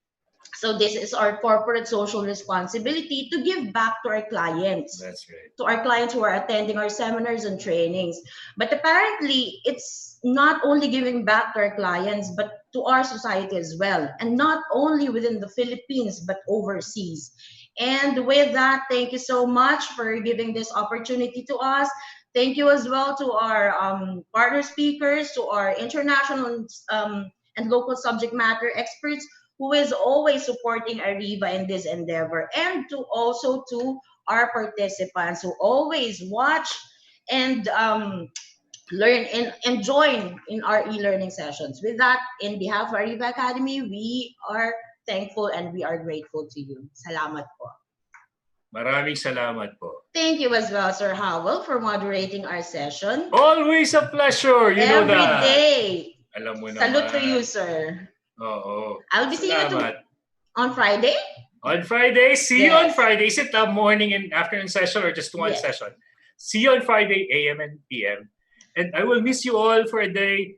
So this is our corporate social responsibility to give back to our clients. That's right. To our clients who are attending our seminars and trainings. But apparently, it's not only giving back to our clients, but to our society as well. And not only within the Philippines, but overseas. And with that, thank you so much for giving this opportunity to us. Thank you as well to our partner speakers, to our international and local subject matter experts who is always supporting Ariva in this endeavor, and to also to our participants who always watch and learn and join in our e-learning sessions. With that, in behalf of Ariva Academy, we are thankful and we are grateful to you. Salamat po. Maraming salamat po. Thank you as well, Sir Howell, for moderating our session. Always a pleasure. You know that. Every day. Alam mo naman. Salute to you, sir. Oo. I'll be seeing you on Friday. On Friday. See you on Friday. Is it a morning and afternoon session or just one session? See you on Friday, AM and PM. And I will miss you all for a day.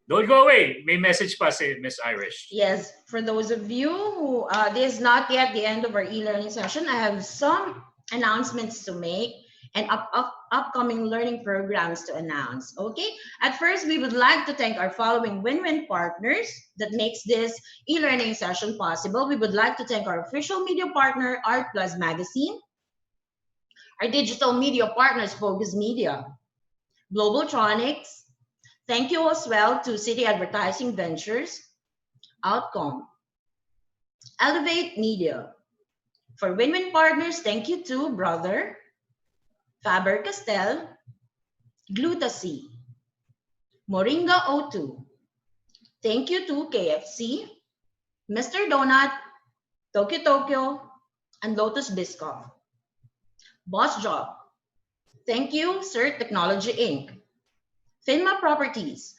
Don't go away. May message pa si Miss Irish. Yes. For those of you who, this is not yet the end of our e-learning session. I have some announcements to make and upcoming learning programs to announce. Okay. At first, we would like to thank our following win-win partners that makes this e-learning session possible. We would like to thank our official media partner, Art Plus Magazine, our digital media partners, Focus Media, Globaltronics. Thank you as well to City Advertising Ventures, Outcome, Elevate Media. For win-win partners, thank you to Brother, Faber-Castell, Glutacy, Moringa O2. Thank you to KFC, Mr. Donut, Tokyo, and Lotus Biscoff. Boss Job. Thank you, Sir Technology Inc., Finma Properties,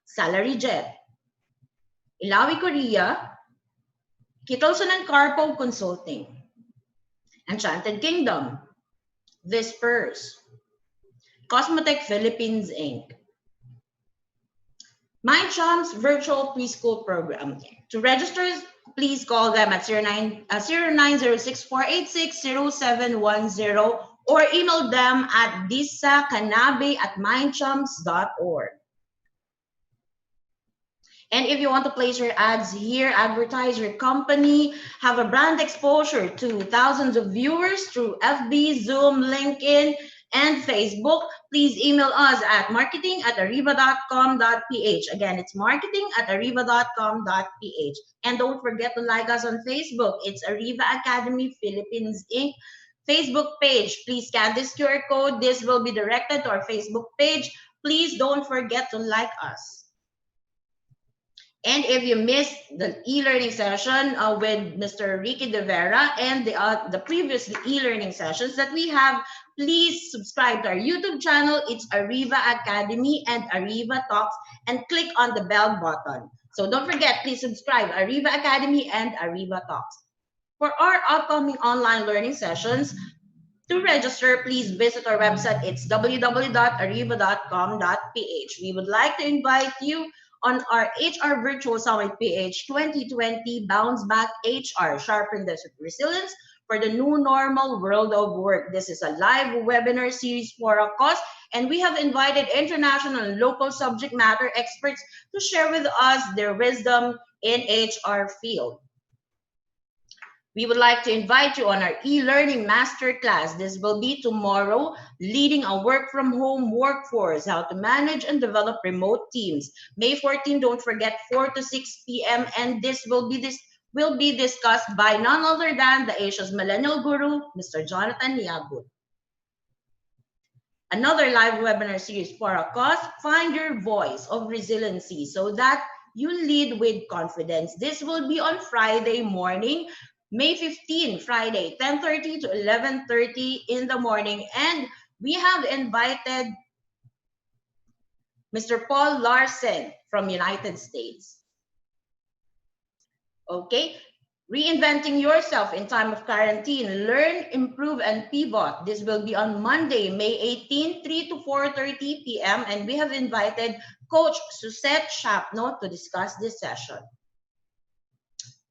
Salary Jet, Ilawi Korea, Kittleson and Carpo Consulting, Enchanted Kingdom, Whispers, Cosmotech Philippines Inc., Mind Chom's virtual preschool program. To register, please call them at 0906-486-0710 or email them at disakanabe@mindchums.org. And if you want to place your ads here, advertise your company, have a brand exposure to thousands of viewers through FB, Zoom, LinkedIn, and Facebook, please email us at marketing@ariva.com.ph. Again, it's marketing@ariva.com.ph. And don't forget to like us on Facebook. It's Ariva Academy Philippines Inc. Facebook page. Please scan this QR code. This will be directed to our Facebook page. Please don't forget to like us. And if you missed the e-learning session with Mr. Ricky De Vera and the previous e-learning sessions that we have, please subscribe to our YouTube channel. It's Ariva Academy and Ariva Talks, and click on the bell button. So don't forget, please subscribe, Ariva Academy and Ariva Talks. For our upcoming online learning sessions, to register, please visit our website. It's www.ariva.com.ph. We would like to invite you on our HR Virtual Summit PH 2020 Bounce Back HR, Sharpen the Resilience for the New Normal World of Work. This is a live webinar series for a cause, and we have invited international and local subject matter experts to share with us their wisdom in HR field. We would like to invite you on our e-learning masterclass. This will be tomorrow, leading a work-from-home workforce, how to manage and develop remote teams. May 14, don't forget, 4 to 6 p.m. And this will be discussed by none other than the Asia's millennial guru, Mr. Jonathan Yabut. Another live webinar series for a cause, find your voice of resiliency so that you lead with confidence. This will be on Friday morning, May 15, Friday, 10:30 to 11:30 in the morning. And we have invited Mr. Paul Larson from United States. Okay, reinventing yourself in time of quarantine. Learn, improve, and pivot. This will be on Monday, May 18, 3 to 4:30 p.m. And we have invited Coach Suzette Chapno to discuss this session.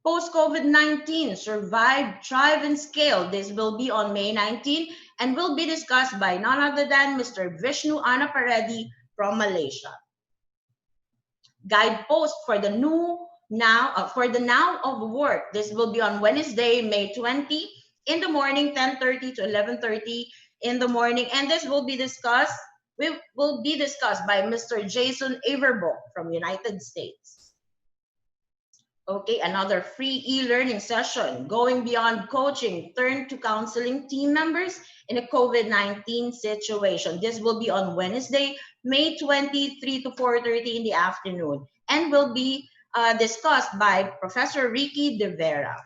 Post-COVID-19, Survive, Thrive, and Scale. This will be on May 19 and will be discussed by none other than Mr. Vishnu Anaparedi from Malaysia. Guidepost for the now of work. This will be on Wednesday, May 20 in the morning, 10:30 to 11:30 in the morning, and this will be discussed. Will be discussed by Mr. Jason Averbo from United States. Okay, another free e-learning session, Going Beyond Coaching, Turn to Counseling Team Members in a COVID-19 situation. This will be on Wednesday, May 23 to 4:30 in the afternoon, and will be discussed by Professor Ricky De Vera.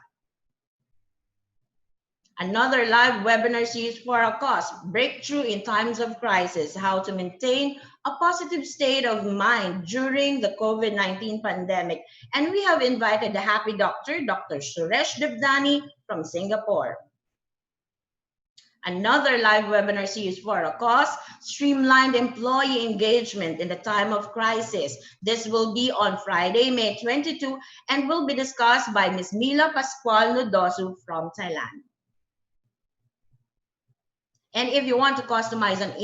Another live webinar series for a cause, Breakthrough in Times of Crisis, How to Maintain a Positive State of Mind During the COVID-19 Pandemic. And we have invited the happy doctor, Dr. Suresh Devdani from Singapore. Another live webinar series for a cause, Streamlined Employee Engagement in the Time of Crisis. This will be on Friday, May 22, and will be discussed by Ms. Mila Pascual Nodosu from Thailand. And if you want to customize an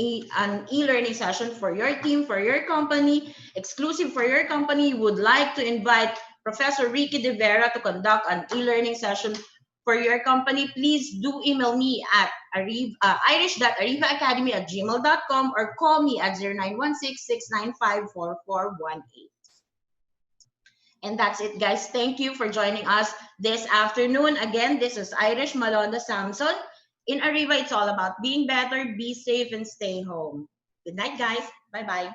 e-learning session for your team, for your company, exclusive for your company, you would like to invite Professor Ricky De Vera to conduct an e-learning session for your company, please do email me at irish.arivaacademy@gmail.com or call me at 0916-695-4418. And that's it, guys. Thank you for joining us this afternoon. Again, this is Irish Malonda Samson. In Ariva, it's all about being better, be safe, and stay home. Good night, guys. Bye-bye.